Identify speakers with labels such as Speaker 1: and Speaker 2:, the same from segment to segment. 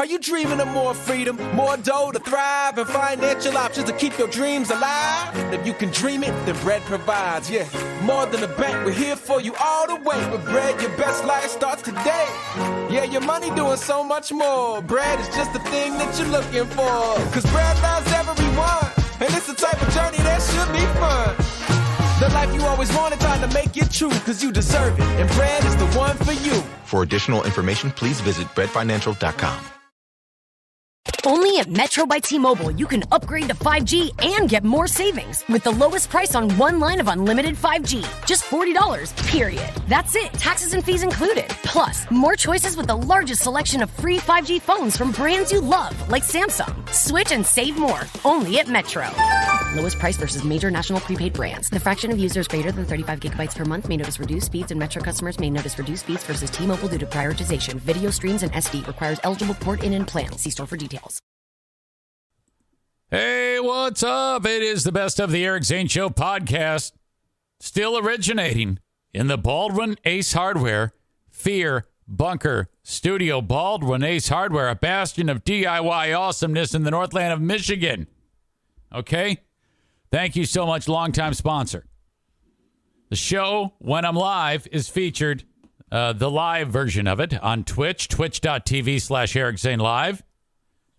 Speaker 1: Are you dreaming of more freedom, more dough to thrive, and financial options to keep your dreams alive? If you can dream it, then Bread provides, yeah. More than a bank, we're here for you all the way. With Bread, your best life starts today. Yeah, your money doing so much more. Bread is just the thing that you're looking for. Cause Bread loves everyone, and it's the type of journey that should be fun. The life you always wanted, time to make it true, cause you deserve it, and Bread is the one for you.
Speaker 2: For additional information, please visit breadfinancial.com.
Speaker 3: Only at Metro by T-Mobile, you can upgrade to 5G and get more savings with the lowest price on one line of unlimited 5G. Just $40, period. That's it. Taxes and fees included. Plus, more choices with the largest selection of free 5G phones from brands you love, like Samsung. Switch and save more. Only at Metro. Lowest price versus major national prepaid brands. The fraction of users greater than 35 gigabytes per month may notice reduced speeds, and Metro customers may notice reduced speeds versus T-Mobile due to prioritization. Video streams and SD requires eligible port in and plan. See store for details.
Speaker 4: Hey, what's up? It is the Best of the Eric Zane Show podcast, still originating in the Baldwin Ace Hardware Fear Bunker Studio. Baldwin Ace Hardware, a bastion of DIY awesomeness in the Northland of Michigan. Okay? Thank you so much, longtime sponsor. The show, when I'm live, is featured, the live version of it, on Twitch, twitch.tv/Eric Zane Live.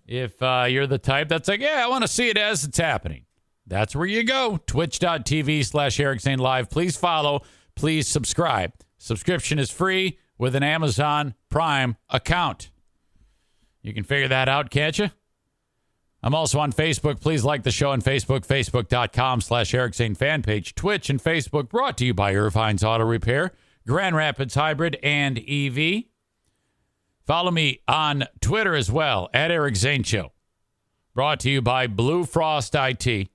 Speaker 4: If you're the type that's like, yeah, I want to see it as it's happening, that's where you go. Twitch.tv/Eric Zane Live. Please follow. Please subscribe. Subscription is free with an Amazon Prime account. You can figure that out, can't you? I'm also on Facebook. Please like the show on Facebook, facebook.com/Eric Zane fan page. Twitch and Facebook brought to you by Irvine's Auto Repair, Grand Rapids Hybrid, and EV. Follow me on Twitter as well, at Eric Zane Show. Brought to you by Blue Frost IT,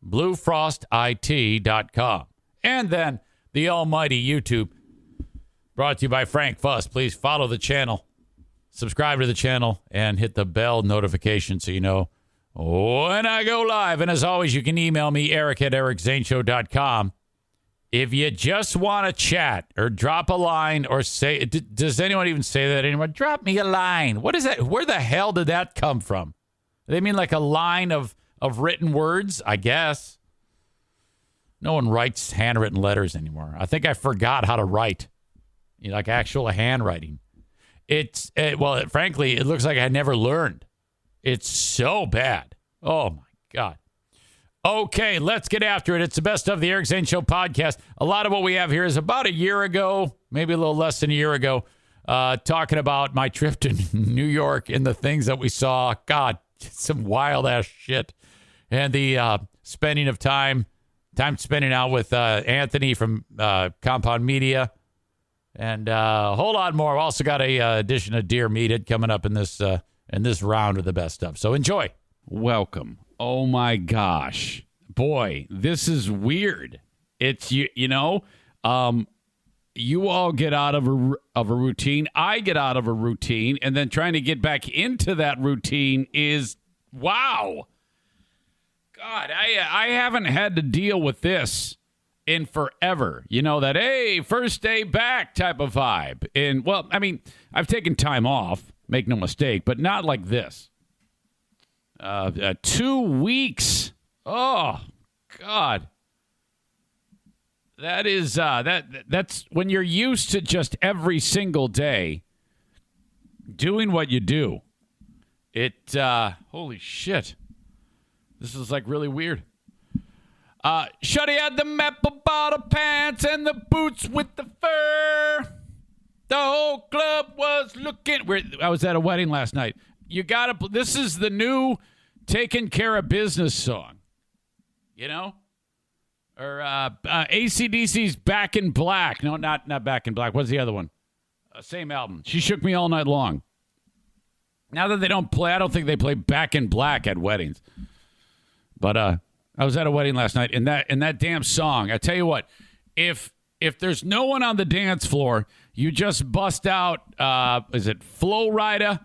Speaker 4: bluefrostit.com. And then the almighty YouTube, brought to you by Frank Fuss. Please follow the channel, subscribe to the channel, and hit the bell notification so you know when I go live. And as always, you can email me, eric@ericzaneshow.com. If you just want to chat or drop a line or say, does anyone even say that anymore? Drop me a line. What is that? Where the hell did that come from? They mean like a line of written words, I guess. No one writes handwritten letters anymore. I think I forgot how to write, like actual handwriting. Frankly, it looks like I never learned. It's so bad. Oh, my God. Okay, let's get after it. It's the Best of the Eric Zane Show podcast. A lot of what we have here is about a year ago, maybe a little less than a year ago, talking about my trip to New York and the things that we saw. God, some wild-ass shit. And the spending of time spending out with Anthony from Compound Media. And a whole lot more. I've also got a edition of Dear Meathead coming up in this round of the best of. So enjoy. Welcome. Oh, my gosh. Boy, this is weird. It's, you all get out of a routine. I get out of a routine. And then trying to get back into that routine is, wow. God, I haven't had to deal with this in forever. You know, that, hey, first day back type of vibe. And, well, I mean, I've taken time off, make no mistake, but not like this. 2 weeks. Oh, God. That is, that's when you're used to just every single day doing what you do. Holy shit. This is like really weird. Shuddy had the maple bottle pants and the boots with the fur. The whole club was looking. I was at a wedding last night. This is the new Taking Care of Business song. You know? Or AC/DC's Back in Black. No, not Back in Black. What's the other one? Same album. She Shook Me All Night Long. Now that they don't play, I don't think they play Back in Black at weddings. But I was at a wedding last night, and that damn song, I tell you what, if there's no one on the dance floor, you just bust out, is it Flo Rida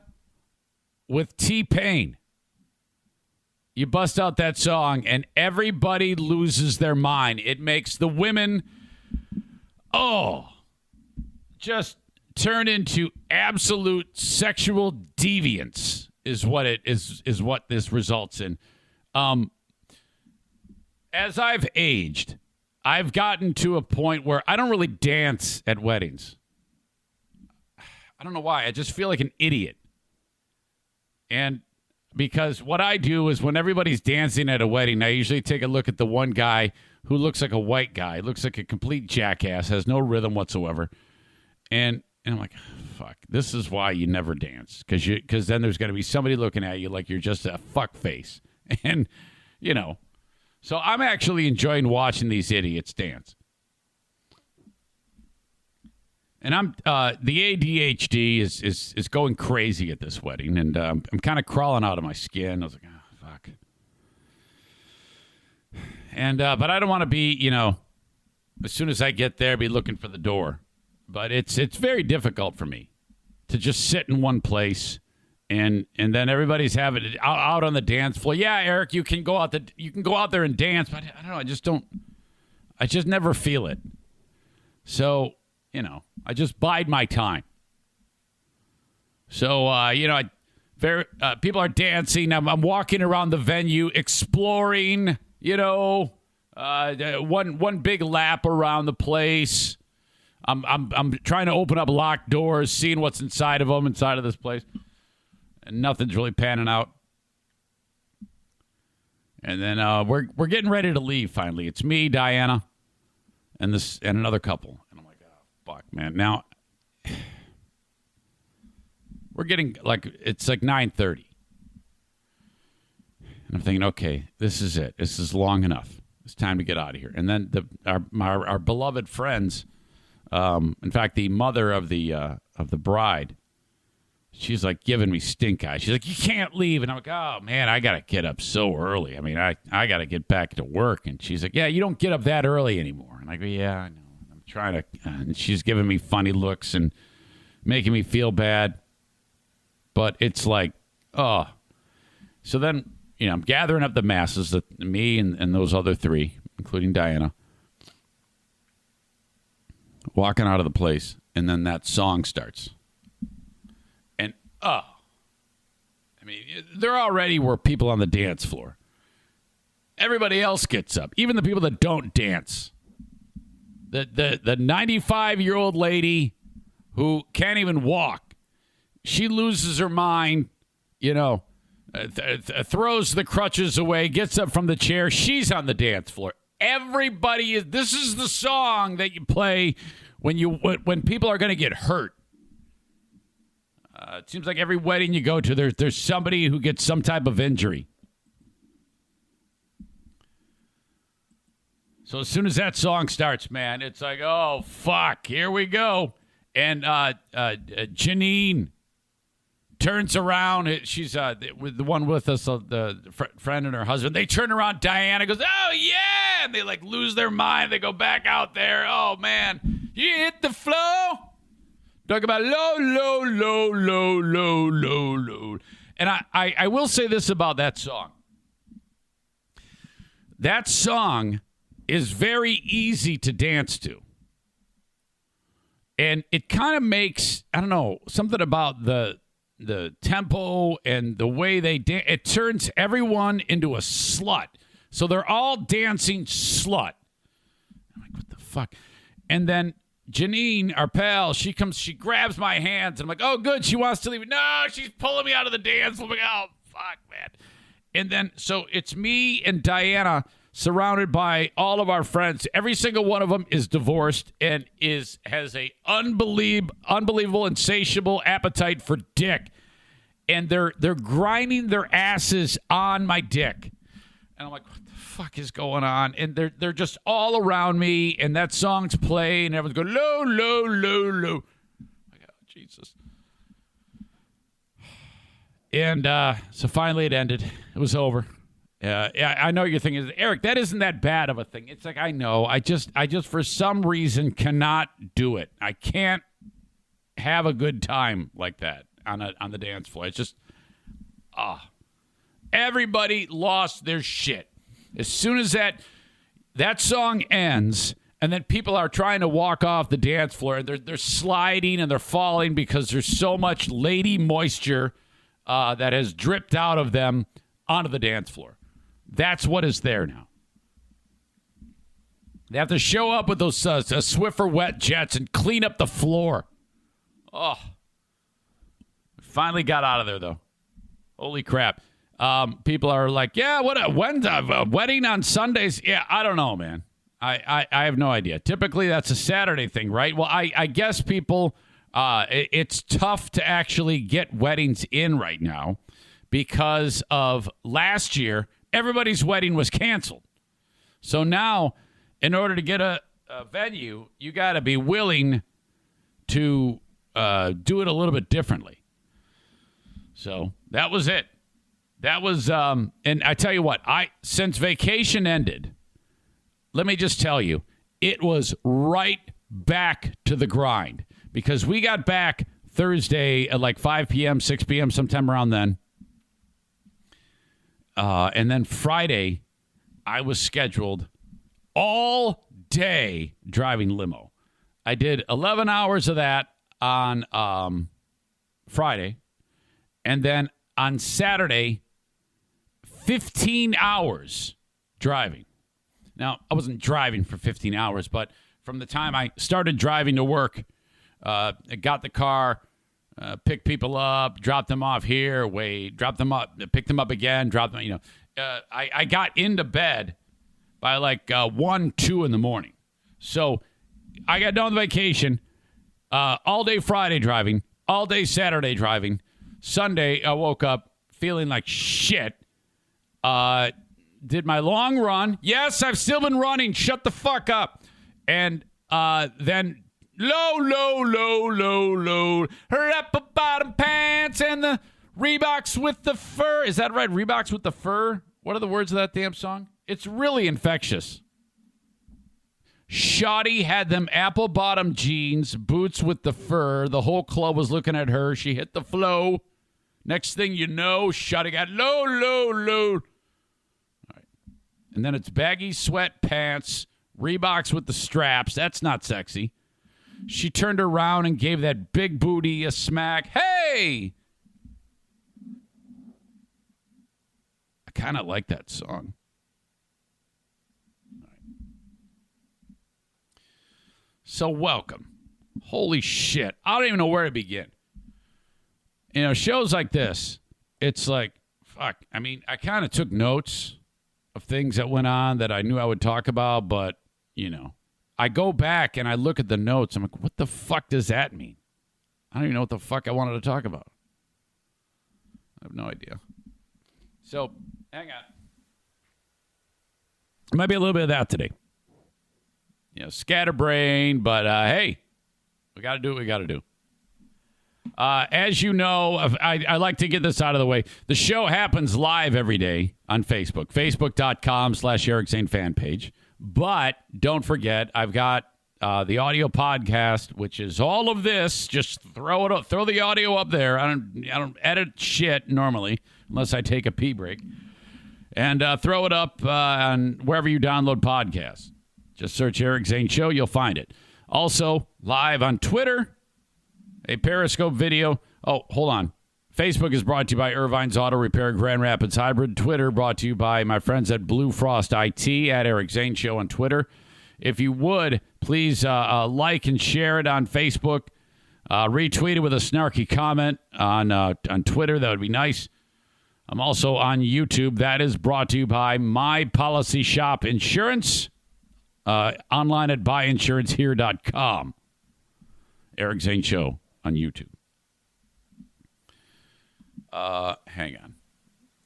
Speaker 4: with T-Pain? You bust out that song, and everybody loses their mind. It makes the women, just turn into absolute sexual deviants. is what it is what this results in. As I've aged, I've gotten to a point where I don't really dance at weddings. I don't know why. I just feel like an idiot. And because what I do is when everybody's dancing at a wedding, I usually take a look at the one guy who looks like a white guy, looks like a complete jackass, has no rhythm whatsoever. And I'm like, fuck, this is why you never dance. Because then there's going to be somebody looking at you like you're just a fuck face. And, you know, so I'm actually enjoying watching these idiots dance. And the ADHD is going crazy at this wedding, and I'm kind of crawling out of my skin. I was like, oh, fuck. And but I don't want to be, you know, as soon as I get there, be looking for the door. But it's very difficult for me to just sit in one place, and then everybody's having it out on the dance floor. Yeah, Eric, you can go out there and dance, but I don't know. I just never feel it. So. You know, I just bide my time. So, you know, people are dancing. I'm walking around the venue, exploring, you know, one big lap around the place. I'm trying to open up locked doors, seeing what's inside of them, inside of this place. And nothing's really panning out. And then we're getting ready to leave finally. It's me, Diana, and another couple. Fuck, man. Now, we're getting, it's like 9:30. And I'm thinking, okay, this is it. This is long enough. It's time to get out of here. And then our beloved friends, in fact, the mother of the bride, she's like giving me stink eye. She's like, you can't leave. And I'm like, oh, man, I got to get up so early. I mean, I got to get back to work. And she's like, yeah, you don't get up that early anymore. And I go, yeah, I know. Trying to, and she's giving me funny looks and making me feel bad. But it's like, oh. So then, you know, I'm gathering up the masses, me and those other three, including Diana, walking out of the place, and then that song starts. And, I mean, there already were people on the dance floor. Everybody else gets up, even the people that don't dance. The 95-year-old lady who can't even walk, she loses her mind, you know, throws the crutches away, gets up from the chair. She's on the dance floor. Everybody this is the song that you play when people are going to get hurt. It seems like every wedding you go to, there's somebody who gets some type of injury. So as soon as that song starts, man, it's like, oh, fuck, here we go. And Janine turns around. She's with the one with us, the friend and her husband. They turn around. Diana goes, oh, yeah. And they, like, lose their mind. They go back out there. Oh, man. You hit the floor. Talk about low, low, low, low, low, low, low. And I will say this about that song. That song is very easy to dance to. And it kind of makes, I don't know, something about the tempo and the way they dance. It turns everyone into a slut. So they're all dancing slut. I'm like, what the fuck? And then Janine, our pal, she grabs my hands. And I'm like, oh, good, she wants to leave. No, she's pulling me out of the dance. I'm like, oh, fuck, man. And then, so it's me and Diana surrounded by all of our friends. Every single one of them is divorced and has a unbelievable, insatiable appetite for dick. And they're grinding their asses on my dick. And I'm like, what the fuck is going on? And they're just all around me, and that song's playing, and everyone's going, low, low, low, low. I go, Jesus. And so finally it ended. It was over. I know you're thinking, Eric, that isn't that bad of a thing. It's like, I know. I just for some reason cannot do it. I can't have a good time like that on the dance floor. It's just, everybody lost their shit. As soon as that song ends, and then people are trying to walk off the dance floor, and they're sliding and they're falling because there's so much lady moisture that has dripped out of them onto the dance floor. That's what is there now. They have to show up with those Swiffer wet jets and clean up the floor. Oh. Finally got out of there, though. Holy crap. People are like, yeah, when's a wedding on Sundays? Yeah, I don't know, man. I have no idea. Typically, that's a Saturday thing, right? Well, I guess people, it's tough to actually get weddings in right now because of last year, everybody's wedding was canceled. So now, in order to get a venue, you got to be willing to do it a little bit differently. So that was it. That was, and I tell you what, since vacation ended, let me just tell you, it was right back to the grind because we got back Thursday at like 5 p.m., 6 p.m., sometime around then. And then Friday, I was scheduled all day driving limo. I did 11 hours of that on Friday. And then on Saturday, 15 hours driving. Now, I wasn't driving for 15 hours, but from the time I started driving to work, I got the car, picked people up, dropped them off here, dropped them up, picked them up again, dropped them, I got into bed by like 1, 2 in the morning. So I got done with vacation, all day Friday driving, all day Saturday driving. Sunday, I woke up feeling like shit. Did my long run. Yes, I've still been running. Shut the fuck up. And then low. Rapper bottom pants and the Reeboks with the fur. Is that right? Reeboks with the fur? What are the words of that damn song? It's really infectious. Shawty had them apple bottom jeans, boots with the fur. The whole club was looking at her. She hit the flow. Next thing you know, Shawty got low. All right. And then it's baggy sweatpants, Reeboks with the straps. That's not sexy. She turned around and gave that big booty a smack. Hey! I kind of like that song. So welcome. Holy shit. I don't even know where to begin. Shows like this, it's like, fuck. I mean, I kind of took notes of things that went on that I knew I would talk about, but, I go back and I look at the notes. I'm like, what the fuck does that mean? I don't even know what the fuck I wanted to talk about. I have no idea. So, hang on. It might be a little bit of that today. Scatterbrain, but hey, we got to do what we got to do. As you know, I like to get this out of the way. The show happens live every day on Facebook, facebook.com/Eric Zane fan page. But don't forget, I've got the audio podcast, which is all of this. Just throw the audio up there. I don't edit shit normally unless I take a pee break, and throw it up on wherever you download podcasts. Just search Eric Zane Show. You'll find it. Also, live on Twitter, a Periscope video. Oh, hold on. Facebook is brought to you by Irvine's Auto Repair, Grand Rapids Hybrid. Twitter brought to you by my friends at Blue Frost IT, at Eric Zane Show on Twitter. If you would, please like and share it on Facebook. Retweet it with a snarky comment on Twitter. That would be nice. I'm also on YouTube. That is brought to you by My Policy Shop Insurance. Online at buyinsurancehere.com. Eric Zane Show on YouTube. Hang on.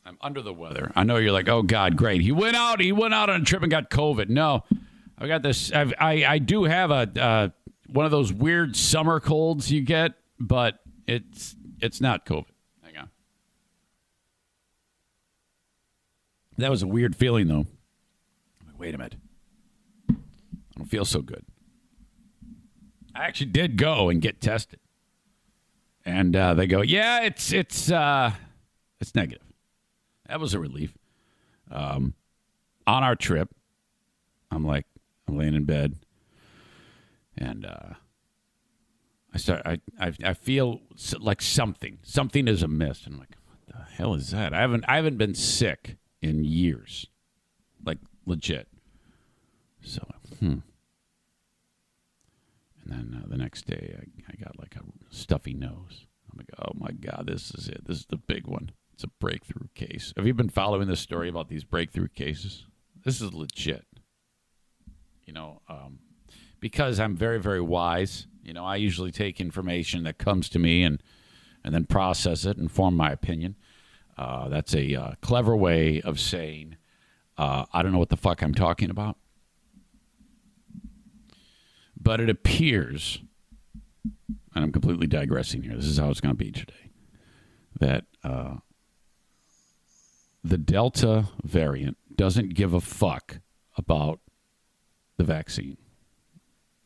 Speaker 4: I'm under the weather. I know you're like, oh God, great. He went out on a trip and got COVID. No, I got this. I do have a one of those weird summer colds you get, but it's not COVID. Hang on. That was a weird feeling though. Wait a minute. I don't feel so good. I actually did go and get tested. And they go, yeah, it's negative. That was a relief. On our trip, I'm laying in bed, and I feel like something is amiss. And I'm like, what the hell is that? I haven't been sick in years, like legit. So, And then the next day, I got like a stuffy nose. I'm like, oh my God, this is it. This is the big one. It's a breakthrough case. Have you been following this story about these breakthrough cases? This is legit. Because I'm very, very wise. I usually take information that comes to me and then process it and form my opinion. That's a clever way of saying, I don't know what the fuck I'm talking about. But it appears, and I'm completely digressing here, this is how it's going to be today, that the Delta variant doesn't give a fuck about the vaccine.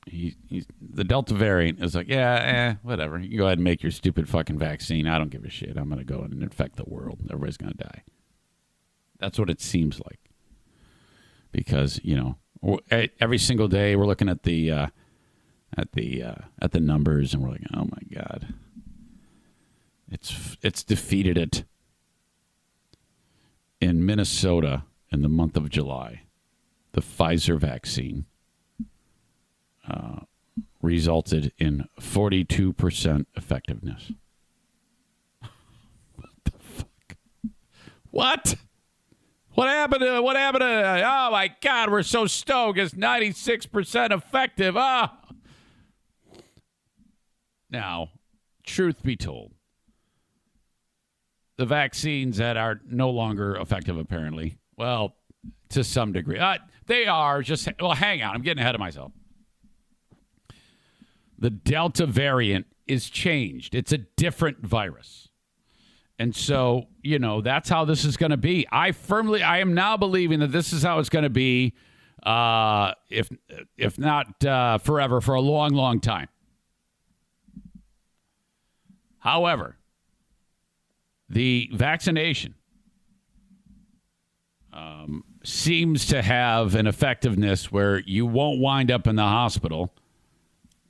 Speaker 4: The Delta variant is like, whatever. You can go ahead and make your stupid fucking vaccine. I don't give a shit. I'm going to go and infect the world. Everybody's going to die. That's what it seems like. Because, every single day we're looking at the numbers and we're like, oh my God. It's defeated it. In Minnesota in the month of July, the Pfizer vaccine resulted in 42% effectiveness. What the fuck? What? What happened to, oh my God, we're so stoked. It's 96% effective. Now, truth be told, the vaccines that are no longer effective, apparently, well, to some degree, they are just, hang on, I'm getting ahead of myself. The Delta variant is changed. It's a different virus. And so, that's how this is going to be. I am now believing that this is how it's going to be, if not forever, for a long, long time. However, the vaccination seems to have an effectiveness where you won't wind up in the hospital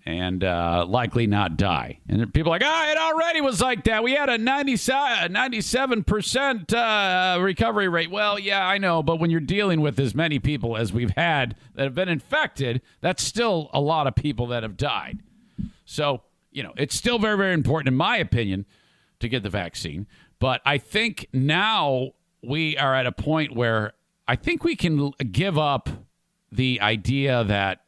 Speaker 4: and likely not die. And people are like, it already was like that. We had a 97% recovery rate. Well, yeah, I know. But when you're dealing with as many people as we've had that have been infected, that's still a lot of people that have died. So, it's still very, very important, in my opinion, to get the vaccine. But I think now we are at a point where I think we can give up the idea that,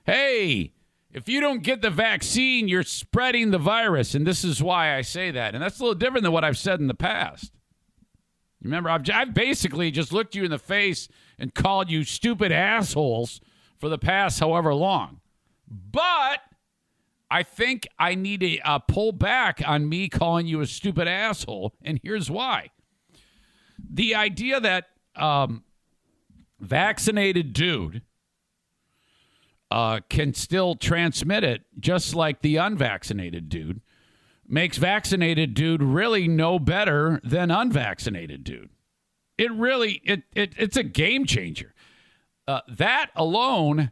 Speaker 4: hey, if you don't get the vaccine, you're spreading the virus. And this is why I say that. And that's a little different than what I've said in the past. Remember, I've basically just looked you in the face and called you stupid assholes for the past however long. But I think I need to pull back on me calling you a stupid asshole, and here's why. The idea that vaccinated dude can still transmit it just like the unvaccinated dude makes vaccinated dude really no better than unvaccinated dude. It's a game changer. That alone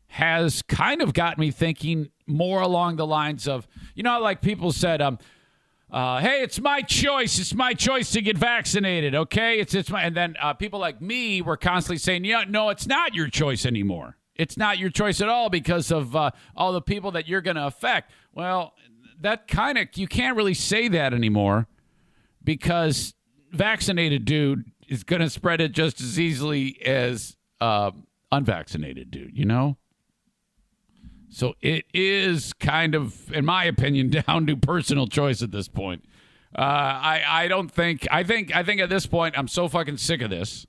Speaker 4: has kind of got me thinking more along the lines of, like people said, hey, it's my choice. It's my choice to get vaccinated. Okay. It's my, and then people like me were constantly saying, no, it's not your choice anymore. It's not your choice at all because of all the people that you're going to affect. Well, that you can't really say that anymore because vaccinated dude is going to spread it just as easily as unvaccinated dude, So it is kind of, in my opinion, down to personal choice at this point. I think at this point, I'm so fucking sick of this.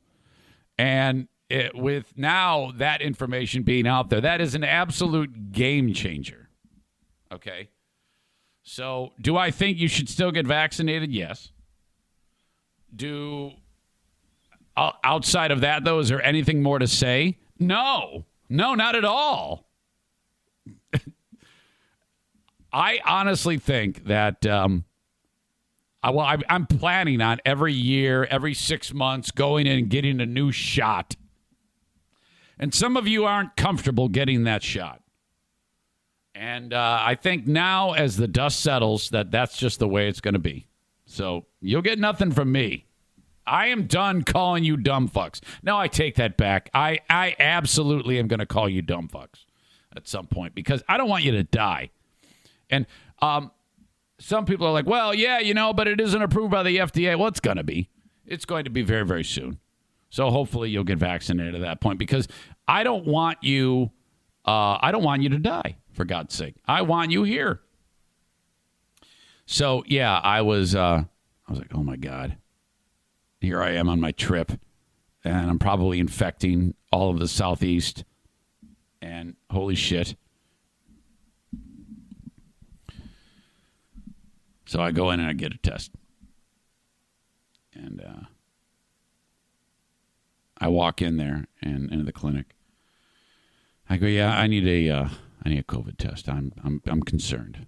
Speaker 4: And with now that information being out there, that is an absolute game changer. Okay. So do I think you should still get vaccinated? Yes. Outside of that, though, is there anything more to say? No, not at all. I honestly think that I'm planning on every year, every 6 months, going in and getting a new shot. And some of you aren't comfortable getting that shot. And I think now, as the dust settles, that's just the way it's going to be. So you'll get nothing from me. I am done calling you dumb fucks. No, I take that back. I absolutely am going to call you dumb fucks at some point because I don't want you to die. And some people are like, well, yeah, but it isn't approved by the FDA. Well, it's going to be. It's going to be very, very soon. So hopefully you'll get vaccinated at that point because I don't want you to die, for God's sake. I want you here. So, yeah, I was like, oh, my God. Here I am on my trip, and I'm probably infecting all of the Southeast. And holy shit. So I go in and I get a test. And I walk in there and into the clinic. I go, yeah, I need a COVID test. I'm concerned.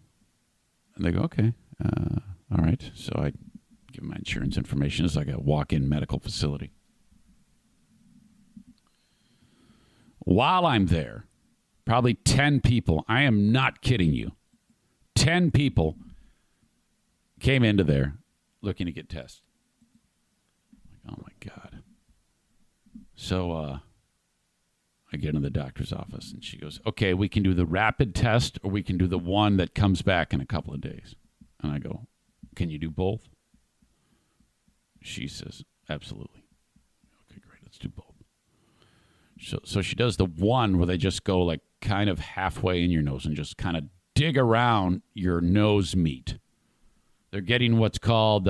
Speaker 4: And they go, okay, all right. So I give them my insurance information. It's like a walk-in medical facility. While I'm there, probably 10 people, I am not kidding you, 10 people came into there looking to get tested. Oh, my God. So I get into the doctor's office, and she goes, okay, we can do the rapid test, or we can do the one that comes back in a couple of days. And I go, can you do both? She says, absolutely. Okay, great, let's do both. So she does the one where they just go like kind of halfway in your nose and just kind of dig around your nose meat. They're getting what's called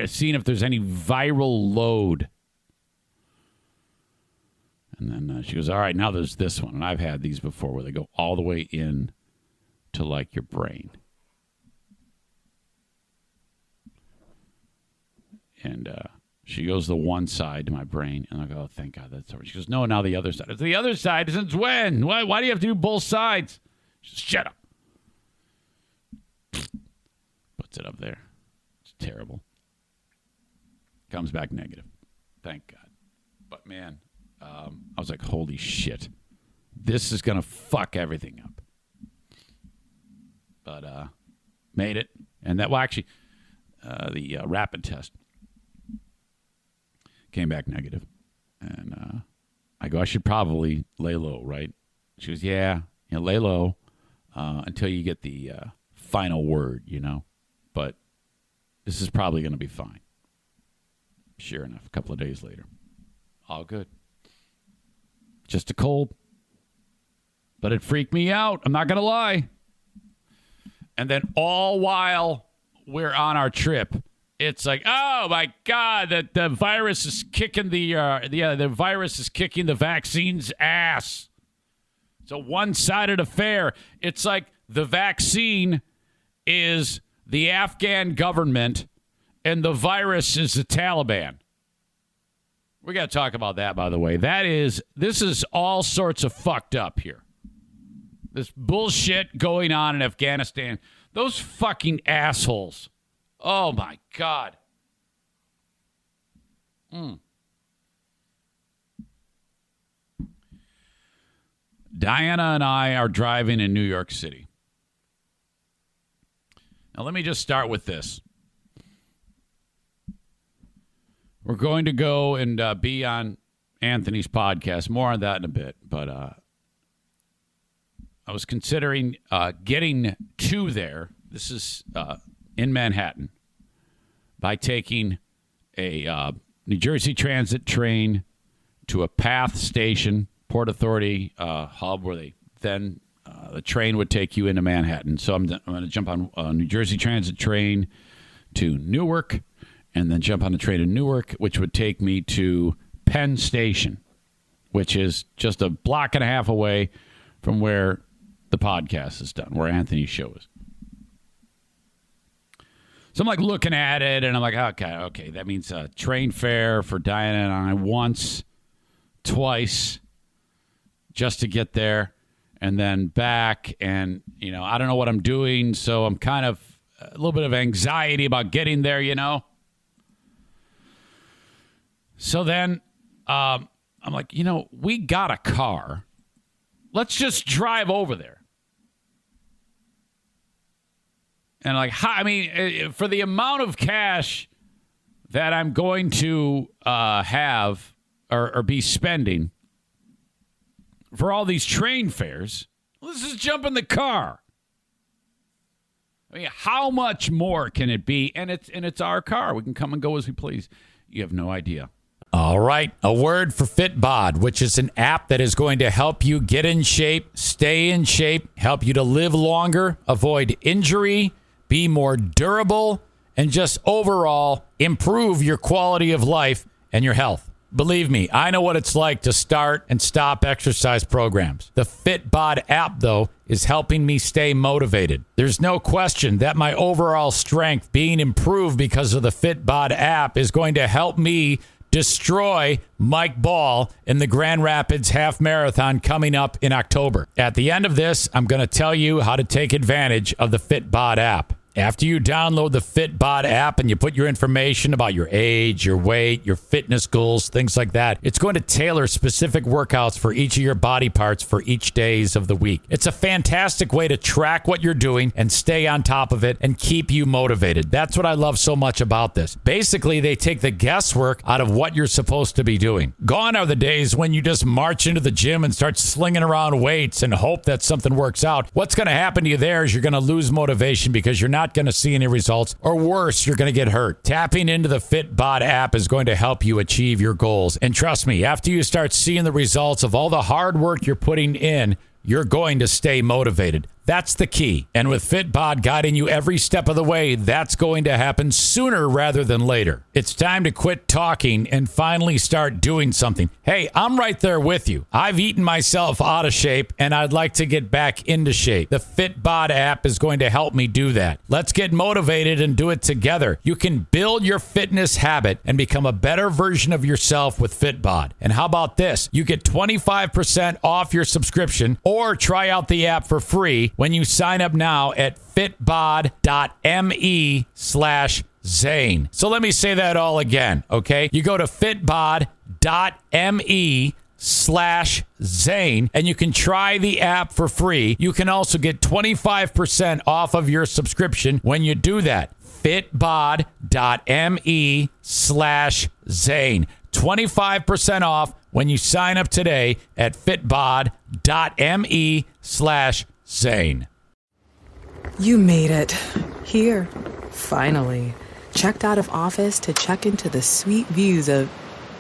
Speaker 4: seeing if there's any viral load. And then she goes, all right, now there's this one. And I've had these before where they go all the way in to like your brain. And she goes the one side to my brain. And I go, oh, thank God that's over. She goes, no, now the other side. It's the other side. Since when? Why do you have to do both sides? She says, shut up. Puts it up there. It's terrible. Comes back negative. Thank God. But, man, I was like, holy shit. This is going to fuck everything up. But made it. And that, well, actually, the rapid test came back negative. And I go, I should probably lay low, right? She goes, yeah, lay low until you get the final word, But this is probably going to be fine. Sure enough, a couple of days later, all good. Just a cold. But it freaked me out. I'm not going to lie. And then all while we're on our trip, it's like, oh my God, that the virus is kicking the virus is kicking the vaccine's ass. It's a one-sided affair. It's like the vaccine is the Afghan government and the virus is the Taliban. We got to talk about that, by the way. This is all sorts of fucked up here. This bullshit going on in Afghanistan. Those fucking assholes. Oh, my God. Diana and I are driving in New York City. Now, let me just start with this. We're going to go and be on Anthony's podcast. More on that in a bit. But I was considering getting to there. This is in Manhattan by taking a New Jersey Transit train to a PATH station, Port Authority hub, where the train would take you into Manhattan. So I'm going to jump on a New Jersey Transit train to Newark, and then jump on the train to Newark, which would take me to Penn Station, which is just a block and a half away from where the podcast is done, where Anthony's show is. So I'm like looking at it, and I'm like, okay, that means a train fare for Diana and I once, twice, just to get there, and then back. And, I don't know what I'm doing, so I'm kind of a little bit of anxiety about getting there, So then I'm like, we got a car. Let's just drive over there. And like, I mean, for the amount of cash that I'm going to have or be spending for all these train fares, let's just jump in the car. I mean, how much more can it be? And it's our car. We can come and go as we please. You have no idea. All right. A word for Fitbod, which is an app that is going to help you get in shape, stay in shape, help you to live longer, avoid injury, be more durable, and just overall improve your quality of life and your health. Believe me, I know what it's like to start and stop exercise programs. The Fitbod app, though, is helping me stay motivated. There's no question that my overall strength being improved because of the Fitbod app is going to help me destroy Mike Ball in the Grand Rapids Half Marathon coming up in October. At the end of this, I'm going to tell you how to take advantage of the Fitbod app. After you download the Fitbod app and you put your information about your age, your weight, your fitness goals, things like that, it's going to tailor specific workouts for each of your body parts for each days of the week. It's a fantastic way to track what you're doing and stay on top of it and keep you motivated. That's what I love so much about this. Basically, they take the guesswork out of what you're supposed to be doing. Gone are the days when you just march into the gym and start slinging around weights and hope that something works out. What's going to happen to you there is you're going to lose motivation because you're not going to see any results, or worse, you're going to get hurt. Tapping into the Fitbod app is going to help you achieve your goals. And trust me, after you start seeing the results of all the hard work you're putting in, you're going to stay motivated. That's the key. And with Fitbod guiding you every step of the way, that's going to happen sooner rather than later. It's time to quit talking and finally start doing something. Hey, I'm right there with you. I've eaten myself out of shape and I'd like to get back into shape. The Fitbod app is going to help me do that. Let's get motivated and do it together. You can build your fitness habit and become a better version of yourself with Fitbod. And how about this? You get 25% off your subscription or try out the app for free when you sign up now at fitbod.me/Zane. So let me say that all again, okay? You go to fitbod.me/Zane and you can try the app for free. You can also get 25% off of your subscription when you do that. fitbod.me/Zane. 25% off when you sign up today at fitbod.me/Zane.
Speaker 5: You made it. Here. Finally. Checked out of office to check into the sweet views of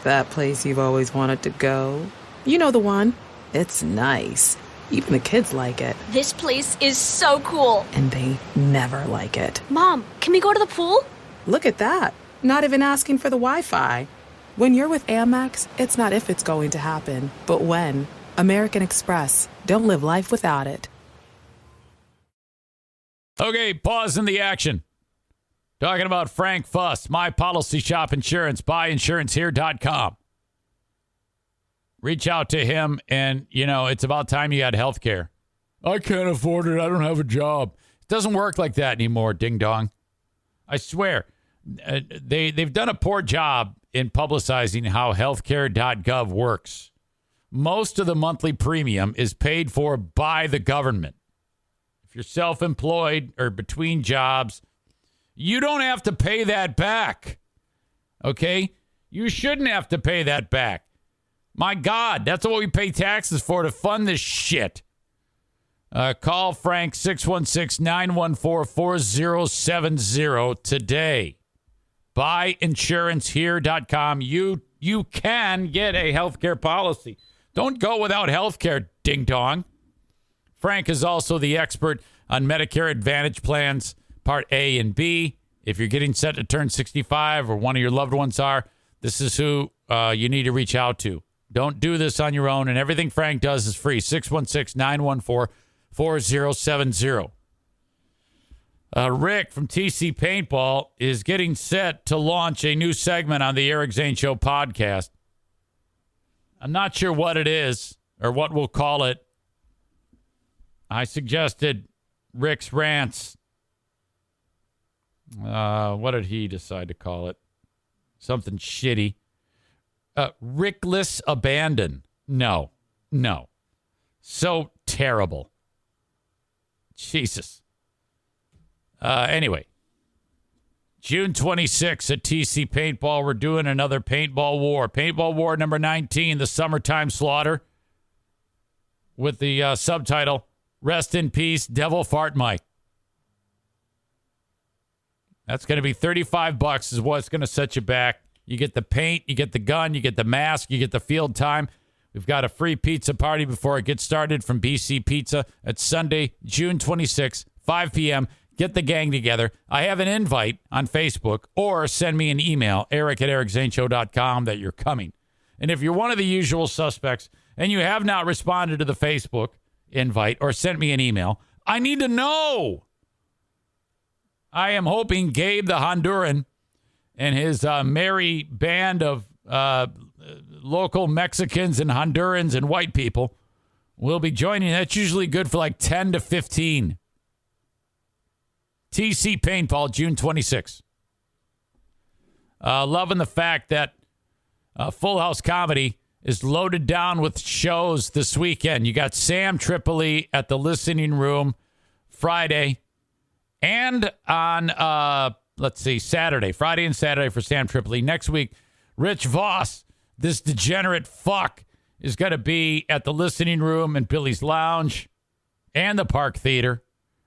Speaker 5: that place you've always wanted to go. You know the one. It's nice. Even the kids like it.
Speaker 6: This place is so cool.
Speaker 5: And they never like it.
Speaker 6: Mom, can we go to the pool?
Speaker 5: Look at that. Not even asking for the Wi-Fi. When you're with Amex, it's not if it's going to happen, but when. American Express. Don't live life without it.
Speaker 4: Okay, pause in the action. Talking about Frank Fuss, My Policy Shop Insurance, buyinsurancehere.com. Reach out to him, and, it's about time you got health care. I can't afford it. I don't have a job. It doesn't work like that anymore, ding-dong. I swear. They've done a poor job in publicizing how healthcare.gov works. Most of the monthly premium is paid for by the government. If you're self-employed or between jobs, you don't have to pay that back. Okay? You shouldn't have to pay that back. My God, that's what we pay taxes for, to fund this shit. Call Frank 616-914-4070 today. Buyinsurancehere.com. You can get a healthcare policy. Don't go without healthcare, ding-dong. Frank is also the expert on Medicare Advantage plans, Part A and B. If you're getting set to turn 65 or one of your loved ones are, this is who you need to reach out to. Don't do this on your own, and everything Frank does is free. 616-914-4070. Rick from TC Paintball is getting set to launch a new segment on the Eric Zane Show podcast. I'm not sure what it is or what we'll call it. I suggested Rick's Rants. What did he decide to call it? Something shitty. Rickless Abandon. No. So terrible. Jesus. Anyway, June 26th at TC Paintball, we're doing another Paintball War. Paintball War number 19, the Summertime Slaughter, with the subtitle, Rest in Peace, Devil Fart Mike. That's going to be $35 is what's going to set you back. You get the paint, you get the gun, you get the mask, you get the field time. We've got a free pizza party before it gets started from BC Pizza. It's Sunday, June 26th, 5 p.m. Get the gang together. I have an invite on Facebook, or send me an email, eric@ericzaneshow.com, that you're coming. And if you're one of the usual suspects and you have not responded to the Facebook invite or sent me an email, I need to know. I am hoping Gabe the Honduran and his merry band of local Mexicans and Hondurans and white people will be joining. That's usually good for like 10 to 15. TC Paintball, June 26th. Loving the fact that Full House Comedy is loaded down with shows this weekend. You got Sam Tripoli at the Listening Room Friday, and on, Saturday. Friday and Saturday for Sam Tripoli. Next week, Rich Voss, this degenerate fuck, is going to be at the Listening Room and Billy's Lounge and the Park Theater.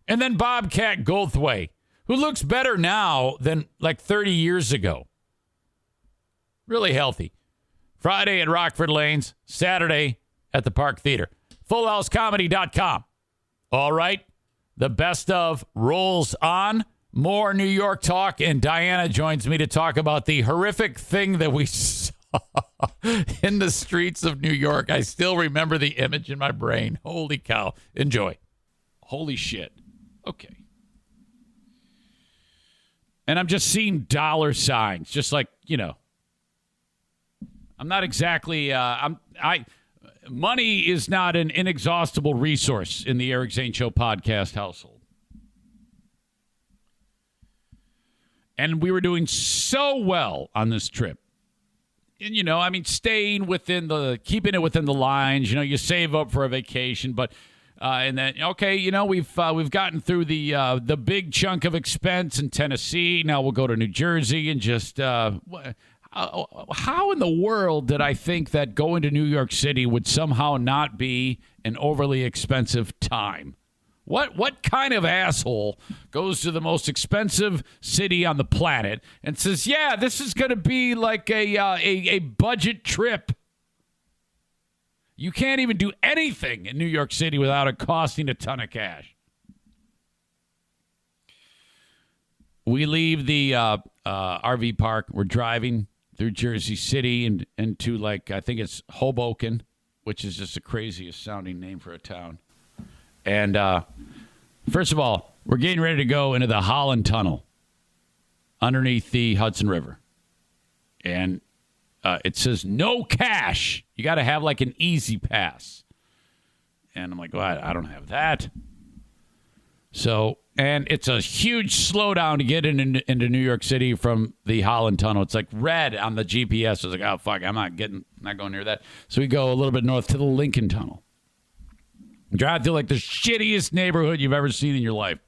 Speaker 4: And then Bobcat Goldthwait, who looks better now than like 30 years ago. Really healthy. Friday at Rockford Lanes, Saturday at the Park Theater. FullHouseComedy.com. All right. The best of rolls on. More New York talk, and Diana joins me to talk about the horrific thing that we saw in the streets of New York. I still remember the image in my brain. Holy cow. Enjoy. Holy shit. Okay. And I'm just seeing dollar signs, just like, I'm not exactly, money is not an inexhaustible resource in the Eric Zane Show podcast household. And we were doing so well on this trip. And, keeping it within the lines, you save up for a vacation, but, and then, we've gotten through the big chunk of expense in Tennessee. Now we'll go to New Jersey and just, how in the world did I think that going to New York City would somehow not be an overly expensive time? What kind of asshole goes to the most expensive city on the planet and says, yeah, this is going to be like a budget trip? You can't even do anything in New York City without it costing a ton of cash. We leave the RV park. We're driving through Jersey City and into, I think it's Hoboken, which is just the craziest sounding name for a town. And first of all, we're getting ready to go into the Holland Tunnel underneath the Hudson River. And it says no cash. You got to have an Easy Pass. And I'm like, well, I don't have that. So, and it's a huge slowdown to get into New York City from the Holland Tunnel. It's red on the GPS. I was like, oh, fuck, I'm not going near that. So we go a little bit north to the Lincoln Tunnel. Drive through the shittiest neighborhood you've ever seen in your life.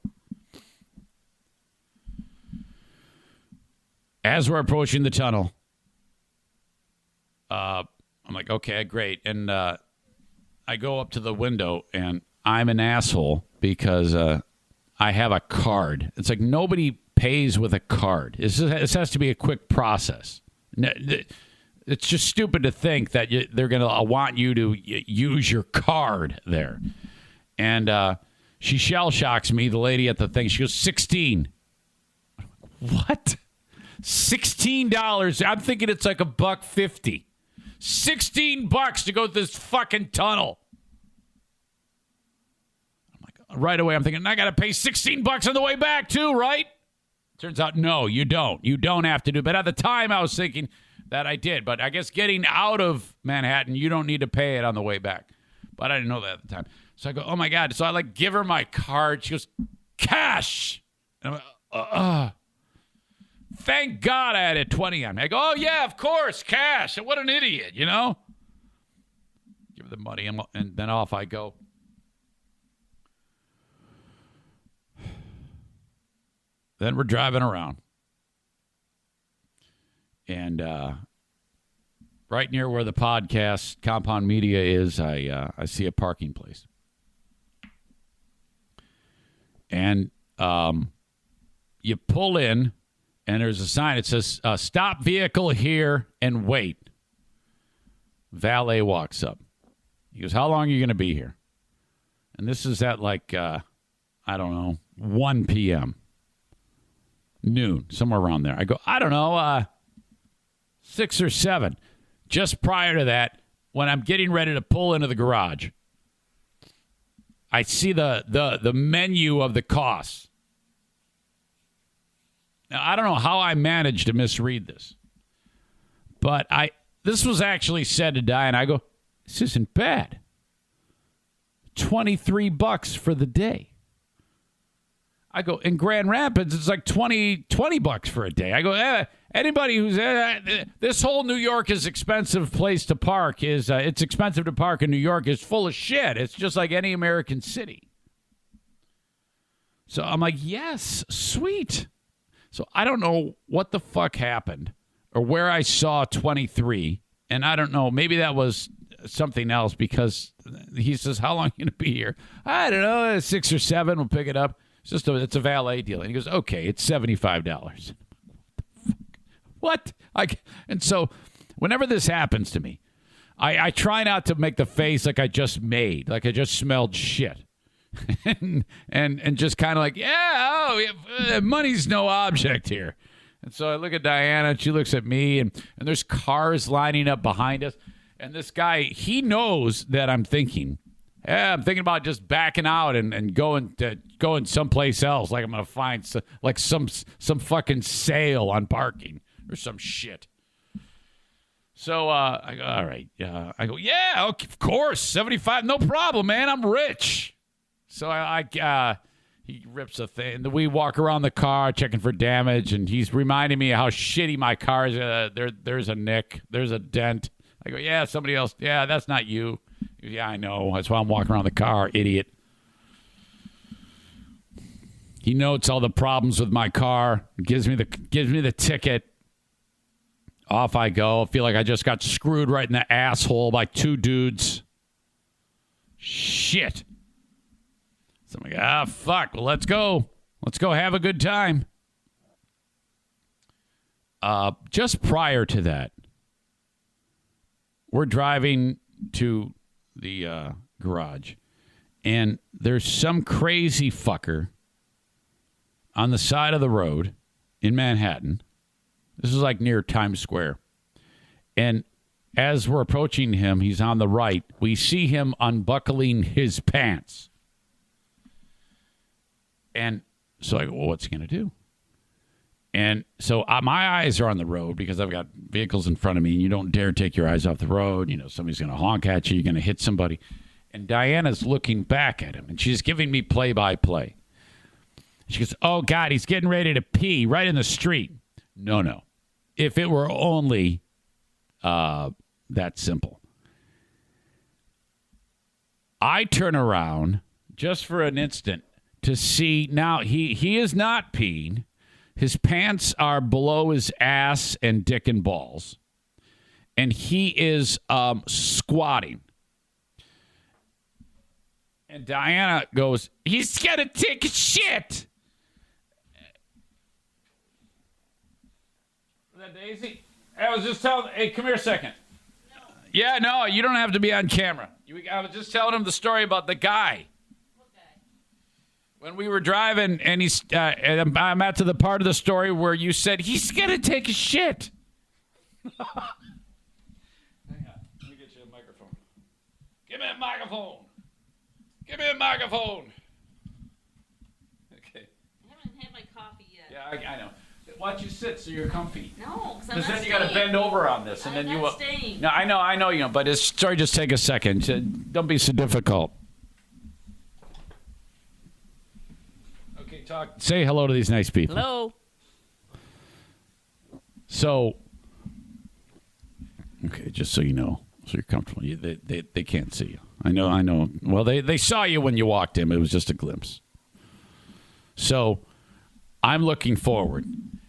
Speaker 4: As we're approaching the tunnel, I'm like, okay, great. And I go up to the window, and I'm an asshole because I have a card. It's like nobody pays with a card. This has to be a quick process. It's just stupid to think that they're going to want you to use your card there. And she shell shocks me, the lady at the thing. She goes, 16. What? $16? I'm thinking it's like $1.50. $16 to go through this fucking tunnel. I'm like, right away, I'm thinking, I got to pay $16 on the way back too, right? Turns out, no, you don't. You don't have to do it. But at the time, I was thinking that I did. But I guess getting out of Manhattan, you don't need to pay it on the way back. But I didn't know that at the time. So I go, oh, my God. So I, give her my card. She goes, cash. And I'm like, thank God I had a 20 on me. I go, oh, yeah, of course, cash. What an idiot, Give her the money, and then off I go. then we're driving around. And right near where the podcast Compound Media is, I see a parking place. And you pull in, and there's a sign. It says, stop vehicle here and wait. Valet walks up. He goes, how long are you going to be here? And this is at like, I don't know, 1 p.m. Noon, somewhere around there. I go, I don't know, 6 or 7. Just prior to that, when I'm getting ready to pull into the garage, I see the menu of the costs. Now, I don't know how I managed to misread this, but this was actually said to Diane. I go, this isn't bad. $23 for the day. I go, in Grand Rapids, it's like $20 for a day. I go, anybody who's this whole New York is expensive place to park it's expensive to park in New York is full of shit. It's just like any American city. So I'm like, yes, sweet. So I don't know what the fuck happened or where I saw 23, and I don't know, maybe that was something else because he says, how long are you going to be here? I don't know, 6 or 7, we'll pick it up. It's a valet deal. And he goes, okay, it's $75. What? And so whenever this happens to me, I try not to make the face like I just made, like I just smelled shit. and just kind of like, money's no object here. And so I look at Diana, and she looks at me, and there's cars lining up behind us. And this guy, he knows that I'm thinking about just backing out and going someplace else. Like I'm going to find some fucking sale on parking or some shit. So I go, all right. I go, yeah, okay, of course, 75, no problem, man. I'm rich. So he rips a thing. We walk around the car checking for damage, and he's reminding me of how shitty my car is. There's a nick. There's a dent. I go, yeah, somebody else. Yeah, that's not you. Yeah, I know. That's why I'm walking around the car, idiot. He notes all the problems with my car. Gives me the ticket. Off I go. I feel like I just got screwed right in the asshole by 2 dudes. Shit. So I'm like, fuck. Well, let's go. Let's go have a good time. Just prior to that, we're driving to the garage, and there's some crazy fucker on the side of the road in Manhattan. This is like near Times Square. And as we're approaching him, he's on the right. We see him unbuckling his pants. And so I go, well, what's he going to do? And so my eyes are on the road because I've got vehicles in front of me, and you don't dare take your eyes off the road. You know, somebody's going to honk at you. You're going to hit somebody. And Diana's looking back at him, and she's giving me play-by-play. She goes, oh, God, he's getting ready to pee right in the street. No. If it were only that simple. I turn around just for an instant to see now he is not peeing. His pants are below his ass and dick and balls. And he is squatting. And Diana goes, he's going to take a shit. Is that Daisy? I was just telling, hey, come here a second. No. Yeah, no, you don't have to be on camera. I was just telling him the story about the guy. When we were driving, and I'm at to the part of the story where you said, he's going to take a shit. Hang on. Let me get you a microphone. Give me a microphone. Give me a microphone. Okay.
Speaker 7: I haven't had my coffee yet.
Speaker 4: Yeah, I know. Why don't you sit so you're comfy?
Speaker 7: No, because I'm not
Speaker 4: then you got to bend over on this. And
Speaker 7: I'm
Speaker 4: then you
Speaker 7: not staying.
Speaker 4: No, I know, you know, but sorry, just take a second. Don't be so difficult. Say hello to these nice people.
Speaker 7: Hello.
Speaker 4: So, okay, just so you know, so you're comfortable. They can't see you. I know. Well, they saw you when you walked in. It was just a glimpse. So, I'm looking forward,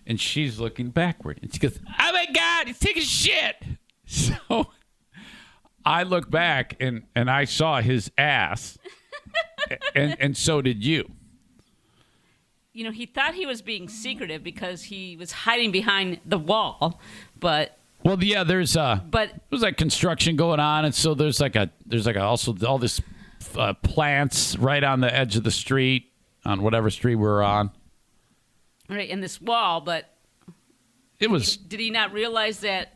Speaker 4: and she's looking backward. And she goes, "Oh my God, he's taking a shit." So I look back, and I saw his ass, and so did you.
Speaker 7: You know, he thought he was being secretive because he was hiding behind the wall, but
Speaker 4: Well, yeah, there's like construction going on, and so there's also all this plants right on the edge of the street, on whatever street we're on.
Speaker 7: right in this wall, but
Speaker 4: It was
Speaker 7: did he not realize that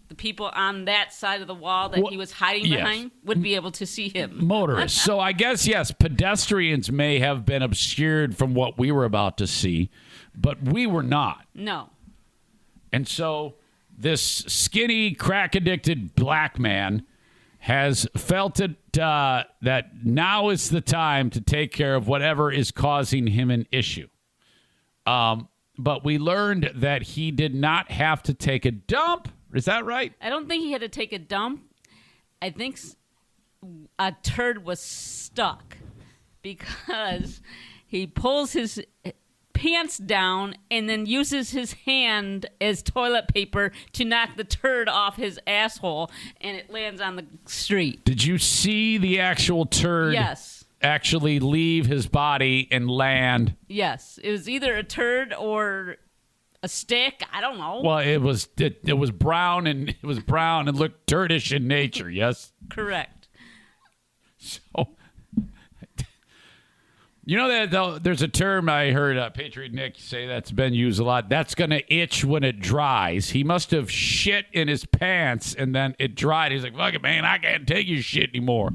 Speaker 7: the people on that side of the wall that he was hiding behind would be able to see him?
Speaker 4: motorists. So I guess, yes, pedestrians may have been obscured from what we were about to see, but we were not.
Speaker 7: No.
Speaker 4: And so this skinny, crack-addicted black man has felt it that now is the time to take care of whatever is causing him an issue. But we learned that he did not have to take a dump. Is that right?
Speaker 7: I don't think he had to take a dump. I think a turd was stuck because he pulls his pants down and then uses his hand as toilet paper to knock the turd off his asshole, and it lands on the street.
Speaker 4: Did you see the actual turd
Speaker 7: Yes.
Speaker 4: actually leave his body and land?
Speaker 7: Yes. It was either a turd or a stick. I don't know.
Speaker 4: Well, it was brown and looked turdish in nature. Yes.
Speaker 7: Correct.
Speaker 4: So, you know that though, there's a term I heard Patriot Nick say that's been used a lot. That's going to itch when it dries. He must have shit in his pants and then it dried. He's like, "Fuck it, man, I can't take your shit anymore."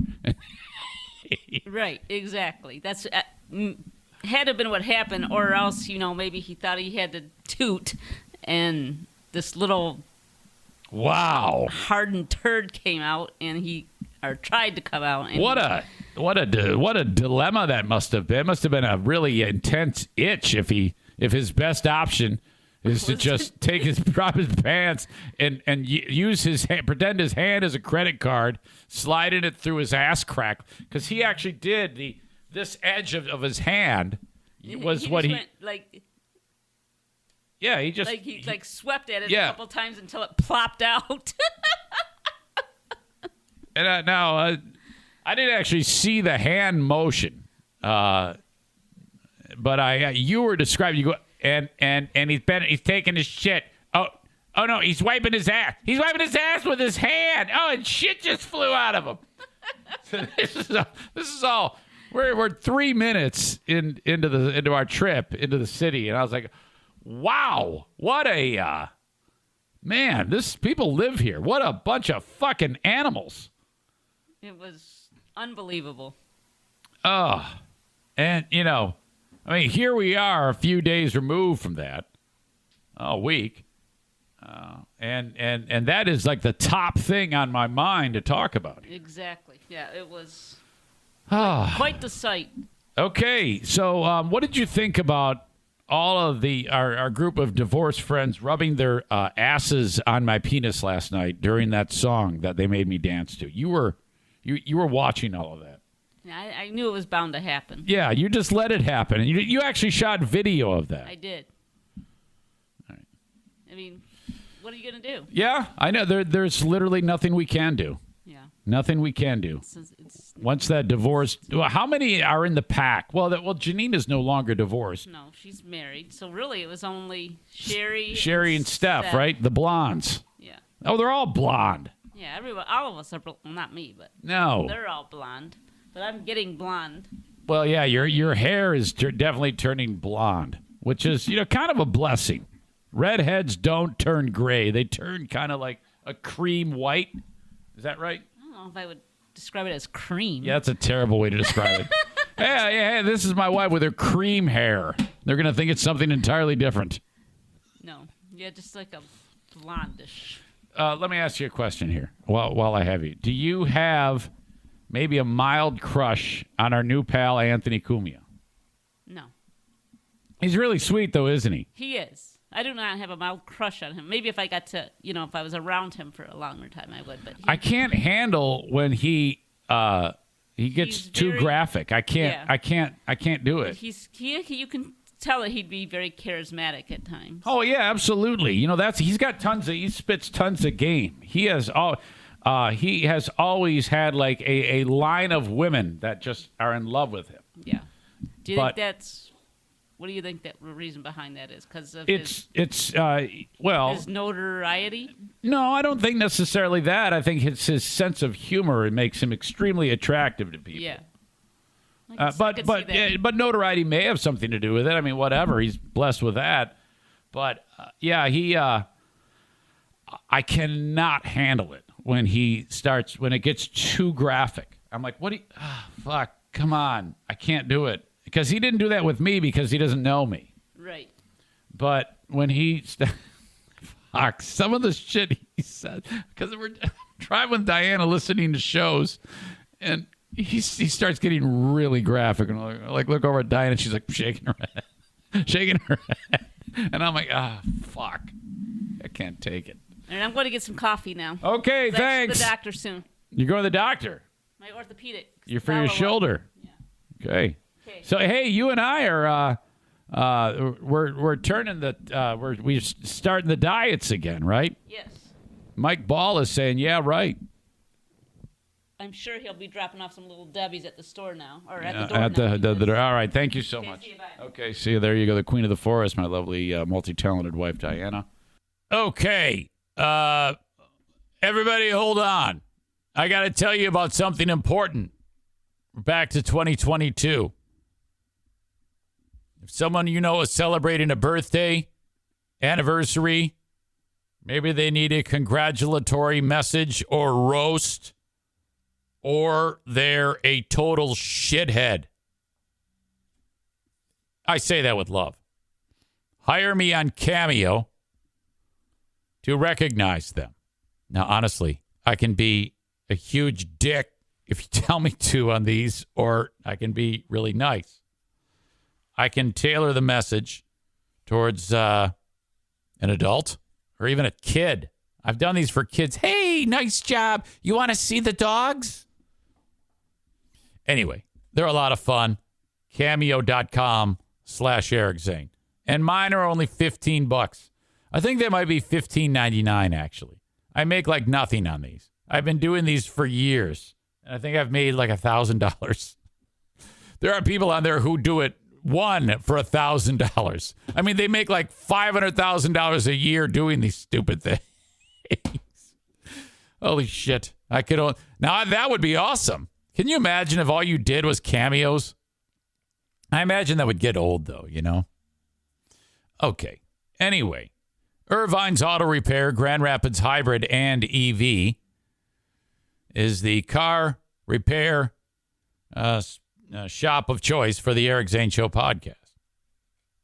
Speaker 7: Right. Exactly. That's had to have been what happened, or else, maybe he thought he had to toot, and this little
Speaker 4: Wow.
Speaker 7: hardened turd came out, or tried to come out. And
Speaker 4: What a dilemma that must have been. It must have been a really intense itch if his best option is to just drop his pants and use his hand, pretend his hand is a credit card, sliding it through his ass crack, because he actually did this edge of his hand was what he
Speaker 7: went, like.
Speaker 4: Yeah, he just
Speaker 7: He swept at it
Speaker 4: Yeah.
Speaker 7: a couple times until it plopped out.
Speaker 4: And now I didn't actually see the hand motion, but you were describing. You go and he's taking his shit. Oh no, he's wiping his ass. He's wiping his ass with his hand. Oh, and shit just flew out of him. So this is all. We're 3 minutes into our trip into the city, and I was like, wow, what a man! This people live here. What a bunch of fucking animals.
Speaker 7: It was unbelievable.
Speaker 4: Oh, and here we are a few days removed from that, a week, and that is like the top thing on my mind to talk about.
Speaker 7: Exactly. Yeah, it was
Speaker 4: Ah,
Speaker 7: quite the sight.
Speaker 4: okay. So, what did you think about all of our group of divorced friends rubbing their asses on my penis last night during that song that they made me dance to? You were watching all of that.
Speaker 7: Yeah, I knew it was bound to happen.
Speaker 4: Yeah, you just let it happen. You actually shot video of that.
Speaker 7: I did.
Speaker 4: All right.
Speaker 7: I mean, what are you going to do?
Speaker 4: Yeah, I know. There's literally nothing we can do.
Speaker 7: Yeah.
Speaker 4: Nothing we can do.
Speaker 7: It's
Speaker 4: Once that divorce, how many are in the pack? Well, Janine is no longer divorced.
Speaker 7: no, she's married. So really, it was only Sherry
Speaker 4: And Steph, right? The blondes.
Speaker 7: Yeah.
Speaker 4: Oh, they're all blonde.
Speaker 7: Yeah, everyone, all of us are, well, not me, but
Speaker 4: No.
Speaker 7: they're all blonde. But I'm getting blonde.
Speaker 4: Well, yeah, your hair is definitely turning blonde, which is, kind of a blessing. Redheads don't turn gray. They turn kind of like a cream white. Is that right?
Speaker 7: I don't know if I would describe it as cream.
Speaker 4: Yeah, that's a terrible way to describe it. Hey, this is my wife with her cream hair. They're going to think it's something entirely different.
Speaker 7: No. Yeah, just like a blondish.
Speaker 4: Let me ask you a question here while I have you. Do you have maybe a mild crush on our new pal, Anthony Cumia?
Speaker 7: No.
Speaker 4: He's really sweet, though, isn't he?
Speaker 7: He is. I do not have a mild crush on him. Maybe if I got to, if I was around him for a longer time, I would. But
Speaker 4: I can't handle when he gets
Speaker 7: He's
Speaker 4: too
Speaker 7: very-
Speaker 4: graphic. I can't.
Speaker 7: Yeah.
Speaker 4: I can't do
Speaker 7: But
Speaker 4: it.
Speaker 7: you can tell that he'd be very charismatic at times.
Speaker 4: Oh yeah, absolutely. You know, he spits tons of game. He has always had like a line of women that just are in love with him.
Speaker 7: Yeah. Do you think what do you think that the reason behind that is? Because of his notoriety?
Speaker 4: No, I don't think necessarily that. I think it's his sense of humor. It makes him extremely attractive to people.
Speaker 7: Yeah.
Speaker 4: But notoriety may have something to do with it. I mean, whatever. He's blessed with that. But I cannot handle it when it gets too graphic. I'm like, fuck, come on. I can't do it. Because he didn't do that with me because he doesn't know me.
Speaker 7: Right.
Speaker 4: But when fuck, some of the shit he said, because we're driving with Diana listening to shows, and he starts getting really graphic, and I like look over at Diana, and she's like shaking her head, and I'm like, fuck, I can't take it.
Speaker 7: And I'm going to get some coffee now.
Speaker 4: Okay, thanks.
Speaker 7: The doctor soon.
Speaker 4: You're going to the doctor.
Speaker 7: My orthopedic.
Speaker 4: You're for your shoulder. Yeah. Okay. So hey, you and I are we're turning we're starting the diets again, right?
Speaker 7: Yes.
Speaker 4: Mike Ball is saying, yeah, right.
Speaker 7: I'm sure he'll be dropping off some little Debbies at the store now, or at the
Speaker 4: door. All right, thank you so much.
Speaker 7: See you, bye.
Speaker 4: Okay, see you. There you go, the queen of the forest, my lovely multi-talented wife, Diana. Okay, everybody, hold on. I got to tell you about something important. We're back to 2022. If someone you know is celebrating a birthday, anniversary, maybe they need a congratulatory message or roast, or they're a total shithead. I say that with love. Hire me on Cameo to recognize them. Now, honestly, I can be a huge dick if you tell me to on these, or I can be really nice. I can tailor the message towards an adult or even a kid. I've done these for kids. Hey, nice job. You want to see the dogs? Anyway, they're a lot of fun. Cameo.com/Eric Zane. And mine are only $15. I think they might be $15.99, actually. I make like nothing on these. I've been doing these for years. And I think I've made like $1,000. There are people on there who do it one for $1,000. I mean, they make like $500,000 a year doing these stupid things. Holy shit. Now that would be awesome. Can you imagine if all you did was cameos? I imagine that would get old though, you know? Okay. Anyway, Irvine's Auto Repair, Grand Rapids Hybrid and EV is the car repair shop of choice for the Eric Zane Show podcast.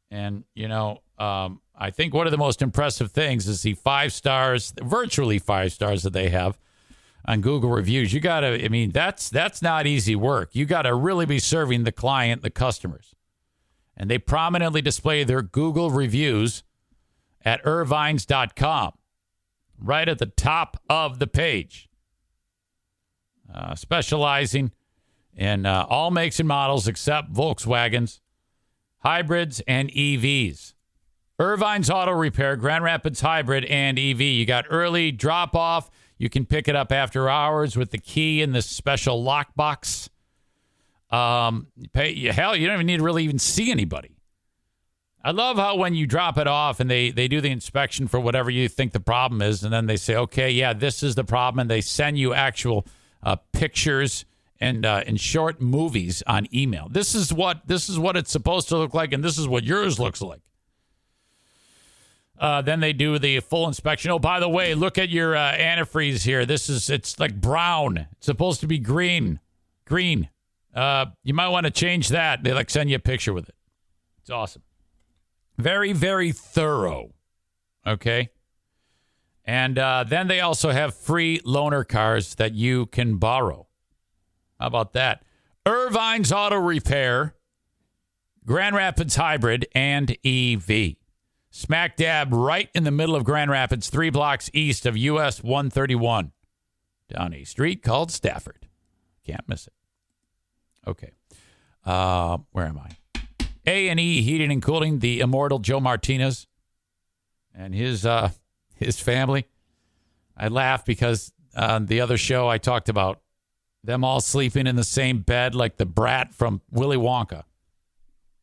Speaker 4: And, you know, I think one of the most impressive things is the 5 stars, virtually 5 stars that they have on Google reviews. You got to, I mean, that's not easy work. You got to really be serving the client, the customers. And they prominently display their Google reviews at irvines.com, right at the top of the page. Specializing in all makes and models except Volkswagens, hybrids, and EVs. Irvine's Auto Repair, Grand Rapids Hybrid and EV. You got early drop-off. You can pick it up after hours with the key in this special lockbox. Hell, you don't even need to really even see anybody. I love how when you drop it off and they do the inspection for whatever you think the problem is, and then they say, okay, yeah, this is the problem, and they send you actual pictures and short movies on email. This is what it's supposed to look like, and this is what yours looks like. Then they do the full inspection. Oh, by the way, look at your antifreeze here. It's like brown. It's supposed to be green. You might want to change that. They send you a picture with it. It's awesome. Very, very thorough. Okay. And then they also have free loaner cars that you can borrow. How about that? Irvine's Auto Repair, Grand Rapids Hybrid, and EV. Smack dab right in the middle of Grand Rapids, 3 blocks east of US 131. Down a street called Stafford. Can't miss it. Okay. Where am I? A&E Heating and Cooling, the immortal Joe Martinez and his family. I laugh because on the other show I talked about them all sleeping in the same bed like the brat from Willy Wonka.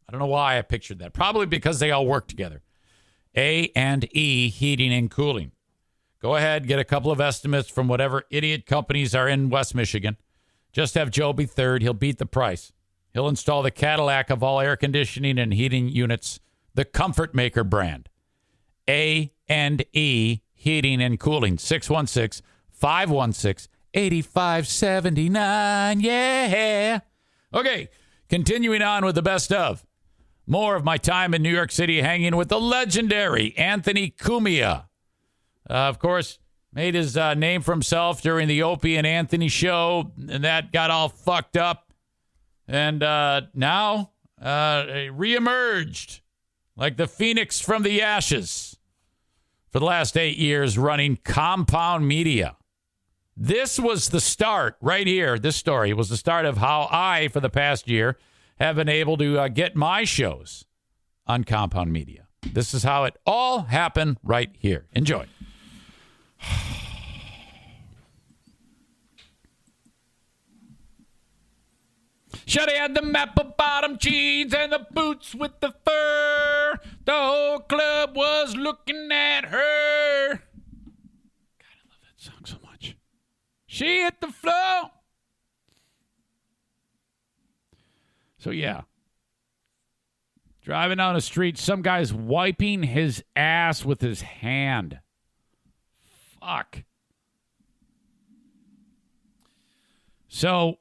Speaker 4: I don't know why I pictured that. Probably because they all work together. A&E Heating and Cooling. Go ahead, get a couple of estimates from whatever idiot companies are in West Michigan. Just have Joe be third. He'll beat the price. He'll install the Cadillac of all air conditioning and heating units, the Comfort Maker brand. A&E Heating and Cooling. 616-516-8579. Yeah. Okay, continuing on with the best of. More of my time in New York City hanging with the legendary Anthony Cumia. Of course, made his name for himself during the Opie and Anthony show, and that got all fucked up. And now reemerged like the phoenix from the ashes for the last 8 years running Compound Media. This was the start right here. This story was the start of how I, for the past year, have been able to get my shows on Compound Media. This is how it all happened right here. Enjoy. Shawty had the map of bottom jeans and the boots with the fur. The whole club was looking at her. God, I love that song so much. She hit the floor. So, yeah. Driving down the street, some guy's wiping his ass with his hand. Fuck. So,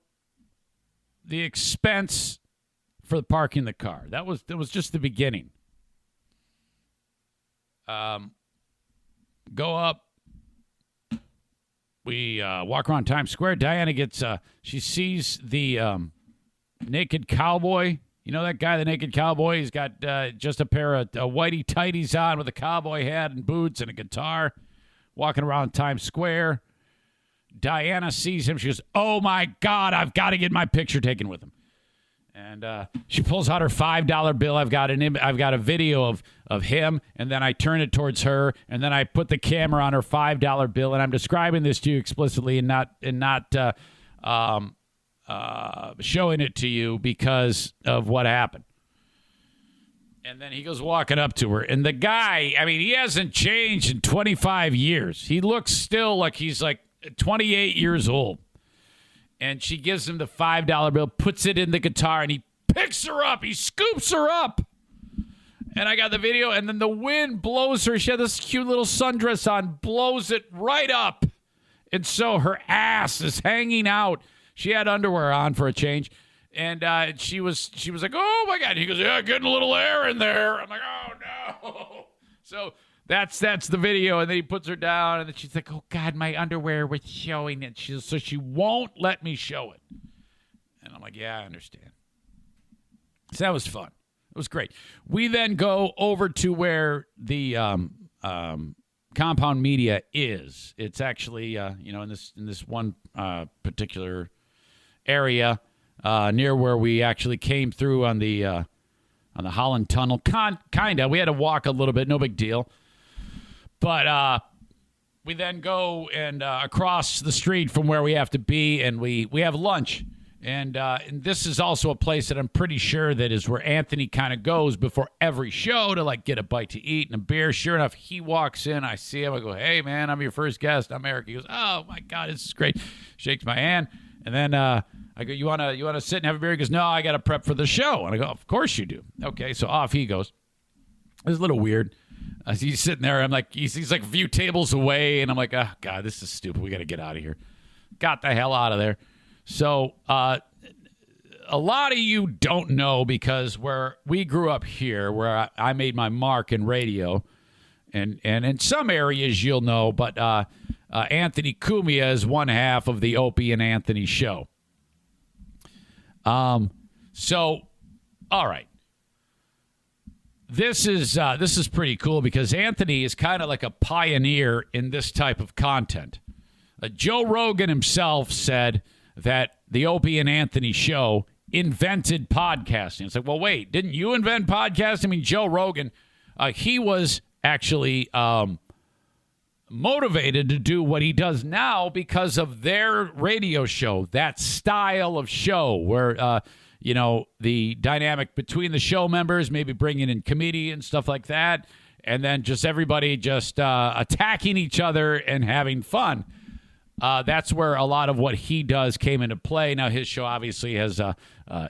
Speaker 4: the expense for parking the car. That was just the beginning. Go up. We walk around Times Square. Diana gets, she sees the naked cowboy. You know that guy, the naked cowboy? He's got just a pair of whitey tighties on with a cowboy hat and boots and a guitar walking around Times Square. Diana sees him. She goes, "Oh, my God, I've got to get my picture taken with him." And she pulls out her $5 bill. I've got a video of him, and then I turn it towards her, and then I put the camera on her $5 bill, and I'm describing this to you explicitly and not showing it to you because of what happened. And then he goes walking up to her, and the guy, I mean, he hasn't changed in 25 years. He looks still like he's like 28 years old. And she gives him the $5 bill, puts it in the guitar, and he picks her up. He scoops her up. And I got the video, and then the wind blows her. She had this cute little sundress on, blows it right up. And so her ass is hanging out. She had underwear on for a change. And she was like, "Oh, my God." He goes, "Yeah, getting a little air in there." I'm like, "Oh, no." So that's the video. And then he puts her down, and then she's like, "Oh, God, my underwear was showing it." So she won't let me show it. And I'm like, "Yeah, I understand." So that was fun. It was great. We then go over to where the Compound Media is. It's actually, in this one particular area near where we actually came through on the Holland Tunnel. Kinda. We had to walk a little bit. No big deal. But we then go and across the street from where we have to be, and we have lunch. And this is also a place that I'm pretty sure that is where Anthony kind of goes before every show to like get a bite to eat and a beer. Sure enough, he walks in. I see him. I go, "Hey, man, I'm your first guest. I'm Eric." He goes, "Oh, my God, this is great." Shakes my hand. And then I go, you wanna sit and have a beer?" He goes, "No, I got to prep for the show." And I go, "Of course you do." Okay, so off he goes. It's a little weird. He's sitting there. I'm like, he's like a few tables away. And I'm like, "Oh, God, this is stupid. We got to get out of here." Got the hell out of there. So a lot of you don't know because where we grew up here, where I made my mark in radio, and in some areas you'll know, but Anthony Cumia is one half of the Opie and Anthony show. So, all right. This is pretty cool because Anthony is kind of like a pioneer in this type of content. Joe Rogan himself said that the Opie and Anthony show invented podcasting. It's like, well, wait, didn't you invent podcasting? I mean, Joe Rogan, he was actually motivated to do what he does now because of their radio show, that style of show where, the dynamic between the show members, maybe bringing in comedians, stuff like that, and then just everybody just attacking each other and having fun. That's where a lot of what he does came into play. Now, his show obviously has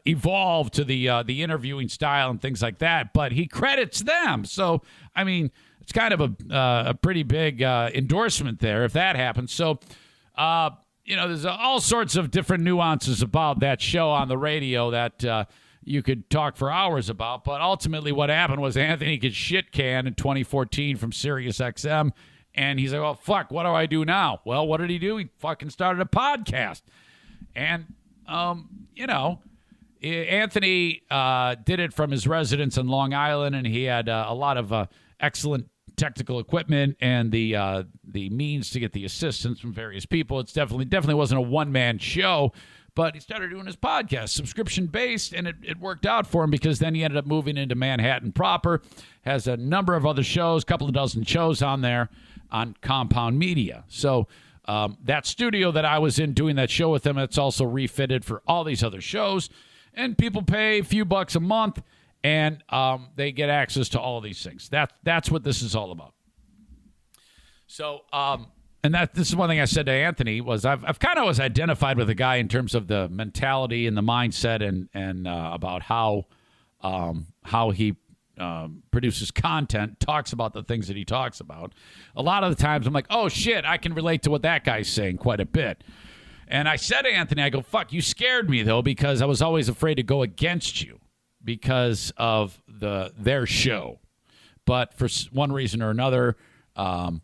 Speaker 4: evolved to the interviewing style and things like that, but he credits them. So, I mean, it's kind of a pretty big endorsement there if that happens. So, there's all sorts of different nuances about that show on the radio that you could talk for hours about. But ultimately what happened was Anthony gets shit canned in 2014 from Sirius XM. And he's like, well, fuck, what do I do now? Well, what did he do? He fucking started a podcast. And, Anthony did it from his residence in Long Island, and he had a lot of excellent technical equipment and the means to get the assistance from various people. It's definitely wasn't a one-man show, but he started doing his podcast, subscription-based, and it worked out for him because then he ended up moving into Manhattan proper, has a number of other shows, couple of dozen shows on there on Compound Media. So that studio that I was in doing that show with him, it's also refitted for all these other shows, and people pay a few bucks a month, and they get access to all of these things. That's what this is all about. So, this is one thing I said to Anthony was I've kind of was identified with the guy in terms of the mentality and the mindset and about how he produces content, talks about the things that he talks about. A lot of the times I'm like, oh shit, I can relate to what that guy's saying quite a bit. And I said to Anthony, I go, fuck, you scared me though, because I was always afraid to go against you because of their show. But for one reason or another, in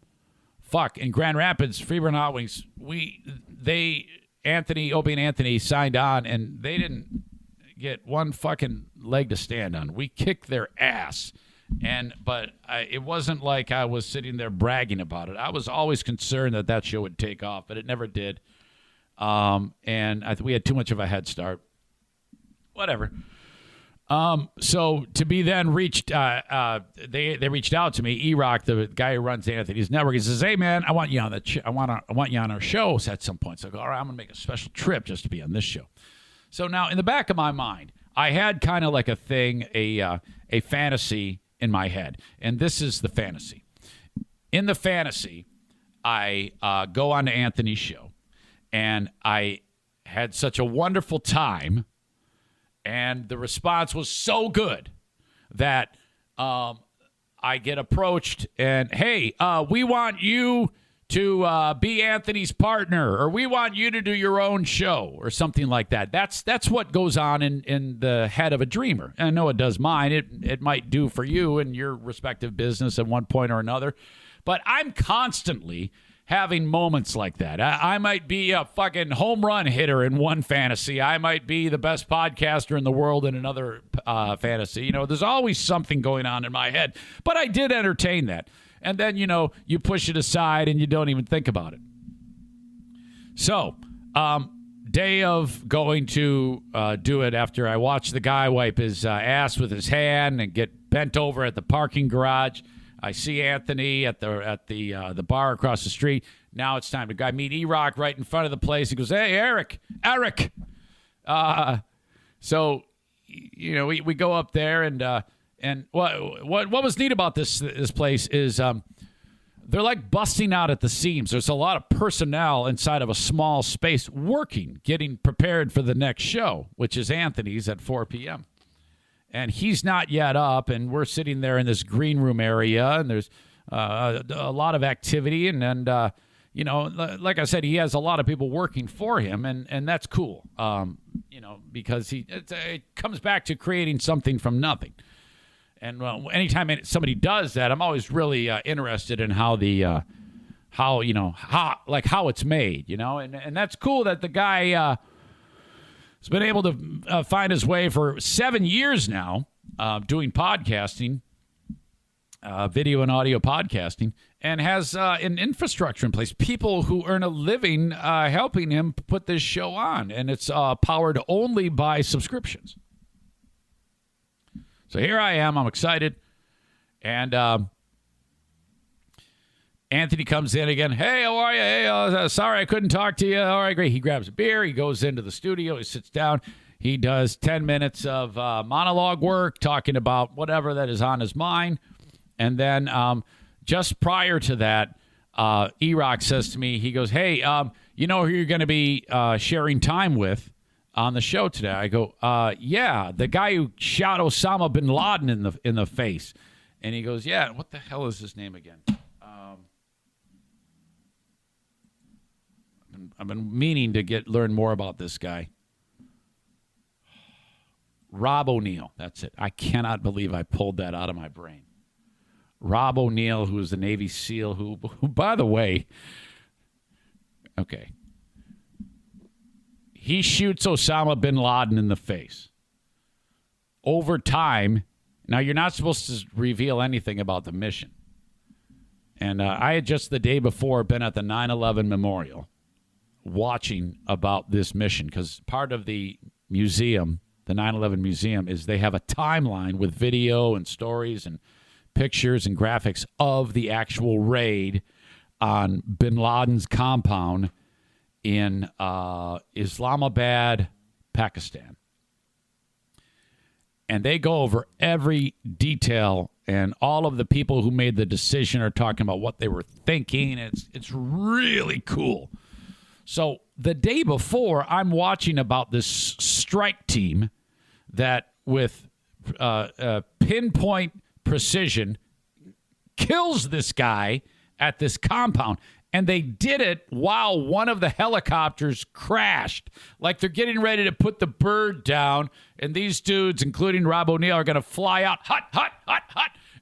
Speaker 4: Grand Rapids, Freeburg Hot Wings, Opie and Anthony signed on, and they didn't get one fucking leg to stand on. We kicked their ass. But it wasn't like I was sitting there bragging about it. I was always concerned that show would take off, but it never did. And we had too much of a head start. Whatever. So to be then reached, they reached out to me. E-Rock, the guy who runs Anthony's network, he says, "Hey man, I want you on I want you on our show at some point." So I go, "All right, I'm gonna make a special trip just to be on this show." So now in the back of my mind, I had kind of like a thing, a fantasy in my head, and this is the fantasy. In the fantasy, I go on to Anthony's show, and I had such a wonderful time. And the response was so good that I get approached and, hey, we want you to be Anthony's partner, or we want you to do your own show or something like that. That's what goes on in the head of a dreamer. And I know it does mine. It might do for you and your respective business at one point or another. But I'm constantly having moments like that. I might be a fucking home run hitter in one fantasy. I might be the best podcaster in the world in another fantasy. There's always something going on in my head. But I did entertain that. And then, you push it aside and you don't even think about it. So, day of going to do it after I watch the guy wipe his ass with his hand and get bent over at the parking garage. I see Anthony at the bar across the street. Now it's time to go. I meet E-Rock right in front of the place. He goes, "Hey, Eric." So, we go up there and what was neat about this place is they're like busting out at the seams. There's a lot of personnel inside of a small space working, getting prepared for the next show, which is Anthony's at 4 p.m. And he's not yet up, and we're sitting there in this green room area, and there's a lot of activity, and like I said, he has a lot of people working for him, and that's cool, because it comes back to creating something from nothing. And anytime somebody does that, I'm always really interested in how how it's made, and that's cool that the guy has been able to find his way for 7 years now doing podcasting. video and audio podcasting, and has an infrastructure in place. People who earn a living helping him put this show on, and it's powered only by subscriptions. So here I am. I'm excited. And Anthony comes in again. Hey, how are you? Hey, sorry I couldn't talk to you. All right, great. He grabs a beer. He goes into the studio. He sits down. He does 10 minutes of monologue work, talking about whatever that is on his mind. And then just prior to that, E-Rock says to me, he goes, hey, you know who you're going to be sharing time with on the show today? I go, yeah, the guy who shot Osama bin Laden in the face. And he goes, yeah, what the hell is his name again? I've been meaning to learn more about this guy. Rob O'Neill, that's it. I cannot believe I pulled that out of my brain. Rob O'Neill, who is the Navy SEAL, who by the way, okay, he shoots Osama bin Laden in the face. Over time, now you're not supposed to reveal anything about the mission. And I had just the day before been at the 9/11 memorial watching about this mission, because part of the museum, the 9/11 museum, is they have a timeline with video and stories and pictures and graphics of the actual raid on bin Laden's compound in Islamabad, Pakistan. And they go over every detail, and all of the people who made the decision are talking about what they were thinking. It's really cool. So the day before, I'm watching about this strike team that with pinpoint precision kills this guy at this compound. And they did it while one of the helicopters crashed. Like they're getting ready to put the bird down, and these dudes, including Rob O'Neill, are going to fly out, hot,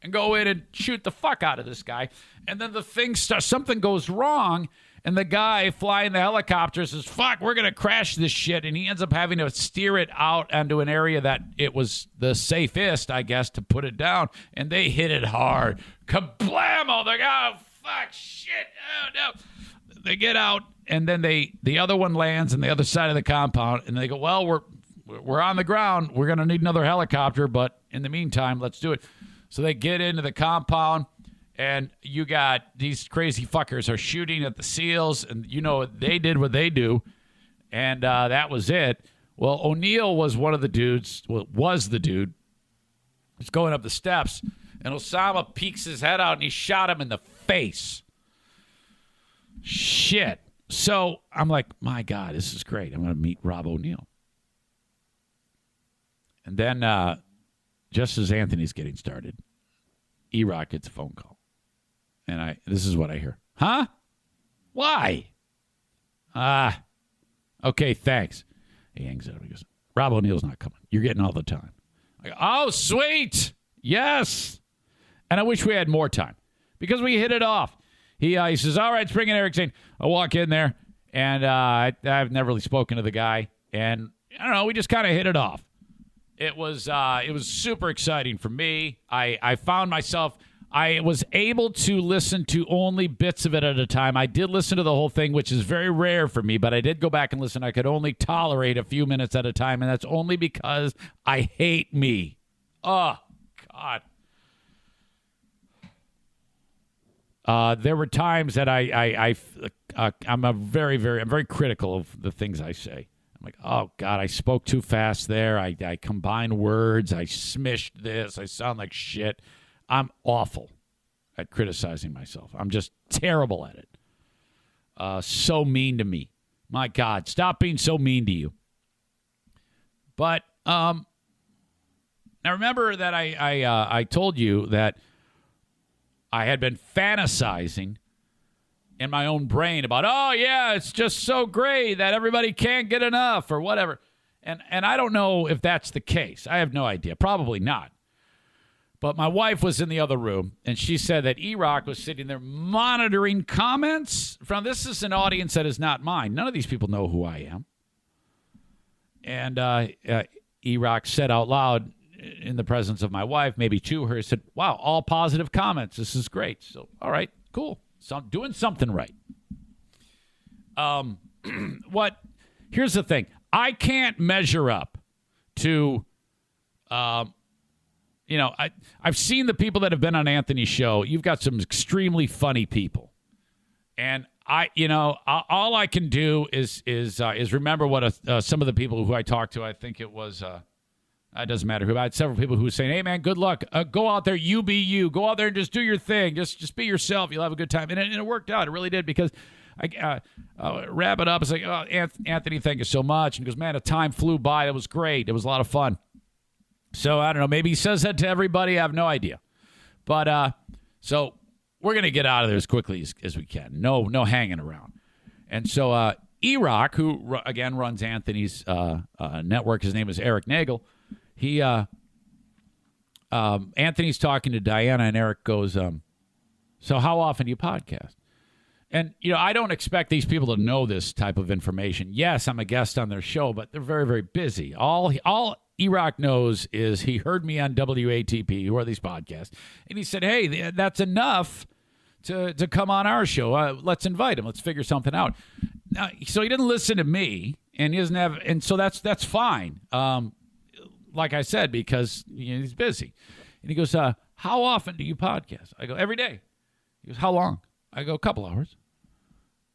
Speaker 4: and go in and shoot the fuck out of this guy. And then the thing starts, something goes wrong, and the guy flying the helicopter says, fuck, we're going to crash this shit. And he ends up having to steer it out onto an area that it was the safest, I guess, to put it down. And they hit it hard. Kablamo! They're like, oh, fuck, shit, oh, no. They get out, and then the other one lands on the other side of the compound, and they go, well, we're on the ground. We're going to need another helicopter, but in the meantime, let's do it. So they get into the compound, and you got these crazy fuckers are shooting at the SEALs, and you know they did what they do, and that was it. Well, O'Neill was one of the dudes, was the dude who's going up the steps, and Osama peeks his head out, and he shot him in the face. Shit. So I'm like, my God, this is great. I'm going to meet Rob O'Neill. And then just as Anthony's getting started, E-Rock gets a phone call. And this is what I hear. Huh? Why? Okay, thanks. He hangs up. He goes, Rob O'Neill's not coming. You're getting all the time. I go, oh, sweet. Yes. And I wish we had more time because we hit it off. He says, all right, let's bring in Eric Zane. I walk in there, and I've never really spoken to the guy. And I don't know, we just kind of hit it off. It was super exciting for me. I found myself, I was able to listen to only bits of it at a time. I did listen to the whole thing, which is very rare for me, but I did go back and listen. I could only tolerate a few minutes at a time, and that's only because I hate me. Oh, God. There were times that I'm very critical of the things I say. I'm like, oh, God, I spoke too fast there. I combined words. I smished this. I sound like shit. I'm awful at criticizing myself. I'm just terrible at it. So mean to me. My God, stop being so mean to you. But now remember that I told you that I had been fantasizing in my own brain about, oh, yeah, it's just so great that everybody can't get enough or whatever. And I don't know if that's the case. I have no idea. Probably not. But my wife was in the other room, and she said that E-Rock was sitting there monitoring comments from, this is an audience that is not mine. None of these people know who I am. And E-Rock said out loud, in the presence of my wife, maybe to her, said, wow, all positive comments. This is great. So, all right, cool. So I'm doing something right. Here's the thing. I can't measure up to, I've seen the people that have been on Anthony's show. You've got some extremely funny people. And all I can do is remember what some of the people who I talked to, I think it was, it doesn't matter who. I had several people who were saying, hey, man, good luck. Go out there. You be you. Go out there and just do your thing. Just be yourself. You'll have a good time. And it worked out. It really did, because I wrap it up. It's like, oh, Anthony, thank you so much. And he goes, man, the time flew by. It was great. It was a lot of fun. So I don't know. Maybe he says that to everybody. I have no idea. But so we're going to get out of there as quickly as we can. No hanging around. And so E-Rock, who, again, runs Anthony's network, his name is Eric Nagel. He Anthony's talking to Diana, and Eric goes, so how often do you podcast? And, I don't expect these people to know this type of information. Yes, I'm a guest on their show, but they're very, very busy. All E-Rock knows is he heard me on WATP, who are these podcasts, and he said, hey, that's enough to come on our show. Let's invite him. Let's figure something out. Now, so he didn't listen to me, and he doesn't have, and so that's fine. Like I said, because he's busy. And he goes, how often do you podcast? I go, every day. He goes, how long? I go, a couple hours.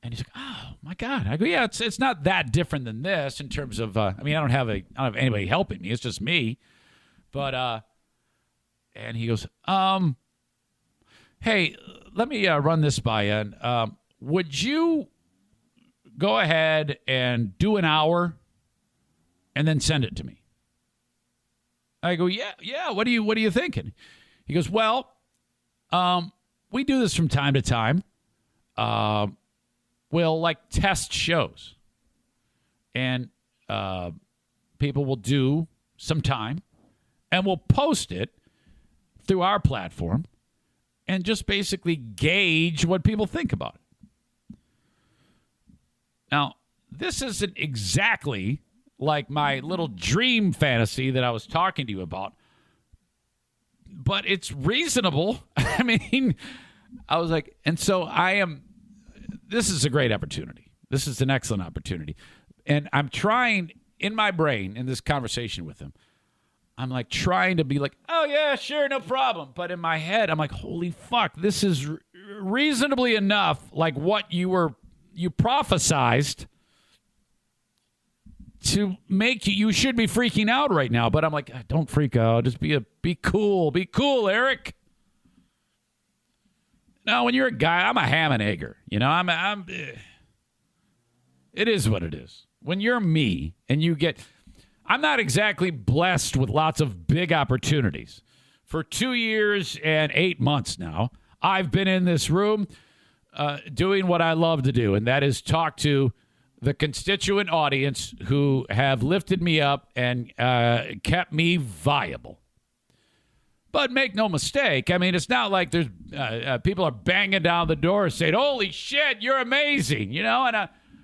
Speaker 4: And he's like, oh, my God. I go, yeah, it's not that different than this in terms of, I don't have anybody helping me. It's just me. But, and he goes, hey, let me run this by you. And, would you go ahead and do an hour and then send it to me? I go, yeah. What are you thinking? He goes, well, we do this from time to time. We'll test shows, and people will do some time, and we'll post it through our platform, and just basically gauge what people think about it. Now, this isn't exactly like my little dream fantasy that I was talking to you about, but it's reasonable. I was like, and so this is a great opportunity. This is an excellent opportunity. And I'm trying, in my brain, in this conversation with him, I'm trying to be like, oh yeah, sure, no problem. But in my head, I'm like, holy fuck, this is reasonably enough like what you prophesized to make you should be freaking out right now. But I'm like, don't freak out. Just be cool. Be cool, Eric. No, when you're a guy, I'm a ham and egger. It is what it is. When you're me and I'm not exactly blessed with lots of big opportunities. For 2 years and 8 months now, I've been in this room doing what I love to do, and that is talk to the constituent audience who have lifted me up and kept me viable. But make no mistake, it's not like there's people are banging down the door saying, holy shit, you're amazing,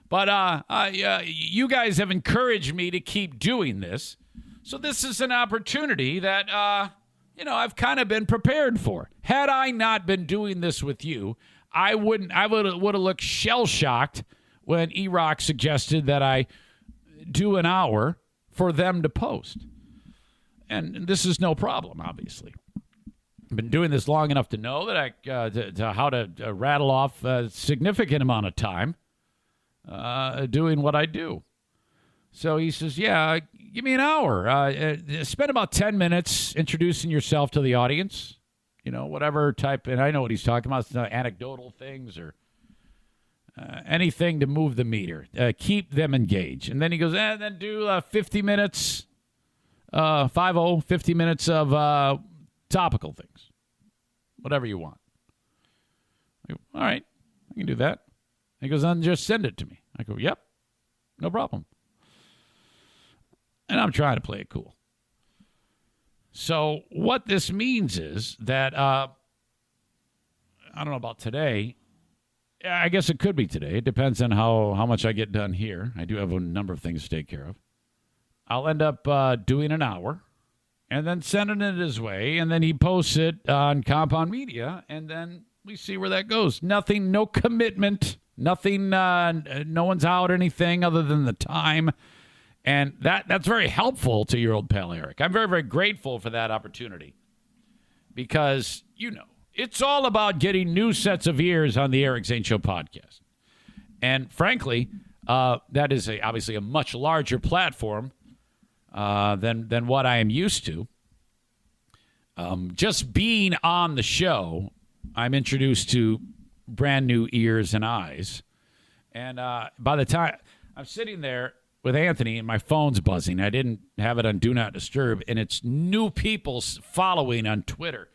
Speaker 4: But you guys have encouraged me to keep doing this. So this is an opportunity that, I've kind of been prepared for. Had I not been doing this with you, I would have looked shell-shocked when E-Rock suggested that I do an hour for them to post. And this is no problem, obviously. I've been doing this long enough to know that how to rattle off a significant amount of time doing what I do. So he says, yeah, give me an hour. Spend about 10 minutes introducing yourself to the audience. Whatever type, and I know what he's talking about, anecdotal things or anything to move the meter. Keep them engaged. And then he goes, then do 50 minutes, 50 minutes of topical things. Whatever you want. I go, all right, I can do that. He goes, then just send it to me. I go, yep, no problem. And I'm trying to play it cool. So what this means is that, I don't know about today. I guess it could be today. It depends on how much I get done here. I do have a number of things to take care of. I'll end up doing an hour and then sending it his way, and then he posts it on Compound Media, and then we see where that goes. Nothing, no commitment, nothing, no one's out anything other than the time. And that's very helpful to your old pal Eric. I'm very, very grateful for that opportunity because, it's all about getting new sets of ears on the Eric Zane Show podcast. And frankly, that is obviously a much larger platform than what I am used to. Just being on the show, I'm introduced to brand new ears and eyes. And by the time I'm sitting there with Anthony and my phone's buzzing, I didn't have it on Do Not Disturb, and it's new people following on Twitter.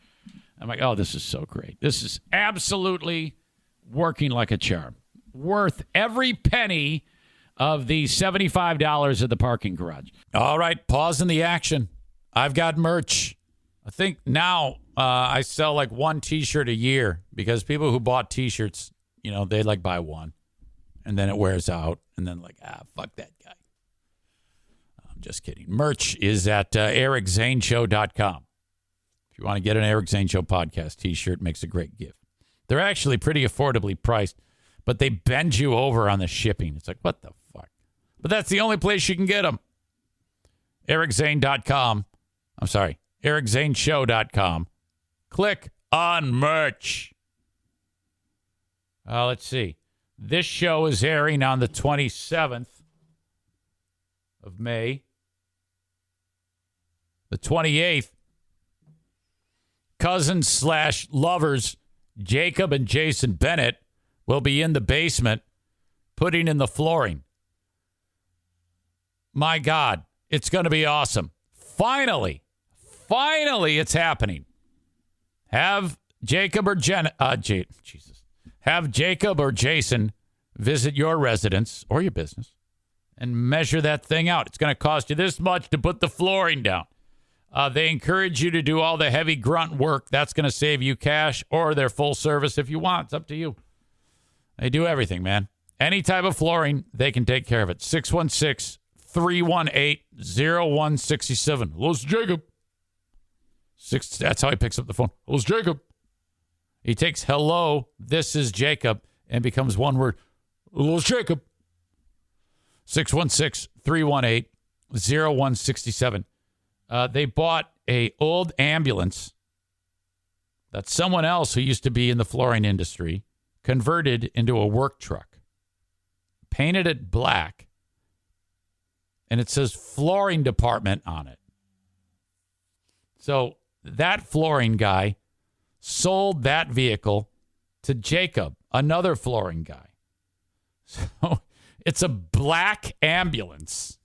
Speaker 4: I'm like, oh, this is so great. This is absolutely working like a charm. Worth every penny of the $75 at the parking garage. All right, pausing the action. I've got merch. I think now I sell like one T-shirt a year because people who bought T-shirts, they like buy one and then it wears out and then fuck that guy. I'm just kidding. Merch is at ericzaneshow.com. If you want to get an Eric Zane Show podcast T-shirt, makes a great gift. They're actually pretty affordably priced, but they bend you over on the shipping. It's like, what the fuck? But that's the only place you can get them. ericzane.com. I'm sorry. ericzaneshow.com. Click on merch. Let's see. This show is airing on the 27th of May. The 28th, cousins/lovers Jacob and Jason Bennett will be in the basement putting in the flooring. My God, it's going to be awesome. Finally, it's happening. Have Jacob or Have Jacob or Jason visit your residence or your business and measure that thing out. It's going to cost you this much to put the flooring down. They encourage you to do all the heavy grunt work. That's going to save you cash, or their full service if you want. It's up to you. They do everything, man. Any type of flooring, they can take care of it. 616-318-0167. Hello, it's Jacob. That's how he picks up the phone. Hello, it's Jacob. He takes hello, this is Jacob, and becomes one word. Hello, it's Jacob. 616-318-0167. They bought a old ambulance that someone else who used to be in the flooring industry converted into a work truck, painted it black, and it says flooring department on it. So that flooring guy sold that vehicle to Jacob, another flooring guy. So it's a black ambulance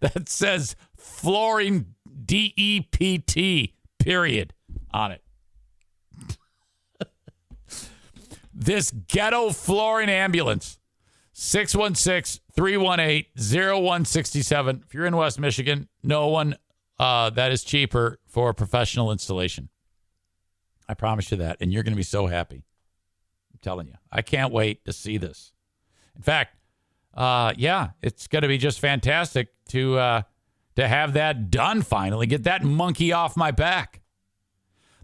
Speaker 4: that says flooring DEPT, period, on it. This ghetto flooring ambulance, 616-318-0167. If you're in West Michigan, no one that is cheaper for professional installation. I promise you that, and you're going to be so happy. I'm telling you. I can't wait to see this. In fact, it's going to be just fantastic to have that done finally. Get that monkey off my back.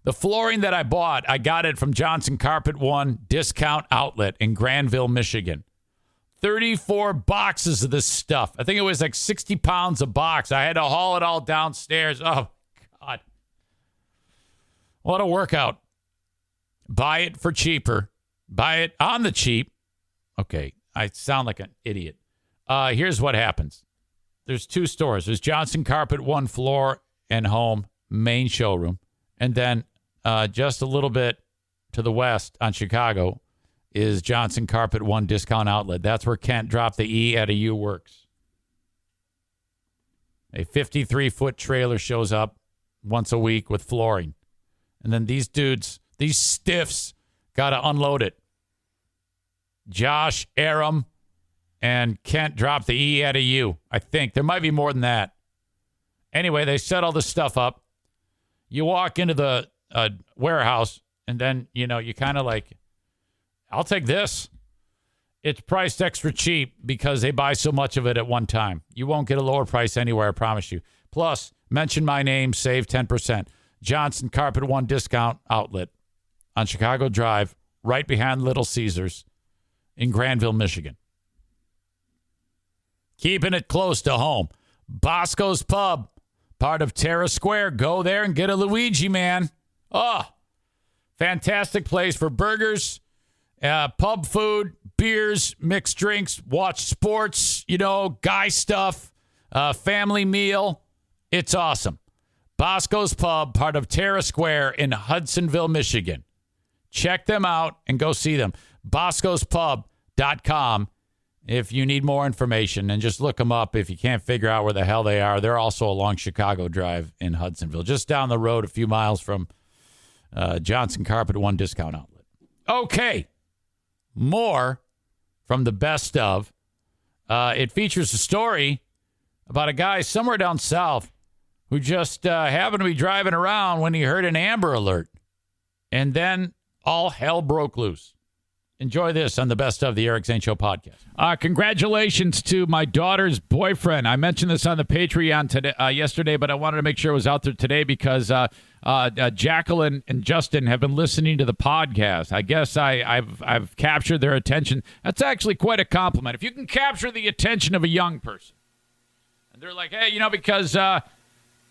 Speaker 4: The flooring that I bought, I got it from Johnson Carpet One Discount Outlet in Granville, Michigan. 34 boxes of this stuff. I think it was like 60 pounds a box. I had to haul it all downstairs. Oh, God. What a workout. Buy it for cheaper. Buy it on the cheap. Okay, I sound like an idiot. Here's what happens. There's two stores. There's Johnson Carpet One Floor and Home main showroom. And then just a little bit to the west on Chicago is Johnson Carpet One Discount Outlet. That's where Kent dropped the E out of U works. A 53-foot trailer shows up once a week with flooring. And then these dudes, these stiffs, got to unload it. Josh, Aram, and Kent dropped the E out of U, I think. There might be more than that. Anyway, they set all this stuff up. You walk into the warehouse, and then, you kind of like, I'll take this. It's priced extra cheap because they buy so much of it at one time. You won't get a lower price anywhere, I promise you. Plus, mention my name, save 10%. Johnson Carpet One Discount Outlet on Chicago Drive, right behind Little Caesars in Granville, Michigan. Keeping it close to home. Bosco's Pub, part of Terra Square. Go there and get a Luigi, man. Oh, fantastic place for burgers, pub food, beers, mixed drinks, watch sports, guy stuff, family meal. It's awesome. Bosco's Pub, part of Terra Square in Hudsonville, Michigan. Check them out and go see them. Bosco'sPub.com if you need more information, and just look them up if you can't figure out where the hell they are. They're also along Chicago Drive in Hudsonville, just down the road a few miles from Johnson Carpet One Discount Outlet. Okay, more from the best of. It features a story about a guy somewhere down south who just happened to be driving around when he heard an Amber Alert. And then all hell broke loose. Enjoy this on the Best of the Eric Zane Show podcast. Congratulations to my daughter's boyfriend. I mentioned this on the Patreon today, yesterday, but I wanted to make sure it was out there today because Jacqueline and Justin have been listening to the podcast. I guess I've captured their attention. That's actually quite a compliment. If you can capture the attention of a young person, and they're like, hey, because a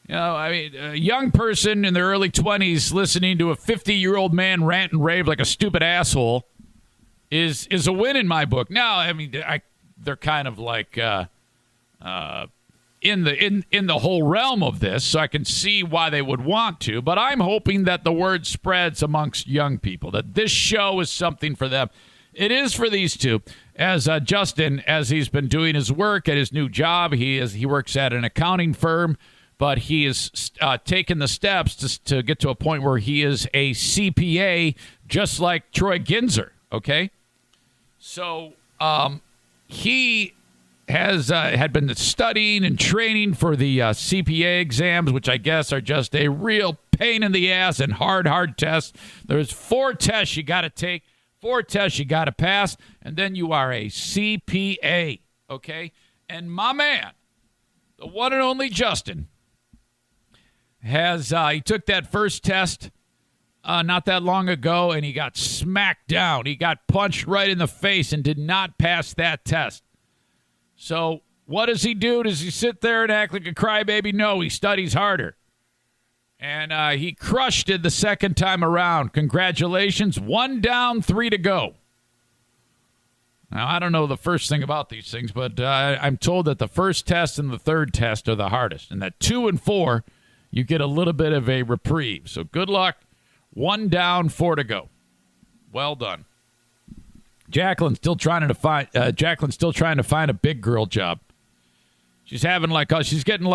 Speaker 4: young person in their early 20s listening to a 50-year-old man rant and rave like a stupid asshole is a win in my book. Now, they're kind of like in the whole realm of this, so I can see why they would want to. But I'm hoping that the word spreads amongst young people, that this show is something for them. It is for these two. As Justin, as he's been doing his work at his new job, he works at an accounting firm, but he is taken the steps to get to a point where he is a CPA, just like Troy Ginzer. Okay, so he has had been studying and training for the CPA exams, which I guess are just a real pain in the ass and hard tests. There's 4 tests you got to take, 4 tests you got to pass, and then you are a CPA. Okay, and my man, the one and only Justin, he took that first test not that long ago, and he got smacked down. He got punched right in the face and did not pass that test. So what does he do? Does he sit there and act like a crybaby? No, he studies harder. And he crushed it the second time around. Congratulations. 1 down, 3 to go. Now, I don't know the first thing about these things, but I'm told that the first test and the third test are the hardest, and that 2 and 4, you get a little bit of a reprieve. So good luck. 1 down, 4 to go. Well done. Jacqueline's still trying to find a big girl job. She's having she's getting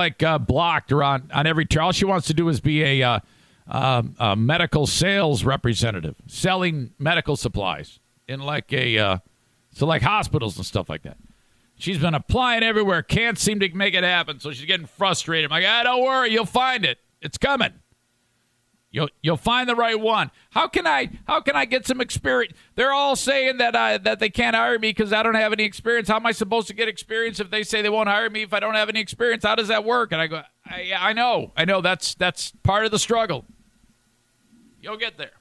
Speaker 4: blocked on every turn. All she wants to do is be a medical sales representative, selling medical supplies in hospitals and stuff like that. She's been applying everywhere, can't seem to make it happen, so she's getting frustrated. I'm like, don't worry, you'll find it. It's coming. You'll find the right one. How can I get some experience? They're all saying that they can't hire me because I don't have any experience. How am I supposed to get experience if they say they won't hire me if I don't have any experience? How does that work? And I go, I know. That's part of the struggle. You'll get there.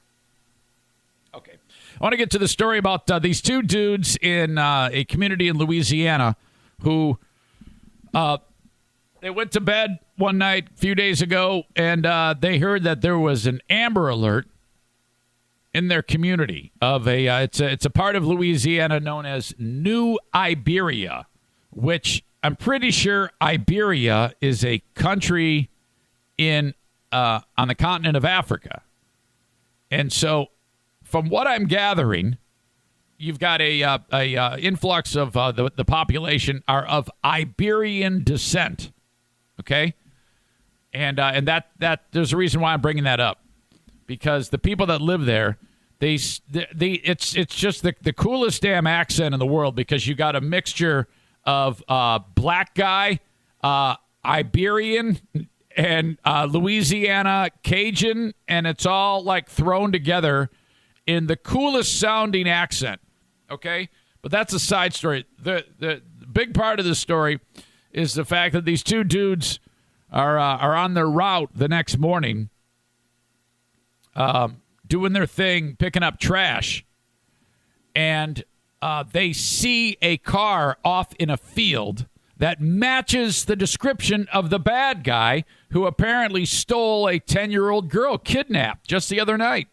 Speaker 4: Okay. I want to get to the story about these 2 dudes in a community in Louisiana who they went to bed one night a few days ago, and they heard that there was an Amber Alert in their community of it's a part of Louisiana known as New Iberia, which I'm pretty sure Iberia is a country on the continent of Africa. And so, from what I'm gathering, you've got a influx of the population are of Iberian descent. Okay, and that there's a reason why I'm bringing that up, because the people that live there, it's just the coolest damn accent in the world, because you got a mixture of black guy, Iberian, and Louisiana Cajun, and it's all thrown together in the coolest sounding accent. Okay, but that's a side story. The big part of the story is the fact that these 2 dudes are on their route the next morning, doing their thing, picking up trash, and they see a car off in a field that matches the description of the bad guy who apparently stole a 10-year-old girl kidnapped just the other night.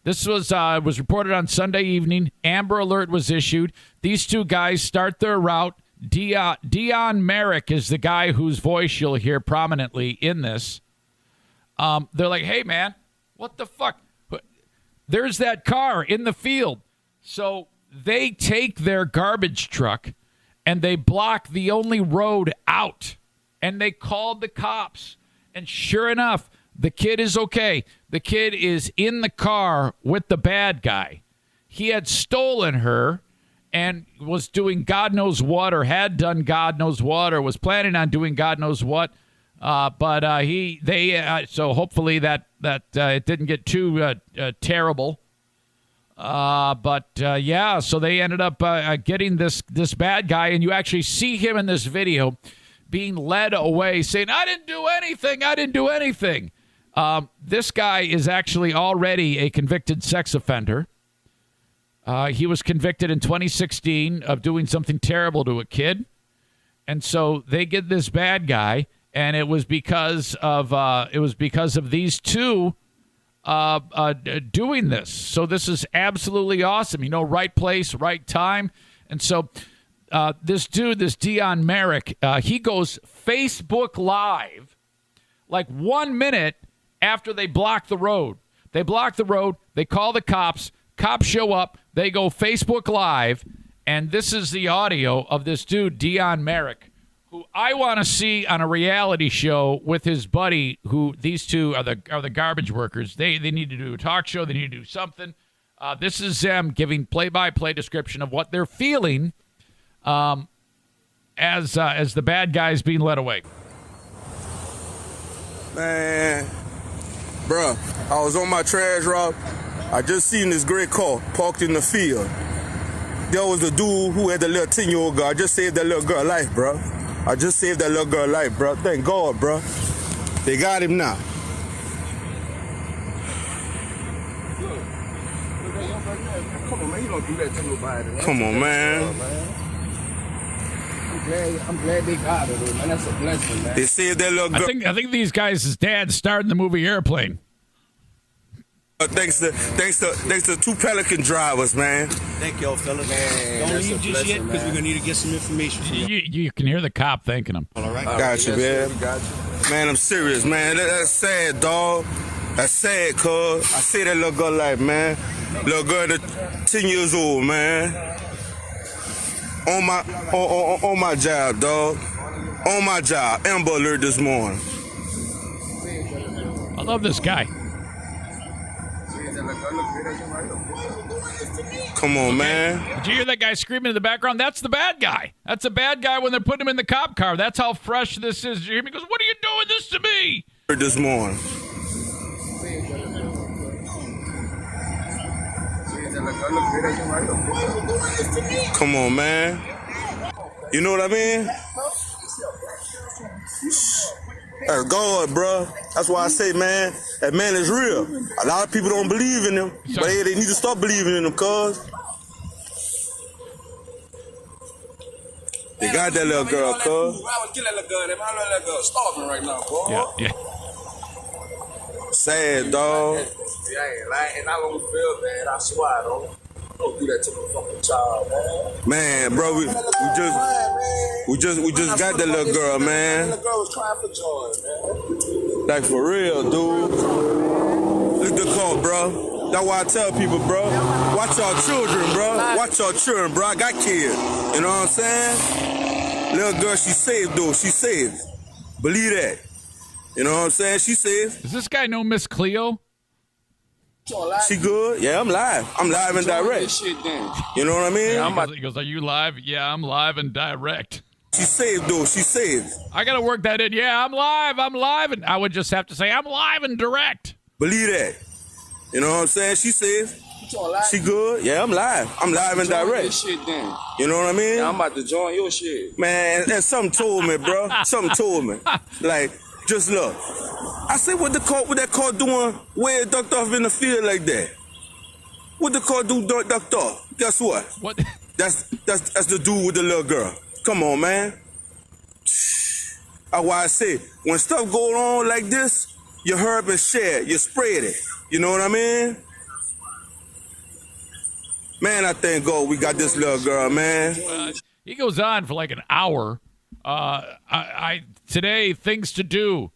Speaker 4: This was reported on Sunday evening. Amber Alert was issued. These two guys start their route. Dion Merrick is the guy whose voice you'll hear prominently in this. They're like, hey, man, what the fuck? There's that car in the field. So they take their garbage truck and they block the only road out. And they called the cops. And sure enough, the kid is okay. The kid is in the car with the bad guy. He had stolen her and was doing God knows what, or had done God knows what, or was planning on doing God knows what. So hopefully that it didn't get too terrible. So they ended up getting this bad guy, and you actually see him in this video being led away, saying, I didn't do anything. This guy is actually already a convicted sex offender. He was convicted in 2016 of doing something terrible to a kid. And so they get this bad guy, and it was because of these two doing this. So this is absolutely awesome. Right place, right time. And so this dude, this Dion Merrick, he goes Facebook Live like 1 minute after they block the road. They block the road. They call the cops. Cops show up. They go Facebook Live. And this is the audio of this dude, Dion Merrick, who I want to see on a reality show with his buddy, who these two are the garbage workers. They need to do a talk show. They need to do something. This is them giving play-by-play description of what they're feeling as the bad guy's being led away.
Speaker 8: Man, bruh, I was on my trash route. I just seen this gray car parked in the field. There was a dude who had a little 10-year-old girl. I just saved that little girl life, bro. Thank God, bro. They got him now. Come on, man. You don't do that to nobody, man. Come on, man. I'm glad they got it, man. That's a blessing, man. They saved that little girl.
Speaker 4: I think these guys' dad starred in the movie Airplane.
Speaker 8: Thanks to two Pelican drivers, man.
Speaker 9: Thank y'all, fellas. Don't leave just yet, because we're going to need to get some information from you.
Speaker 4: You can hear the cop thanking him.
Speaker 9: All right.
Speaker 8: Got you, man. Man, I'm serious, man. That's sad, dog. That's sad, cuz. I see that little girl life, man. Little girl 10 years old, man. On my job, dog. On my job. Amber Alert this morning.
Speaker 4: I love this guy.
Speaker 8: Come on, man.
Speaker 4: Did you hear that guy screaming in the background? That's the bad guy. That's a bad guy when they're putting him in the cop car. That's how fresh this is. Did you hear me? He goes, what are you doing this to me?
Speaker 8: This morning. Come on, man. You know what I mean? That's God, bro. That's why I say, man, that man is real. A lot of people don't believe in him, but hey, they need to start believing in him, cuz. They got that little girl, cuz.
Speaker 9: I would kill that little girl. My little girl starving right now, bro.
Speaker 4: Yeah.
Speaker 8: Sad, dog.
Speaker 9: Yeah, I ain't lying, and I don't feel bad. I swear, though. Don't do that to my fucking child, man.
Speaker 8: Man, bro, we just got that little girl, man.
Speaker 9: That little girl was crying for joy, man.
Speaker 8: Like for real, dude. Look at the call, bro. That's why I tell people, bro. Watch your children, bro. Watch your children, bro. I got kids. You know what I'm saying? Little girl, she saved, dude. She saved. Believe that. You know what I'm saying? She saved.
Speaker 4: Does this guy know Miss Cleo?
Speaker 8: She good? Yeah, I'm live. I'm live and direct. You know what I mean?
Speaker 4: Yeah, he goes, are you live? Yeah, I'm live and direct.
Speaker 8: She saved, dude. She saved.
Speaker 4: I got to work that in. Yeah, I'm live. And I would just have to say, I'm live and direct.
Speaker 8: Believe that. You know what I'm saying? She saved.
Speaker 9: You on live?
Speaker 8: She good? Yeah, I'm live. I'm live and
Speaker 9: Join
Speaker 8: direct.
Speaker 9: This shit then.
Speaker 8: You know what I mean?
Speaker 9: Yeah, I'm about to join your shit.
Speaker 8: Man, and something told me, bro. Something told me. Like, just look. I said, what that car doing? Where it ducked off in the field like that? What the car do ducked off? Guess what?
Speaker 4: What?
Speaker 8: That's the dude with the little girl. Come on, man. That's why I say, when stuff going on like this, you herb and share, you spread it. You know what I mean? Man, I thank God we got this little girl, man.
Speaker 4: He goes on for like an hour. Today, things to do.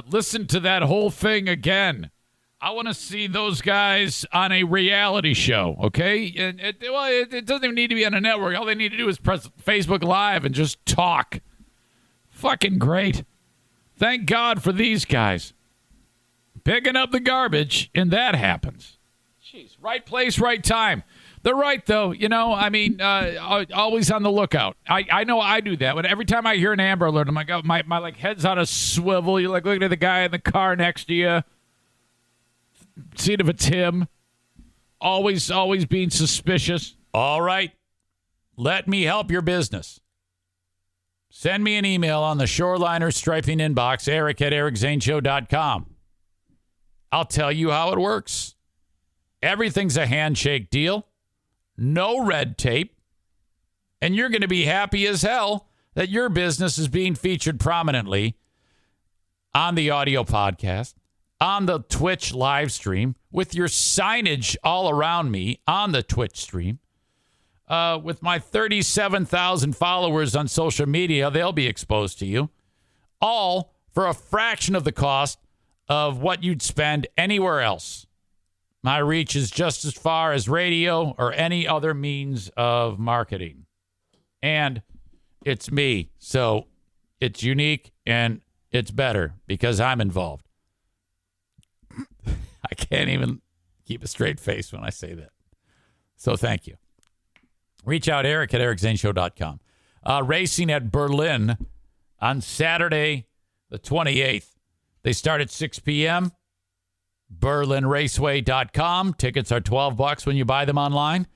Speaker 4: Listen to that whole thing again. I want to see those guys on a reality show, okay? And it doesn't even need to be on a network. All they need to do is press Facebook Live and just talk. Fucking great. Thank God for these guys. Picking up the garbage, and that happens. Jeez, right place, right time. They're right, though. You know, I mean, always on the lookout. I know I do that. But every time I hear an Amber Alert, I'm like, oh, my like head's on a swivel. You're like looking at the guy in the car next to you. Seeing if it's him. Always being suspicious. All right. Let me help your business. Send me an email on the Shoreliner Striping inbox, eric@ericzaneshow.com. I'll tell you how it works. Everything's a handshake deal. No red tape. And you're going to be happy as hell that your business is being featured prominently on the audio podcast, on the Twitch live stream, with your signage all around me on the Twitch stream. With my 37,000 followers on social media, they'll be exposed to you. All for a fraction of the cost of what you'd spend anywhere else. My reach is just as far as radio or any other means of marketing. And it's me. So it's unique and it's better because I'm involved. I can't even keep a straight face when I say that. So thank you. Reach out, eric@ericzaneshow.com. Racing at Berlin on Saturday, the 28th. They start at 6 p.m. BerlinRaceway.com. Tickets are $12 when you buy them online.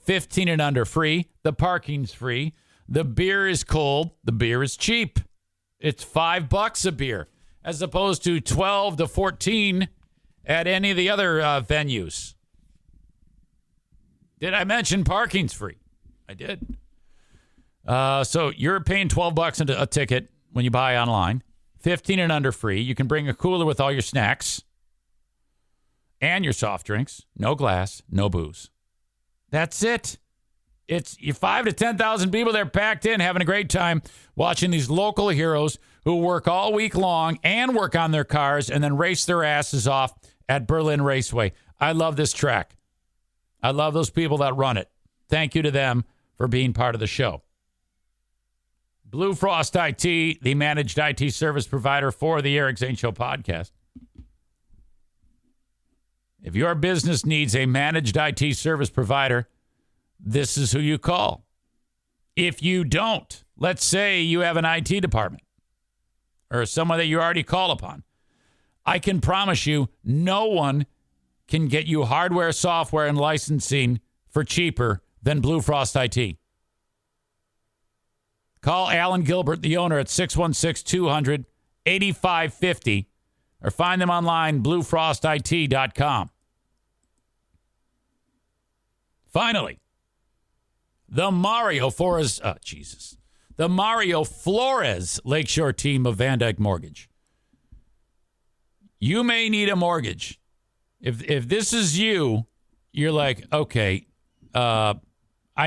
Speaker 4: 15 and under free. The parking's free. The beer is cold. The beer is cheap. It's $5 a beer, as opposed to 12 to 14 at any of the other venues. Did I mention parking's free? I did. So you're paying $12 a ticket when you buy online. 15 and under free. You can bring a cooler with all your snacks and your soft drinks. No glass, no booze. That's it. It's 5 to 10,000 people there packed in, having a great time watching these local heroes who work all week long and work on their cars and then race their asses off at Berlin Raceway. I love this track. I love those people that run it. Thank you to them for being part of the show. Blue Frost IT, the managed IT service provider for the Eric Zane Show podcast. If your business needs a managed IT service provider, this is who you call. If you don't, let's say you have an IT department or someone that you already call upon, I can promise you no one can get you hardware, software, and licensing for cheaper than Blue Frost IT. Call Alan Gilbert, the owner, at 616-200-8550 or find them online, bluefrostit.com. Finally, the Mario Flores Lakeshore team of Van Dyke Mortgage. You may need a mortgage. If this is you, you're like, okay, I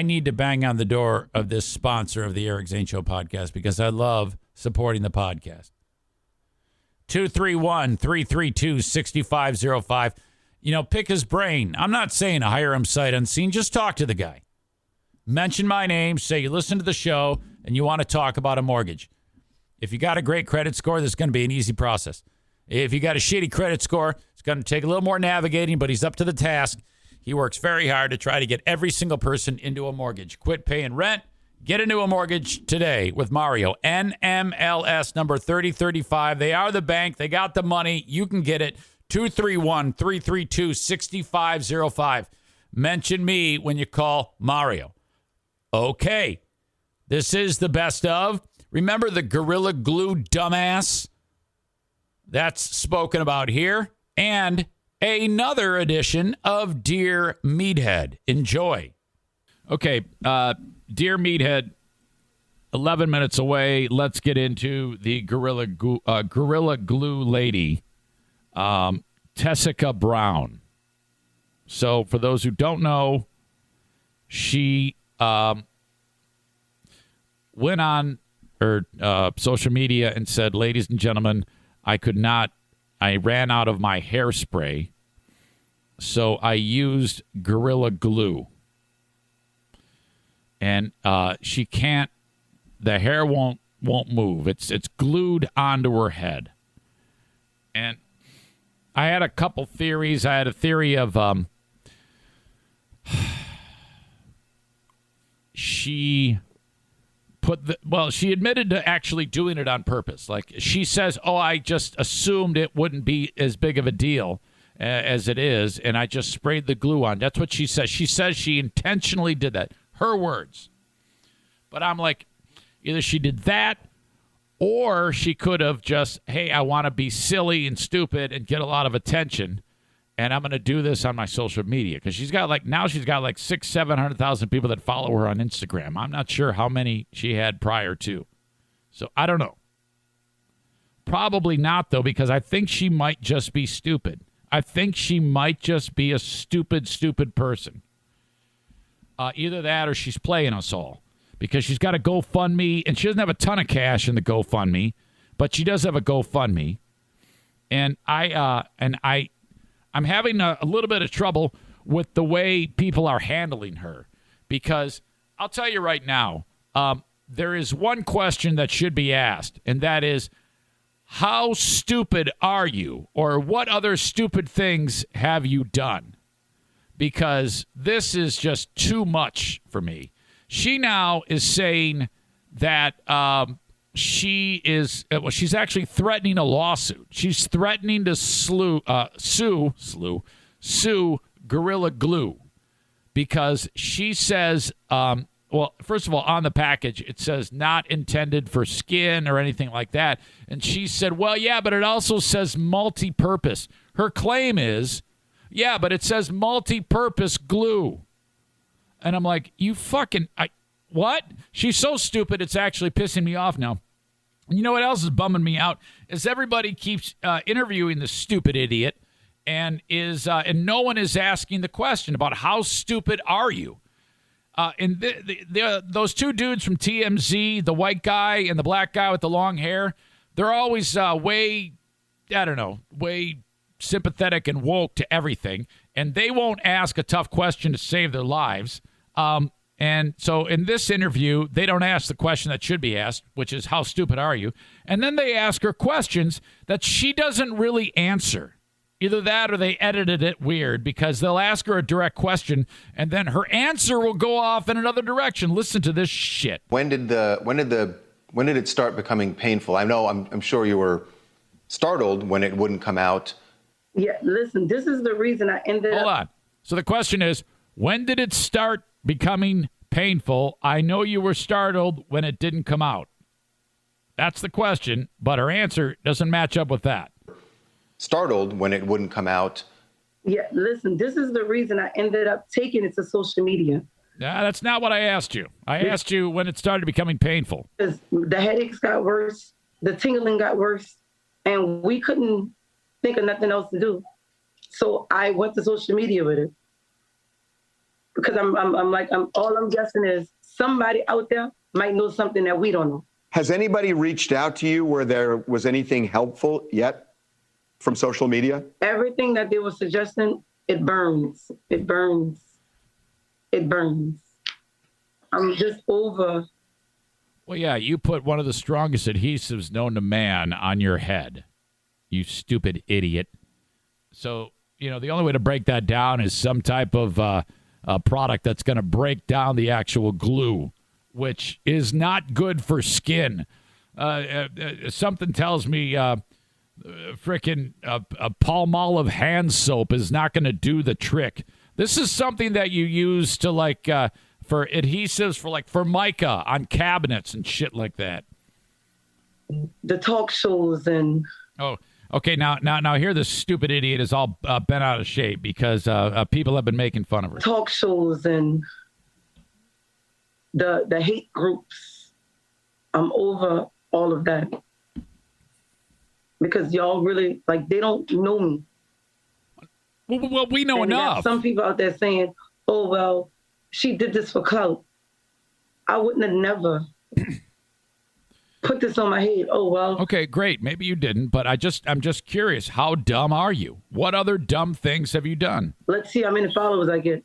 Speaker 4: need to bang on the door of this sponsor of the Eric Zane Show podcast because I love supporting the podcast. 231-332-6505. You know, pick his brain. I'm not saying to hire him sight unseen. Just talk to the guy. Mention my name. Say you listen to the show and you want to talk about a mortgage. If you got a great credit score, this is going to be an easy process. If you got a shitty credit score, it's going to take a little more navigating, but he's up to the task. He works very hard to try to get every single person into a mortgage. Quit paying rent. Get into a mortgage today with Mario. NMLS number 3035. They are the bank. They got the money. You can get it. 231-332-6505. mention me when you call Mario. Okay. This is the best of. Remember the Gorilla Glue dumbass? That's spoken about here. And another edition of Dear Meathead. Enjoy. Okay, Dear Meathead, 11 minutes away. Let's get into the Gorilla Glue lady, Tessica Brown. So for those who don't know, she went on her social media and said, ladies and gentlemen, I ran out of my hairspray, so I used Gorilla Glue. And she can't, the hair won't move. It's glued onto her head. And I had a couple theories. I had a theory of she admitted to actually doing it on purpose. Like she says, I just assumed it wouldn't be as big of a deal as it is, and I just sprayed the glue on. That's what she says. She says she intentionally did that. Her words. But I'm like, either she did that, or she could have just, hey, I want to be silly and stupid and get a lot of attention, and I'm going to do this on my social media. Because she's got like 700,000 people that follow her on Instagram. I'm not sure how many she had prior to. So I don't know. Probably not, though, because I think she might just be stupid. I think she might just be a stupid person. Either that or she's playing us all. Because she's got a GoFundMe, and she doesn't have a ton of cash in the GoFundMe, but she does have a GoFundMe. And I'm having a little bit of trouble with the way people are handling her. Because I'll tell you right now, there is one question that should be asked, and that is, how stupid are you? Or what other stupid things have you done? Because this is just too much for me. She now is saying that she's actually threatening a lawsuit. She's threatening to sue Gorilla Glue because she says, first of all, on the package, it says not intended for skin or anything like that. And she said, well, yeah, but it also says multi-purpose. Her claim is, yeah, but it says multi-purpose glue. And I'm like, what? She's so stupid, it's actually pissing me off now. And you know what else is bumming me out? Is everybody keeps interviewing this stupid idiot, and no one is asking the question about how stupid are you? And those two dudes from TMZ, the white guy and the black guy with the long hair, they're always way sympathetic and woke to everything, and they won't ask a tough question to save their lives. And so in this interview, they don't ask the question that should be asked, which is, how stupid are you? And then they ask her questions that she doesn't really answer. Either that or they edited it weird, because they'll ask her a direct question and then her answer will go off in another direction. Listen to this shit.
Speaker 10: When did it start becoming painful? I know I'm sure you were startled when it wouldn't come out.
Speaker 11: Yeah, listen, this is the reason I ended up.
Speaker 4: Hold on. So the question is, when did it start becoming painful? I know you were startled when it didn't come out. That's the question, but her answer doesn't match up with that.
Speaker 10: Startled when it wouldn't come out.
Speaker 11: Yeah, listen, this is the reason I ended up taking it to social media.
Speaker 4: Yeah, that's not what I asked you. I asked you when it started becoming painful.
Speaker 11: The headaches got worse, the tingling got worse, and we couldn't think of nothing else to do. So I went to social media with it. Because all I'm guessing is somebody out there might know something that we don't know.
Speaker 12: Has anybody reached out to you where there was anything helpful yet from social media?
Speaker 11: Everything that they were suggesting, it burns. It burns. It burns. I'm just over.
Speaker 4: Well, yeah, you put one of the strongest adhesives known to man on your head, you stupid idiot. So, the only way to break that down is some type of product that's going to break down the actual glue, which is not good for skin. Something tells me frickin' a Palmolive hand soap is not going to do the trick. This is something that you use to like for adhesives for like mica on cabinets and shit like that.
Speaker 11: The talk shows and.
Speaker 4: Oh, okay. Now here this stupid idiot is all bent out of shape because people have been making fun of her.
Speaker 11: Talk shows and the hate groups. I'm over all of that because y'all really they don't know me.
Speaker 4: Well, we know
Speaker 11: and
Speaker 4: enough.
Speaker 11: Some people out there saying, "Oh well, she did this for clout." I wouldn't have never put this on my head. Oh well.
Speaker 4: Okay, great. Maybe you didn't, but I'm just curious. How dumb are you? What other dumb things have you done?
Speaker 11: Let's see how many followers I get.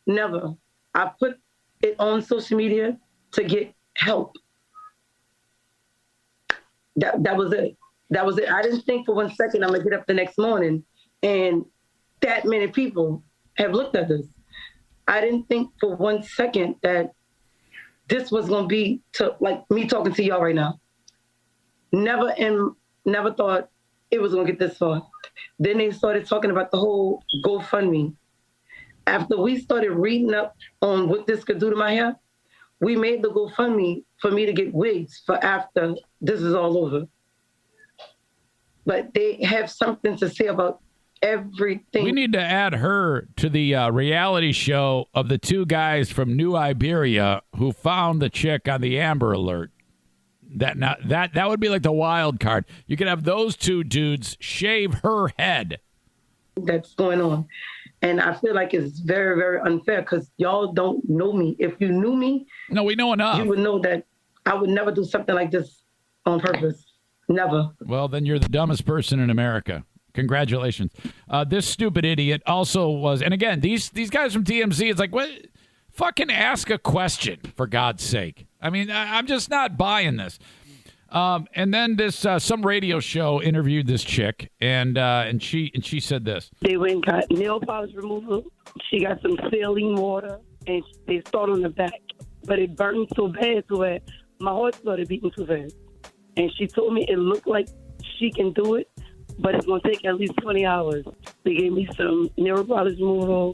Speaker 11: Never. I put it on social media to get help. That was it. That was it. I didn't think for 1 second I'm gonna get up the next morning and that many people have looked at this. I didn't think for 1 second that this was gonna be like me talking to y'all right now. Never thought it was gonna get this far. Then they started talking about the whole GoFundMe. After we started reading up on what this could do to my hair, we made the GoFundMe for me to get wigs for after this is all over. But they have something to say about everything.
Speaker 4: We need to add her to the reality show of the two guys from New Iberia who found the chick on the Amber Alert. That would be like the wild card. You could have those two dudes shave her head.
Speaker 11: That's going on. And I feel like it's very, very unfair because y'all don't know me. If you knew me,
Speaker 4: no, we know enough.
Speaker 11: You would know that I would never do something like this on purpose. Never.
Speaker 4: Well, then you're the dumbest person in America. Congratulations. This stupid idiot also was, and again, these guys from TMZ, it's like, what? Fucking ask a question, for God's sake. I mean, I'm just not buying this. And then this some radio show interviewed this chick, and she said this.
Speaker 13: They went and got nail polish removal. She got some saline water, and they started on the back. But it burned so bad to where my heart started beating too fast. And she told me it looked like she can do it, but it's going to take at least 20 hours. They gave me some nail polish removal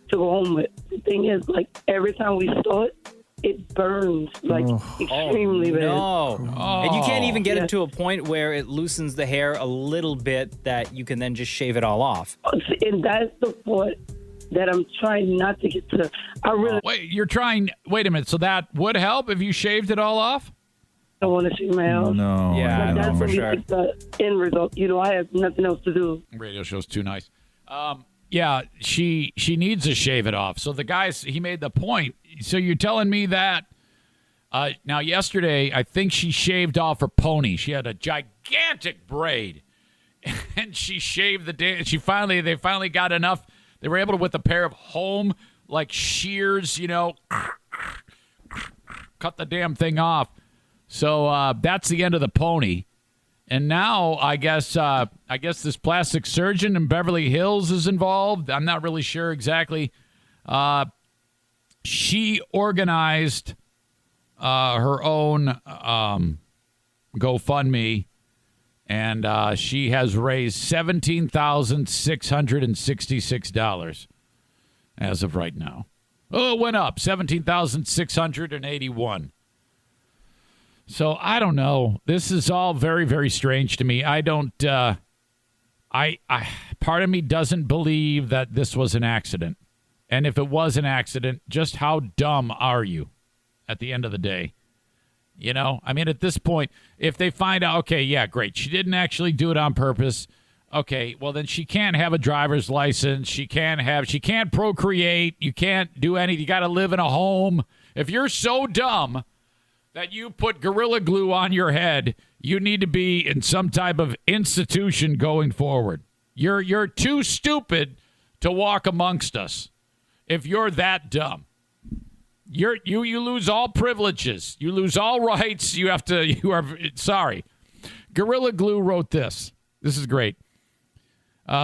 Speaker 13: to go home with. The thing is, like, every time we start, it burns, like, extremely bad.
Speaker 14: No. And you can't even get
Speaker 13: Yeah.
Speaker 14: it to a point where it loosens the hair a little bit that you can then just shave it all off.
Speaker 13: And that's the part that I'm trying not to get to.
Speaker 4: Wait a minute. So that would help if you shaved it all off?
Speaker 13: I want to see my house.
Speaker 4: No.
Speaker 14: Yeah,
Speaker 13: Like, that's
Speaker 14: for
Speaker 13: really
Speaker 14: sure.
Speaker 13: like the end result. You know, I have nothing else to do.
Speaker 4: Radio show's too nice. Yeah, she needs to shave it off. So the guys, he made the point. So you're telling me that now yesterday, I think she shaved off her pony. She had a gigantic braid, and she shaved the day. They finally got enough. They were able to, with a pair of home like shears, cut the damn thing off. So that's the end of the pony. And now I guess this plastic surgeon in Beverly Hills is involved. I'm not really sure exactly. She organized her own GoFundMe, and she has raised $17,666 as of right now. Oh, it went up, $17,681. So I don't know. This is all very, very strange to me. I don't. I part of me doesn't believe that this was an accident. And if it was an accident, just how dumb are you? At the end of the day, I mean, at this point, if they find out, okay, yeah, great, she didn't actually do it on purpose. Okay, well then she can't have a driver's license. She can't procreate. You can't do anything. You got to live in a home. If you're so dumb that you put Gorilla Glue on your head, you need to be in some type of institution going forward. You're too stupid to walk amongst us. If you're that dumb, you lose all privileges. You lose all rights. You are sorry. Gorilla Glue wrote this. This is great.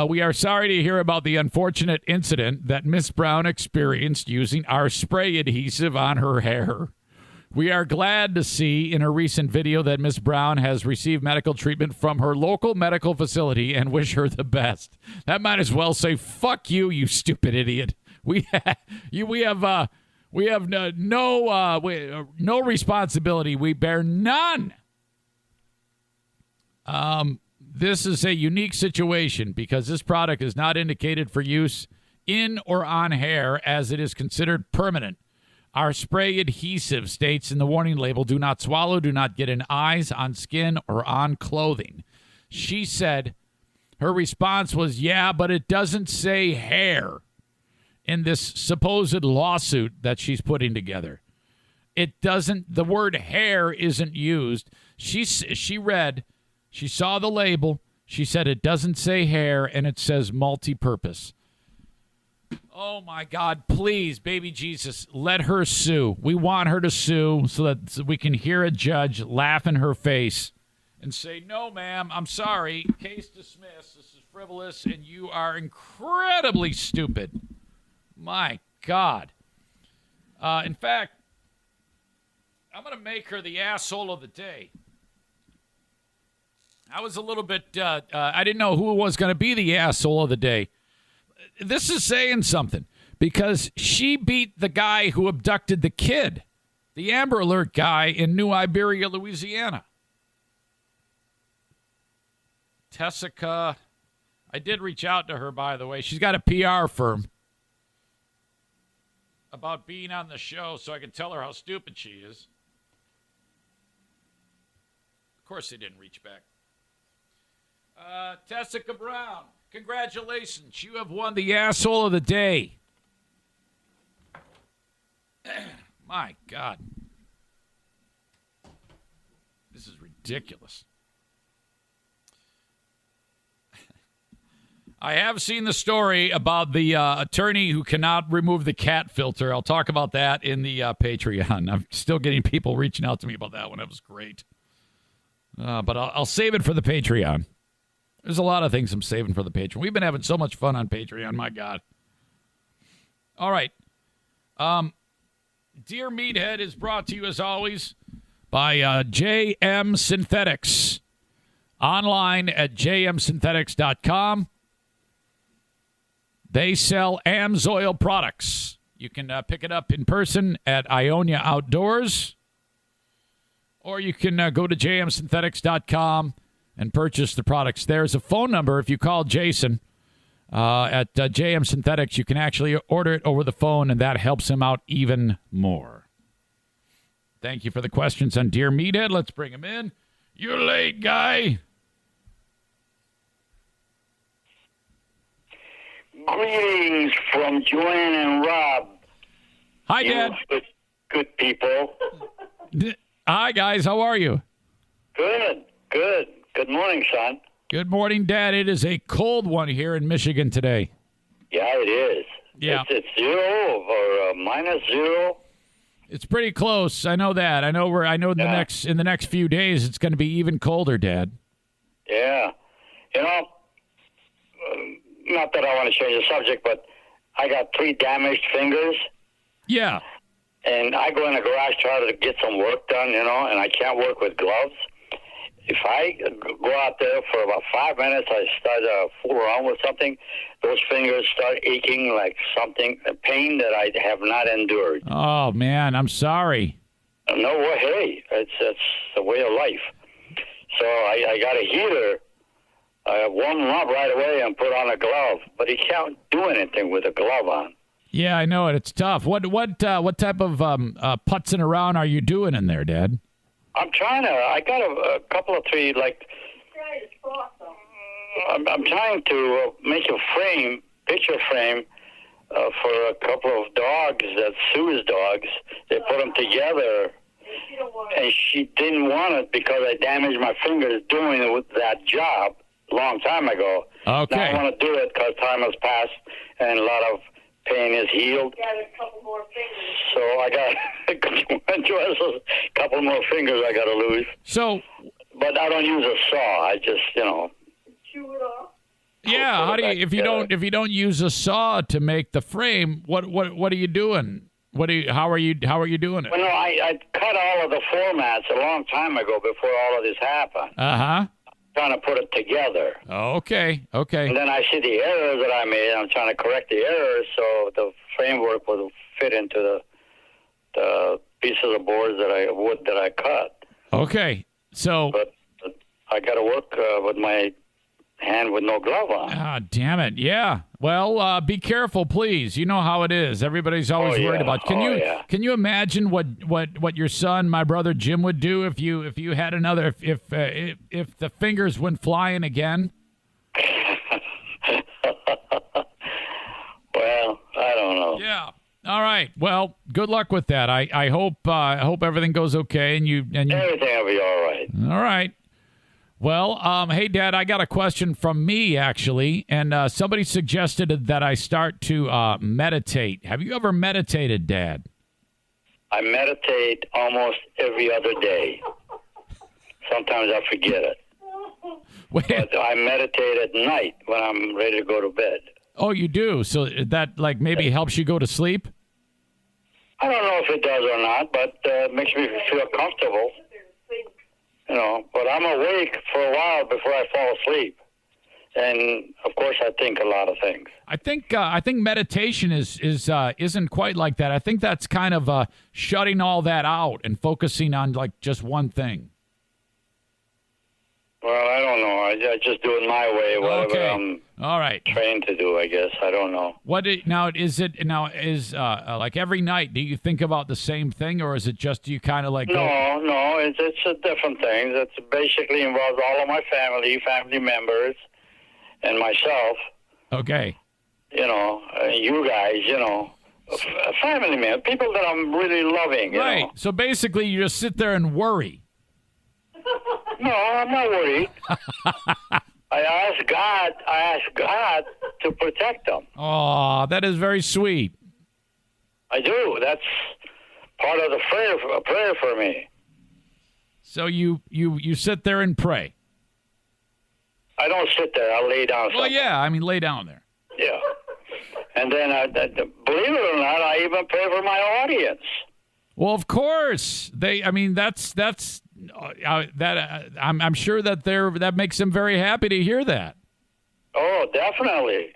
Speaker 4: We are sorry to hear about the unfortunate incident that Miss Brown experienced using our spray adhesive on her hair. We are glad to see in a recent video that Miss Brown has received medical treatment from her local medical facility and wish her the best. That might as well say, fuck you, you stupid idiot. We have no responsibility. We bear none. This is a unique situation because this product is not indicated for use in or on hair as it is considered permanent. Our spray adhesive states in the warning label, do not swallow, do not get in eyes, on skin, or on clothing. She said her response was, yeah, but it doesn't say hair in this supposed lawsuit that she's putting together. It doesn't, the word hair isn't used. She saw the label. She said it doesn't say hair and it says multi-purpose. Oh, my God, please, baby Jesus, let her sue. We want her to sue so that we can hear a judge laugh in her face and say, no, ma'am, I'm sorry. Case dismissed. This is frivolous, and you are incredibly stupid. My God. In fact, I'm going to make her the asshole of the day. I was a little bit, I didn't know who was going to be the asshole of the day. This is saying something because she beat the guy who abducted the kid, the Amber Alert guy in New Iberia, Louisiana. Tessica, I did reach out to her, by the way. She's got a PR firm about being on the show so I can tell her how stupid she is. Of course they didn't reach back. Tessica Brown, congratulations. You have won the asshole of the day. My God. This is ridiculous. I have seen the story about the attorney who cannot remove the cat filter. I'll talk about that in the Patreon. I'm still getting people reaching out to me about that one. That was great. But I'll save it for the Patreon. There's a lot of things I'm saving for the Patreon. We've been having so much fun on Patreon. My God. All right. Dear Meathead is brought to you, as always, by JM Synthetics. Online at jmsynthetics.com. They sell Amsoil products. You can pick it up in person at Ionia Outdoors. Or you can go to jmsynthetics.com and purchase the products. There's a phone number. If you call Jason at JM Synthetics, you can actually order it over the phone, and that helps him out even more. Thank you for the questions on Dear Meathead. Let's bring him in. You're late, guy.
Speaker 15: Greetings from Joanne and Rob.
Speaker 4: Hi, Dad.
Speaker 15: Good people.
Speaker 4: Hi, guys. How are you?
Speaker 15: Good. Good morning, son.
Speaker 4: Good morning, Dad. It is a cold one here in Michigan today.
Speaker 15: Yeah, it is.
Speaker 4: Yeah.
Speaker 15: It's 0 or minus 0.
Speaker 4: It's pretty close. I know that. I know in the next few days it's going to be even colder, Dad.
Speaker 15: Yeah. You know, not that I want to change the subject, but I got 3 damaged fingers.
Speaker 4: Yeah.
Speaker 15: And I go in the garage try to get some work done, and I can't work with gloves. If I go out there for about 5 minutes, I start to fool around with something, those fingers start aching like something, a pain that I have not endured.
Speaker 4: Oh, man, I'm sorry.
Speaker 15: No way. Hey, it's the way of life. So I got a heater. I warm them up right away and put on a glove, but you can't do anything with a glove on.
Speaker 4: Yeah, I know it. It's tough. What type of putzing around are you doing in there, Dad?
Speaker 15: I'm trying to. I got a couple of 3 like. I'm trying to make a picture frame, for a couple of dogs that Sue's dogs. They put them together, and she didn't want it because I damaged my fingers doing it with that job a long time ago.
Speaker 4: Okay.
Speaker 15: Now I want to do it because time has passed and a lot of pain is healed.
Speaker 16: Got a couple more fingers.
Speaker 15: So I got a couple more fingers I got to lose.
Speaker 4: So,
Speaker 15: but I don't use a saw. I just,
Speaker 16: chew it off.
Speaker 4: Yeah, how do you if you don't use a saw to make the frame? What are you doing? How are you doing it?
Speaker 15: Well, no, I cut all of the formats a long time ago before all of this happened.
Speaker 4: Uh-huh.
Speaker 15: Trying to put it together.
Speaker 4: Okay.
Speaker 15: And then I see the errors that I made. I'm trying to correct the errors so the framework will fit into the pieces of boards that I cut.
Speaker 4: Okay. So.
Speaker 15: But I got to work with my hand with no glove on.
Speaker 4: Ah, damn it. Yeah. Well, be careful, please. You know how it is. Everybody's always worried about. Can you imagine what your son, my brother Jim, would do if you had another if the fingers went flying again?
Speaker 15: Well, I don't know.
Speaker 4: Yeah. All right. Well, good luck with that. I hope everything goes okay and you
Speaker 15: everything will be all right.
Speaker 4: All right. Well, hey, Dad, I got a question from me, actually, and somebody suggested that I start to meditate. Have you ever meditated, Dad?
Speaker 15: I meditate almost every other day. Sometimes I forget it. But I meditate at night when I'm ready to go to bed.
Speaker 4: Oh, you do? So that, maybe helps you go to sleep?
Speaker 15: I don't know if it does or not, but it makes me feel comfortable. But I'm awake for a while before I fall asleep, and of course I think a lot of things.
Speaker 4: I think meditation isn't quite like that. I think that's kind of shutting all that out and focusing on just one thing.
Speaker 15: Well, I don't know. I just do it my way, whatever I'm
Speaker 4: all right.
Speaker 15: trained to do. I guess I don't know.
Speaker 4: Is like every night? Do you think about the same thing, or is it just you kind of
Speaker 15: No, it's a different thing. It's basically involves all of my family members, and myself.
Speaker 4: Okay.
Speaker 15: You guys, family members, people that I'm really loving.
Speaker 4: Right. So basically, you just sit there and worry.
Speaker 15: No, I'm not worried. I ask God to protect them.
Speaker 4: Oh, that is very sweet.
Speaker 15: I do. That's part of the prayer for me.
Speaker 4: So you sit there and pray.
Speaker 15: I don't sit there. I lay down.
Speaker 4: Well, yeah. I mean, lay down there.
Speaker 15: Yeah. And then, believe it or not, I even pray for my audience.
Speaker 4: Well, of course. I'm sure that makes them very happy to hear that.
Speaker 15: Oh, definitely.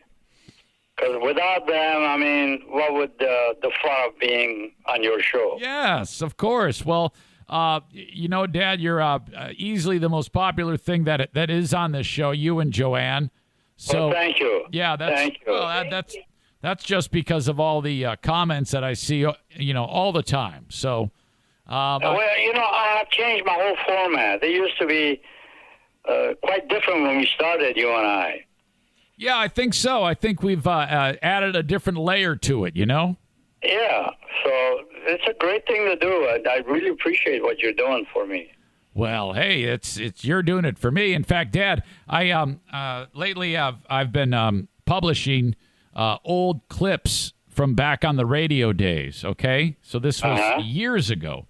Speaker 15: Because without them, what would the fun of being on your show?
Speaker 4: Yes, of course. Well, Dad, you're easily the most popular thing that is on this show. You and Joanne. So
Speaker 15: thank you.
Speaker 4: Yeah,
Speaker 15: thank you.
Speaker 4: Well, that's just because of all the comments that I see, all the time. So.
Speaker 15: I have changed my whole format. They used to be quite different when we started, you and I.
Speaker 4: Yeah, I think so. I think we've added a different layer to it,
Speaker 15: Yeah, so it's a great thing to do. I really appreciate what you're doing for me.
Speaker 4: Well, hey, it's you're doing it for me. In fact, Dad, I lately I've been publishing old clips from back on the radio days. Okay, so this was years ago.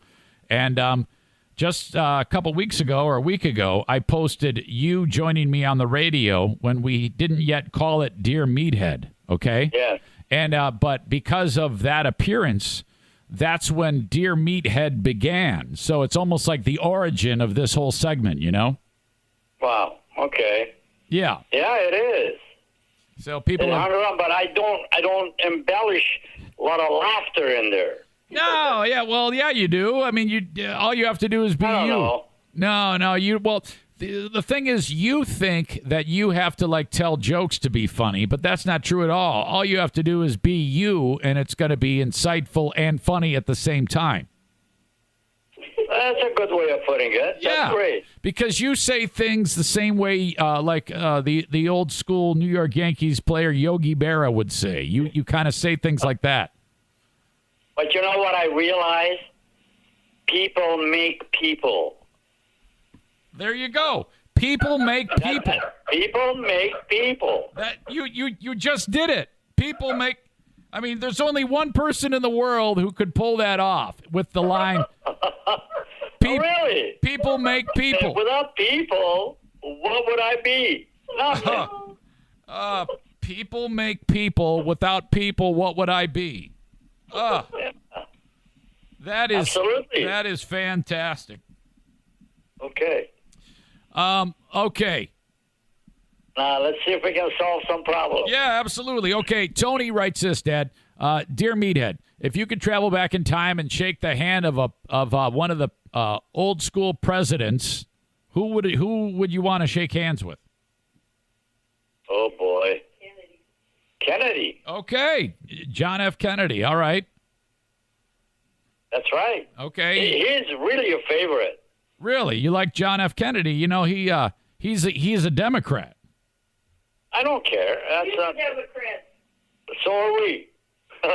Speaker 4: And just a couple weeks ago or a week ago, I posted you joining me on the radio when we didn't yet call it Dear Meathead, okay?
Speaker 15: Yes.
Speaker 4: And but because of that appearance, that's when Dear Meathead began. So it's almost like the origin of this whole segment,
Speaker 15: Wow. Okay.
Speaker 4: Yeah.
Speaker 15: Yeah, it is.
Speaker 4: So people
Speaker 15: but I don't embellish a lot of laughter in there.
Speaker 4: No, yeah, well, yeah, you do. I mean, all you have to do is be you.
Speaker 15: Know.
Speaker 4: No, you. Well, the thing is, you think that you have to tell jokes to be funny, but that's not true at all. All you have to do is be you, and it's going to be insightful and funny at the same time.
Speaker 15: That's a good way of putting it.
Speaker 4: Yeah,
Speaker 15: that's great.
Speaker 4: Because you say things the same way, the old school New York Yankees player Yogi Berra would say. You kind of say things like that.
Speaker 15: But you know what I realize? People make people.
Speaker 4: There you go. People make people.
Speaker 15: People make people.
Speaker 4: That you just did it. People make. I mean, there's only one person in the world who could pull that off with the line.
Speaker 15: Really?
Speaker 4: People make people.
Speaker 15: Without people, what would I be? Nothing.
Speaker 4: People make people. Without people, what would I be? That is
Speaker 15: Absolutely.
Speaker 4: That is fantastic.
Speaker 15: Okay.
Speaker 4: Okay.
Speaker 15: Now, let's see if we can solve some problems.
Speaker 4: Yeah, absolutely. Okay, Tony writes this, Dad. Dear Meathead, if you could travel back in time and shake the hand of one of the old school presidents, who would you want to shake hands with?
Speaker 15: Oh, boy. Kennedy.
Speaker 4: Okay, John F. Kennedy. All right.
Speaker 15: That's right.
Speaker 4: Okay.
Speaker 15: He's really a favorite.
Speaker 4: Really, you like John F. Kennedy? You know he's a Democrat.
Speaker 15: I don't care.
Speaker 16: He's a Democrat.
Speaker 15: So are we.
Speaker 16: We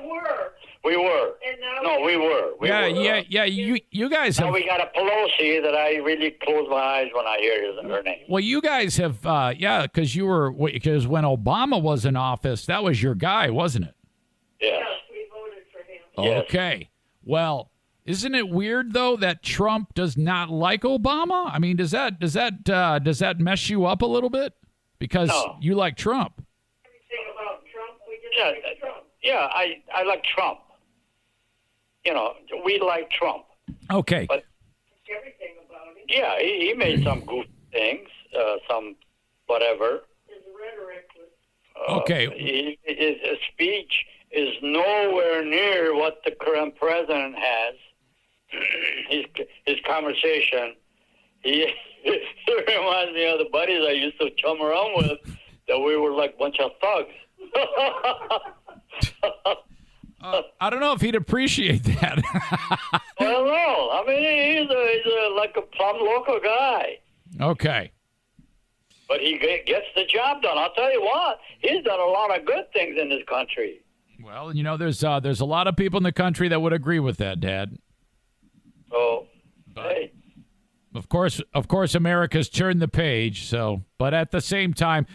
Speaker 16: were.
Speaker 15: We were.
Speaker 16: And now
Speaker 15: No, we were. We were.
Speaker 4: Yeah. You guys have.
Speaker 15: Now we got a Pelosi that I really close my eyes when I hear her name.
Speaker 4: Well, you guys have. Because when Obama was in office, that was your guy, wasn't it?
Speaker 15: Yes.
Speaker 16: We voted for him.
Speaker 15: Yes.
Speaker 4: Okay. Well, isn't it weird though that Trump does not like Obama? I mean, does that mess you up a little bit because you like Trump?
Speaker 16: Everything about Trump, we just like Trump.
Speaker 15: Yeah, I like Trump. You know, we like Trump.
Speaker 4: Okay.
Speaker 15: But
Speaker 16: Everything about him.
Speaker 15: yeah, he made some goofy things, some whatever.
Speaker 16: His rhetoric was.
Speaker 4: Okay.
Speaker 15: His speech is nowhere near what the current president has. His conversation, he reminds me of the buddies I used to chum around with, that we were like a bunch of thugs.
Speaker 4: I don't know if he'd appreciate that.
Speaker 15: Well, no. I mean, he's like a plumb local guy.
Speaker 4: Okay.
Speaker 15: But he gets the job done. I'll tell you what, he's done a lot of good things in this country.
Speaker 4: Well, you know, there's a lot of people in the country that would agree with that, Dad.
Speaker 15: So,
Speaker 4: hey. Of course, America's turned the page. So, but at the same time,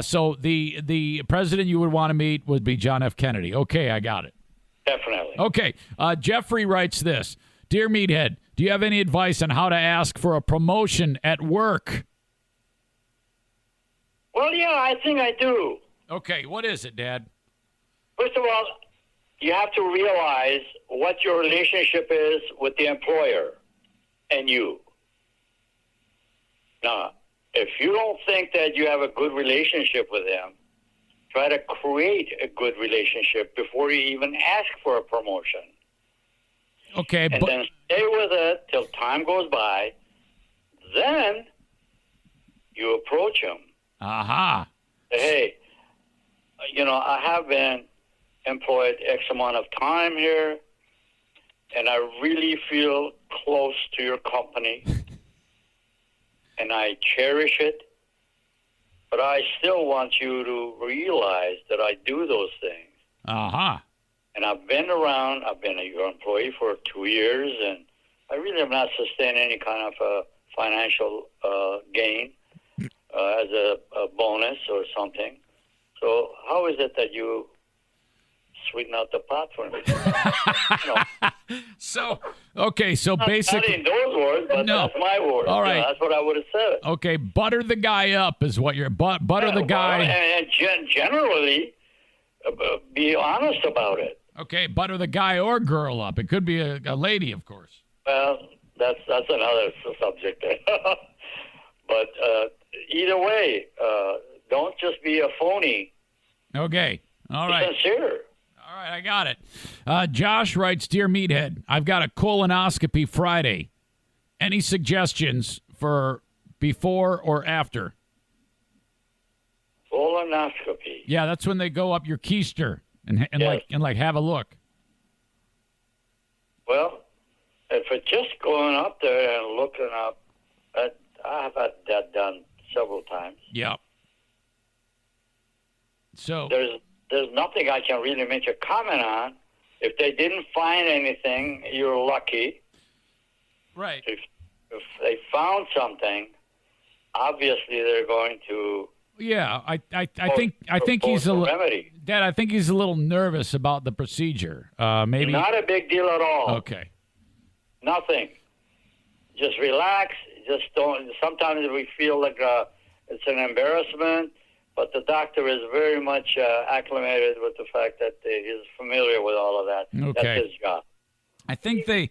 Speaker 4: so the president you would want to meet would be John F. Kennedy. Okay, I got it.
Speaker 15: Definitely.
Speaker 4: Okay, Jeffrey writes this: Dear Meathead, do you have any advice on how to ask for a promotion at work?
Speaker 15: Well, yeah, I think I do.
Speaker 4: Okay, what is it, Dad?
Speaker 15: First of all, you have to realize what your relationship is with the employer and you. Now, if you don't think that you have a good relationship with them, try to create a good relationship before you even ask for a promotion.
Speaker 4: Okay,
Speaker 15: and then stay with it till time goes by. Then you approach them.
Speaker 4: Aha.
Speaker 15: Say, hey, you know, I have been employed X amount of time here, and I really feel close to your company, and I cherish it, but I still want you to realize that I do those things.
Speaker 4: Aha.
Speaker 15: And I've been your employee for 2 years, and I really have not sustained any kind of financial gain as a bonus or something. So how is it that you sweeten out the pot for me?
Speaker 4: So basically,
Speaker 15: not in those words, but that's my words.
Speaker 4: All right,
Speaker 15: that's what I would have said.
Speaker 4: Okay, butter the guy up is what you're butter the guy.
Speaker 15: And generally, be honest about it.
Speaker 4: Okay, butter the guy or girl up. It could be a lady, of course.
Speaker 15: Well, that's another subject. But either way, don't just be a phony.
Speaker 4: Okay, all
Speaker 15: Be
Speaker 4: right.
Speaker 15: sincere.
Speaker 4: All right, I got it. Josh writes, Dear Meathead, I've got a colonoscopy Friday. Any suggestions for before or after?
Speaker 15: Colonoscopy.
Speaker 4: Yeah, that's when they go up your keister and
Speaker 15: Yes.
Speaker 4: like have a look.
Speaker 15: Well, if it's just going up there and looking up, I have had that done several times.
Speaker 4: Yeah. So
Speaker 15: there's nothing I can really make a comment on. If they didn't find anything, you're lucky.
Speaker 4: Right.
Speaker 15: If they found something, obviously they're going to.
Speaker 4: Yeah, I think he's a
Speaker 15: remedy.
Speaker 4: Dad. I think he's a little nervous about the procedure. Maybe
Speaker 15: Not a big deal at all.
Speaker 4: Okay.
Speaker 15: Nothing. Just relax. Just don't. Sometimes we feel like it's an embarrassment, but the doctor is very much acclimated with the fact that he's familiar with all of that.
Speaker 4: Okay.
Speaker 15: That's his job.
Speaker 4: I think they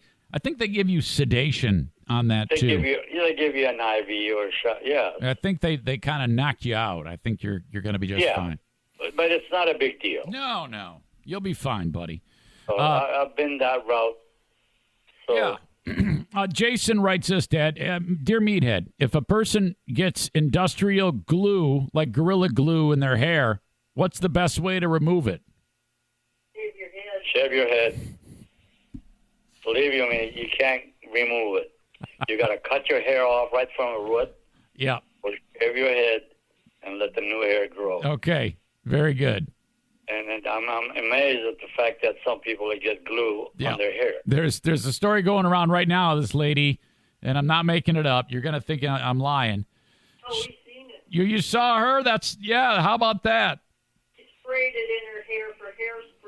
Speaker 4: give you sedation on that
Speaker 15: They
Speaker 4: too.
Speaker 15: give you an IV or a shot. Yeah.
Speaker 4: I think they kind of knock you out. I think you're going to be just fine.
Speaker 15: But it's not a big deal.
Speaker 4: No. You'll be fine, buddy.
Speaker 15: So I've been that route. So,
Speaker 4: yeah. Jason writes this, Dad. Dear Meathead, if a person gets industrial glue, like Gorilla Glue, in their hair, what's the best way to remove it?
Speaker 15: Shave your head. Believe you me, you can't remove it. You got to cut your hair off right from the root.
Speaker 4: Yeah.
Speaker 15: Or shave your head and let the new hair grow.
Speaker 4: Okay. Very good.
Speaker 15: And I'm amazed at the fact that some people get glue on their hair.
Speaker 4: There's a story going around right now, this lady, and I'm not making it up. You're going to think I'm lying.
Speaker 16: Oh, we've seen it.
Speaker 4: You saw her? How about that?
Speaker 16: She sprayed it in her hair for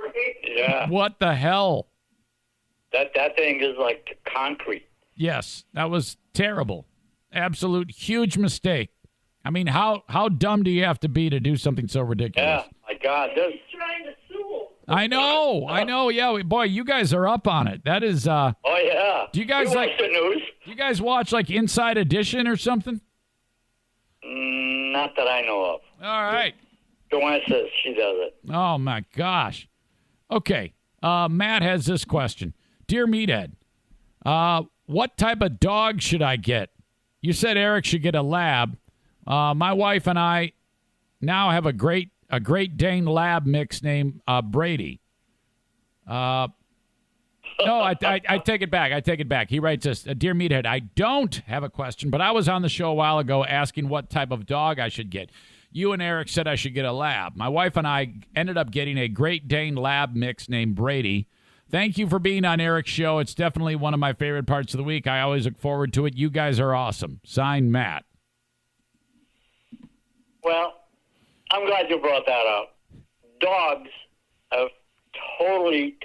Speaker 16: hairspray.
Speaker 15: Yeah.
Speaker 4: What the hell?
Speaker 15: That thing is like concrete.
Speaker 4: Yes, that was terrible. Absolute huge mistake. I mean, how dumb do you have to be to do something so ridiculous?
Speaker 15: Yeah, my God.
Speaker 16: He's trying to sue him.
Speaker 4: I know. Yeah, boy, you guys are up on it. That is.
Speaker 15: Oh yeah.
Speaker 4: Do you guys
Speaker 15: watch the news?
Speaker 4: Do you guys watch like Inside Edition or something?
Speaker 15: Not that I know of.
Speaker 4: All right.
Speaker 15: Joanne says she does it.
Speaker 4: Oh my gosh. Okay. Matt has this question. Dear Meathead, what type of dog should I get? You said Eric should get a lab. My wife and I now have a Great Dane lab mix named Brady. No, I take it back. I take it back. He writes this, Dear Meathead, I don't have a question, but I was on the show a while ago asking what type of dog I should get. You and Eric said I should get a lab. My wife and I ended up getting a Great Dane lab mix named Brady. Thank you for being on Eric's show. It's definitely one of my favorite parts of the week. I always look forward to it. You guys are awesome. Signed, Matt.
Speaker 15: Well, I'm glad you brought that up. Dogs have totally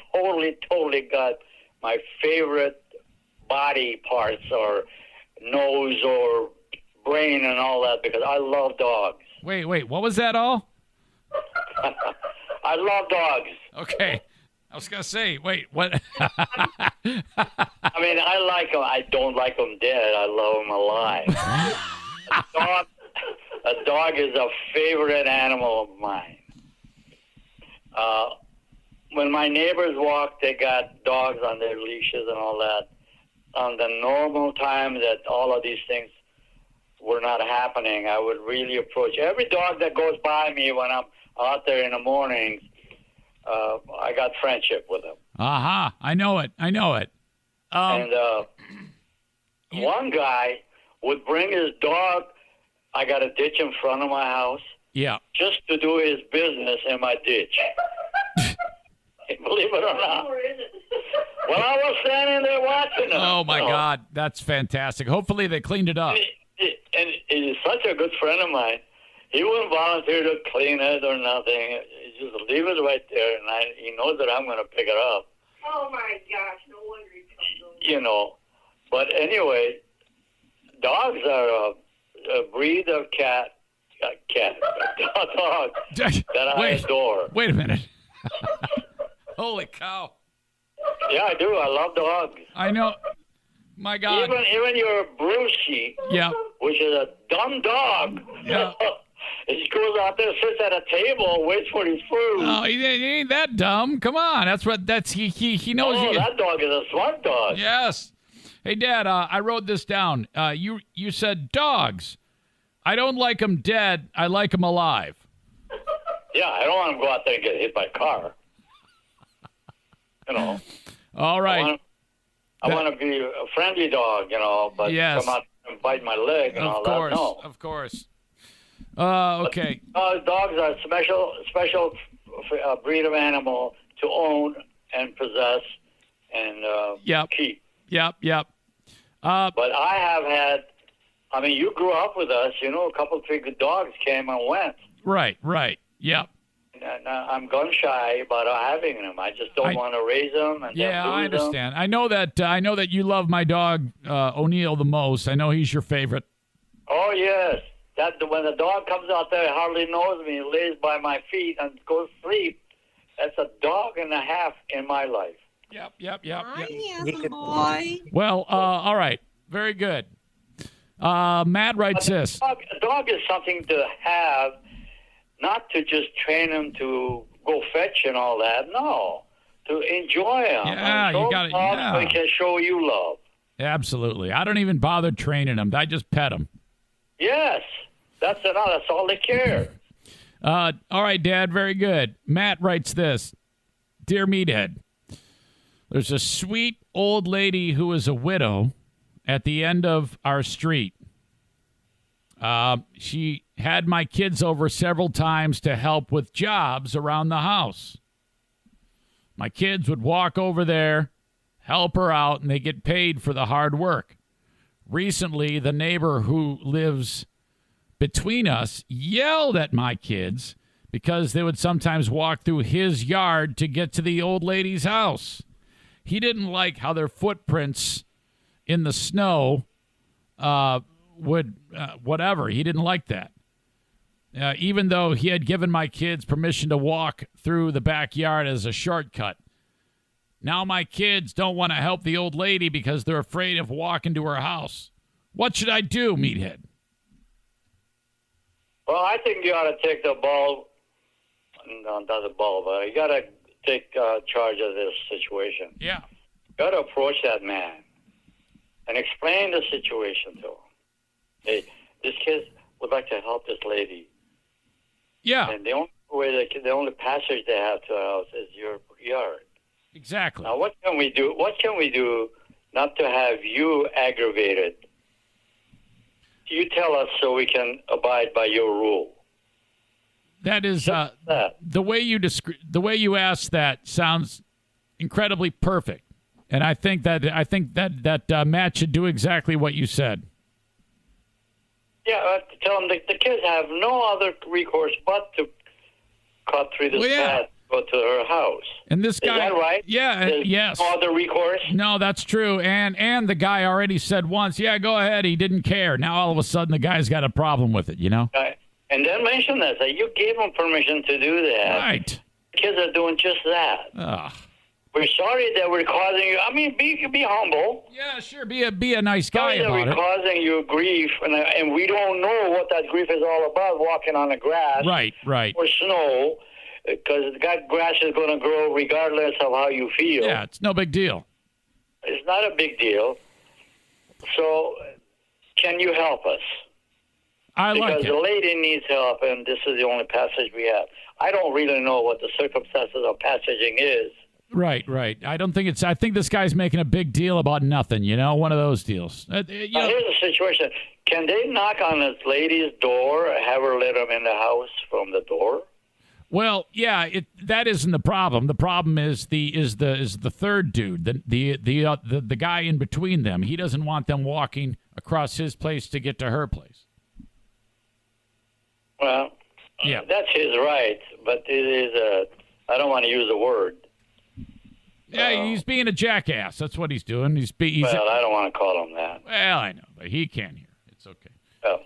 Speaker 15: got my favorite body parts, or nose or brain and all that, because I love dogs.
Speaker 4: Wait, what was that all?
Speaker 15: I love dogs.
Speaker 4: Okay. I was going to say, wait, what?
Speaker 15: I mean, I like them. I don't like them dead. I love them alive. A dog is a favorite animal of mine. When my neighbors walk, they got dogs on their leashes and all that. On the normal time that all of these things were not happening, I would really approach every dog that goes by me when I'm out there in the mornings. I got friendship with them.
Speaker 4: Aha, I know it.
Speaker 15: And one guy would bring his dog. I got a ditch in front of my house.
Speaker 4: Yeah.
Speaker 15: Just to do his business in my ditch. Believe it or not. Well, I was standing there watching him.
Speaker 4: Oh, my God. That's fantastic. Hopefully they cleaned it up.
Speaker 15: And he's such a good friend of mine. He wouldn't volunteer to clean it or nothing. He just leave it right there, and he knows that I'm going to pick it up.
Speaker 16: Oh, my gosh. No wonder he comes over.
Speaker 15: You know. But anyway, dogs are a breed of dog that I adore.
Speaker 4: Wait a minute. Holy cow.
Speaker 15: Yeah, I do. I love dogs.
Speaker 4: I know. My God.
Speaker 15: Even your Brucey, which is a dumb dog.
Speaker 4: Yeah.
Speaker 15: He goes out there, sits at a table, waits for his food.
Speaker 4: Oh, he ain't that dumb. Come on. He knows.
Speaker 15: Oh, that dog is a smart dog.
Speaker 4: Yes. Hey, Dad, I wrote this down. You said dogs. I don't like them dead. I like them alive.
Speaker 15: Yeah, I don't want him to go out there and get hit by a car. You know.
Speaker 4: All right.
Speaker 15: I want to be a friendly dog, you know, but come out and bite my leg and all that. No.
Speaker 4: Of course. Okay.
Speaker 15: Dogs are a special breed of animal to own and possess and keep.
Speaker 4: Yep.
Speaker 15: But I have had, I mean, you grew up with us, you know, a couple of 3 good dogs came and went.
Speaker 4: Right. Yep.
Speaker 15: And I'm gun shy about having them. I just don't want to raise them. And
Speaker 4: I understand. I know that you love my dog O'Neill the most. I know he's your favorite.
Speaker 15: Oh yes, when the dog comes out there, hardly knows me, lays by my feet and goes to sleep. That's a dog and a half in my life.
Speaker 4: Yep.
Speaker 17: Handsome boy.
Speaker 4: Well, all right. Very good. Matt writes this.
Speaker 15: A dog is something to have, not to just train him to go fetch and all that. No, to enjoy him.
Speaker 4: Yeah, you got it. Yeah.
Speaker 15: So he can show you love.
Speaker 4: Absolutely. I don't even bother training them. I just pet them.
Speaker 15: Yes, that's enough. That's all they care.
Speaker 4: All right, Dad. Very good. Matt writes this. Dear Meathead, there's a sweet old lady who is a widow at the end of our street. She had my kids over several times to help with jobs around the house. My kids would walk over there, help her out, and they get paid for the hard work. Recently, the neighbor who lives between us yelled at my kids because they would sometimes walk through his yard to get to the old lady's house. He didn't like how their footprints in the snow whatever. He didn't like that. Even though he had given my kids permission to walk through the backyard as a shortcut. Now my kids don't want to help the old lady because they're afraid of walking to her house. What should I do, Meathead?
Speaker 15: Well, I think you ought to take the ball. No, not the ball, but you got to take charge of this situation.
Speaker 4: Yeah.
Speaker 15: You got to approach that man and explain the situation to him. Hey, this kid would like to help this lady.
Speaker 4: Yeah.
Speaker 15: And the only passage they have to our house is your yard.
Speaker 4: Exactly.
Speaker 15: Now, what can we do? What can we do not to have you aggravated? You tell us so we can abide by your rule.
Speaker 4: That is the way you ask that sounds incredibly perfect, and I think that Matt should do exactly what you said.
Speaker 15: Yeah, tell them the kids have no other recourse but to cut through this path, go to her house.
Speaker 4: And this guy,
Speaker 15: is that right?
Speaker 4: Yeah, yes.
Speaker 15: No other recourse.
Speaker 4: No, that's true. And the guy already said once, yeah, go ahead. He didn't care. Now all of a sudden the guy's got a problem with it. You know.
Speaker 15: Right. And then mention that you gave him permission to do that.
Speaker 4: Right.
Speaker 15: Kids are doing just that.
Speaker 4: Ugh.
Speaker 15: We're sorry that we're causing you. I mean, be humble.
Speaker 4: Yeah, sure. Be a nice guy
Speaker 15: sorry that
Speaker 4: about
Speaker 15: we're
Speaker 4: it.
Speaker 15: causing you grief, and we don't know what that grief is all about. Walking on the grass,
Speaker 4: Right.
Speaker 15: or snow, because that grass is going to grow regardless of how you feel.
Speaker 4: Yeah, it's no big deal.
Speaker 15: It's not a big deal. So, can you help us? Because the lady needs help, and this is the only passage we have. I don't really know what the circumstances of passaging is.
Speaker 4: Right. I think this guy's making a big deal about nothing, one of those deals.
Speaker 15: Here's the situation. Can they knock on this lady's door, have her let them in the house from the door?
Speaker 4: Well, yeah, that isn't the problem. The problem is the third dude, the guy in between them. He doesn't want them walking across his place to get to her place.
Speaker 15: Well,
Speaker 4: yeah,
Speaker 15: that's his right, but it is I don't want to use a word.
Speaker 4: Yeah, he's being a jackass. That's what he's doing. He's
Speaker 15: well, I don't want to call him that.
Speaker 4: Well, I know, but he can hear. It's okay.
Speaker 15: Oh.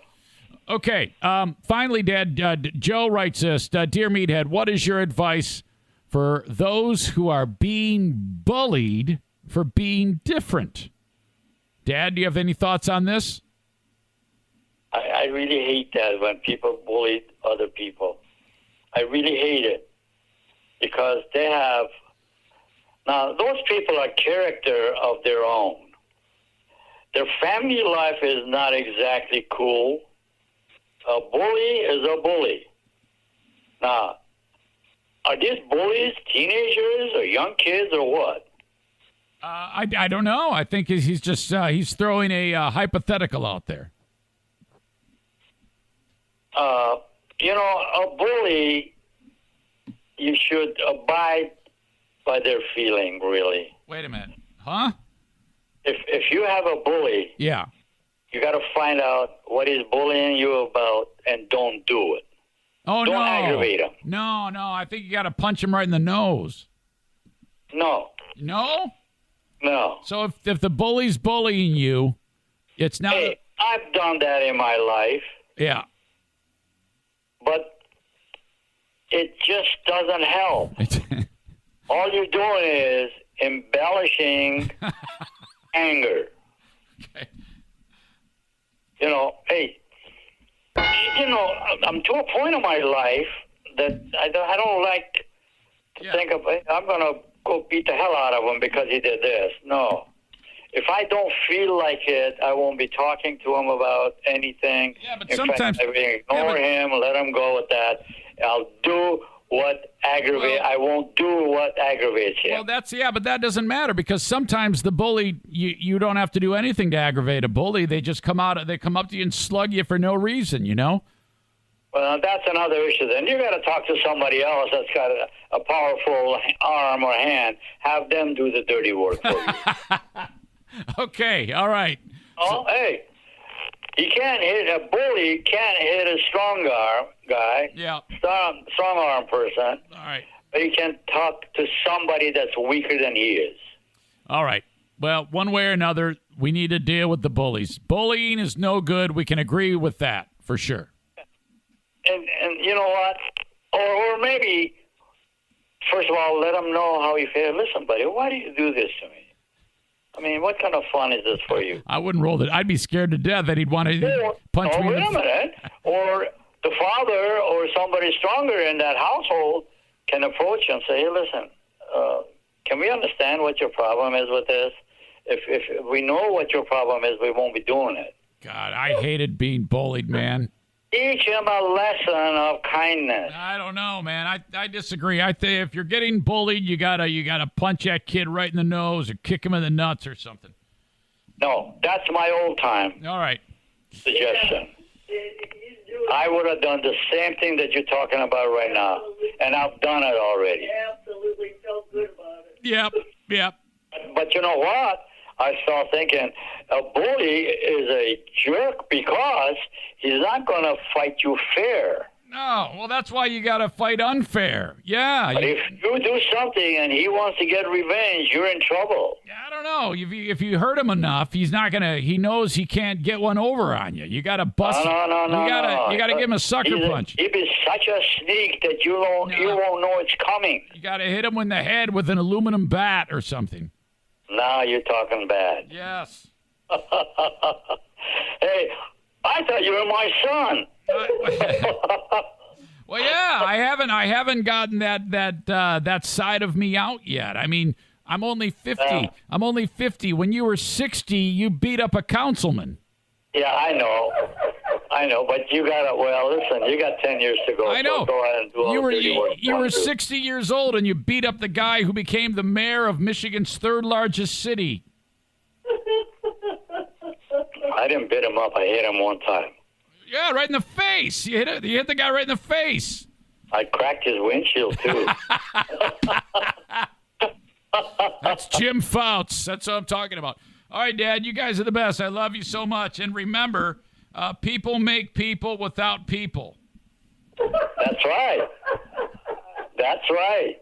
Speaker 4: Okay. Finally, Dad, Joe writes this. Dear Meathead, what is your advice for those who are being bullied for being different? Dad, do you have any thoughts on this?
Speaker 15: I really hate that when people bully other people. I really hate it because they have... Now, those people are character of their own. Their family life is not exactly cool. A bully is a bully. Now, are these bullies teenagers or young kids or what?
Speaker 4: I don't know. I think he's just he's throwing a hypothetical out there.
Speaker 15: A bully, you should abide by their feeling, really.
Speaker 4: Wait a minute. Huh?
Speaker 15: If you have a bully,
Speaker 4: yeah,
Speaker 15: you got to find out what he's bullying you about and don't do it.
Speaker 4: Oh,
Speaker 15: don't
Speaker 4: no.
Speaker 15: aggravate him.
Speaker 4: No. I think you got to punch him right in the nose.
Speaker 15: No.
Speaker 4: No?
Speaker 15: No.
Speaker 4: So if the bully's bullying you, it's not...
Speaker 15: Hey, I've done that in my life.
Speaker 4: Yeah.
Speaker 15: But it just doesn't help. All you're doing is embellishing anger.
Speaker 4: Okay.
Speaker 15: You know, hey, you know, I'm to a point in my life that I don't like to think of, hey, I'm going to go beat the hell out of him because he did this. No. If I don't feel like it, I won't be talking to him about anything.
Speaker 4: Yeah, but
Speaker 15: in
Speaker 4: sometimes
Speaker 15: fact, I will ignore him, let him go with that. I'll do what aggravates. I won't do what aggravates him.
Speaker 4: Well, but that doesn't matter because sometimes the bully, you don't have to do anything to aggravate a bully. They just come up to you and slug you for no reason, you know?
Speaker 15: Well, that's another issue. Then you got to talk to somebody else that's got a powerful arm or hand. Have them do the dirty work for you.
Speaker 4: Okay, all right.
Speaker 15: Oh, hey, a bully can't hit a strong arm guy.
Speaker 4: Yeah.
Speaker 15: Strong arm person.
Speaker 4: All right.
Speaker 15: But he can talk to somebody that's weaker than he is.
Speaker 4: All right. Well, one way or another, we need to deal with the bullies. Bullying is no good. We can agree with that for sure.
Speaker 15: And you know what? Or maybe, first of all, let him know how he feels. Listen, buddy, why do you do this to me? I mean, what kind of fun is this for you?
Speaker 4: I wouldn't roll it. I'd be scared to death that he'd want to punch me.
Speaker 15: Wait a minute. Or the father or somebody stronger in that household can approach you and say, hey, listen, can we understand what your problem is with this? If we know what your problem is, we won't be doing it.
Speaker 4: God, I hated being bullied, man.
Speaker 15: Teach him a lesson of kindness.
Speaker 4: I don't know, man. I disagree. I think if you're getting bullied, you gotta punch that kid right in the nose or kick him in the nuts or something.
Speaker 15: No, that's my old time.
Speaker 4: All right.
Speaker 15: Suggestion. I would have done the same thing that you're talking about right now, and I've done it already.
Speaker 16: Absolutely felt good about it.
Speaker 4: Yep.
Speaker 15: But you know what? I start thinking a bully is a jerk because he's not going to fight you fair.
Speaker 4: No, well, that's why you got to fight unfair. Yeah.
Speaker 15: But if you do something and he wants to get revenge, you're in trouble.
Speaker 4: I don't know. If you hurt him enough, he's not going to, he knows he can't get one over on you. You got to bust
Speaker 15: No.
Speaker 4: You got to give him a sucker punch.
Speaker 15: He'd be such a sneak that you won't know it's coming.
Speaker 4: You got to hit him in the head with an aluminum bat or something.
Speaker 15: Now you're talking bad.
Speaker 4: Yes.
Speaker 15: Hey, I thought you were my son.
Speaker 4: Well, yeah, I haven't gotten that side of me out yet. I mean, I'm only 50. I'm only 50. When you were 60, you beat up a councilman.
Speaker 15: Yeah, I know, but you listen, you got 10 years to go.
Speaker 4: I know.
Speaker 15: So go ahead and do all the dirty work.
Speaker 4: You were 60 years old and you beat up the guy who became the mayor of Michigan's third largest city.
Speaker 15: I didn't beat him up. I hit him one time.
Speaker 4: Yeah, right in the face. You hit the guy right in the face.
Speaker 15: I cracked his windshield, too.
Speaker 4: That's Jim Fouts. That's what I'm talking about. All right, Dad, you guys are the best. I love you so much. And remember, people make people without people.
Speaker 15: That's right. That's right.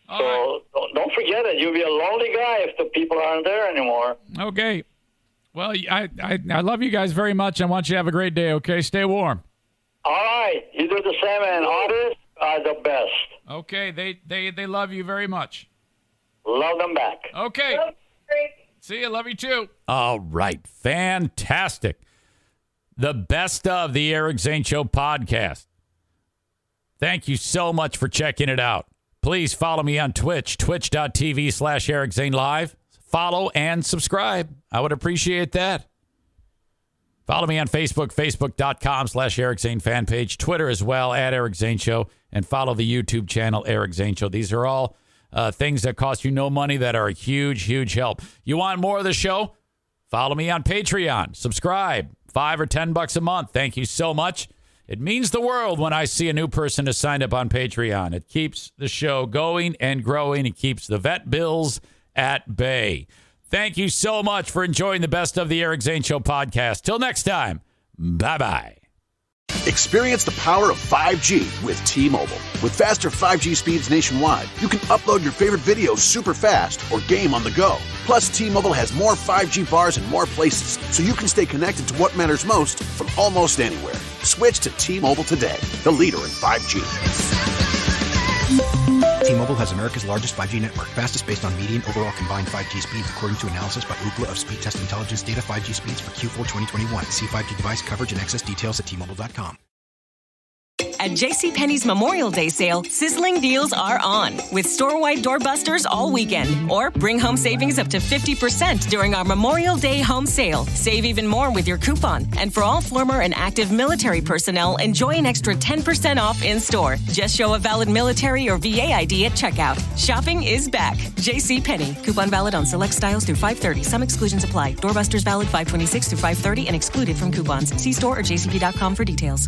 Speaker 15: So don't forget it. You'll be a lonely guy if the people aren't there anymore.
Speaker 4: Okay. Well, I love you guys very much. I want you to have a great day, okay? Stay warm.
Speaker 15: All right. You do the same, and artists are the best.
Speaker 4: Okay. They love you very much.
Speaker 15: Love them back.
Speaker 4: Okay. See you. Love you too. All right. Fantastic. The best of the Eric Zane Show podcast. Thank you so much for checking it out. Please follow me on Twitch, twitch.tv/Eric Zane Live. Follow and subscribe. I would appreciate that. Follow me on Facebook, facebook.com/Eric Zane fan page, Twitter as well, @Eric Zane Show, and follow the YouTube channel, Eric Zane Show. These are all things that cost you no money that are a huge, huge help. You want more of the show? Follow me on Patreon. Subscribe. $5 or $10 a month. Thank you so much. It means the world when I see a new person to sign up on Patreon. It keeps the show going and growing. It keeps the vet bills at bay. Thank you so much for enjoying the best of the Eric Zane Show podcast. Till next time, bye-bye.
Speaker 18: Experience the power of 5G with T-Mobile. With faster 5G speeds nationwide, you can upload your favorite videos super fast or game on the go. Plus, T-Mobile has more 5G bars in more places, so you can stay connected to what matters most from almost anywhere. Switch to T-Mobile today, the leader in 5G.
Speaker 19: T-Mobile has America's largest 5G network, fastest based on median overall combined 5G speeds, according to analysis by Ookla of Speed Test Intelligence data. 5G speeds for Q4 2021. See 5G device coverage and access details at T-Mobile.com.
Speaker 20: At JCPenney's Memorial Day sale, sizzling deals are on, with store-wide doorbusters all weekend. Or bring home savings up to 50% during our Memorial Day home sale. Save even more with your coupon. And for all former and active military personnel, enjoy an extra 10% off in-store. Just show a valid military or VA ID at checkout. Shopping is back. JCPenney. Coupon valid on select styles through 5/30. Some exclusions apply. Doorbusters valid 5/26 through 5/30 and excluded from coupons. See store or jcp.com for details.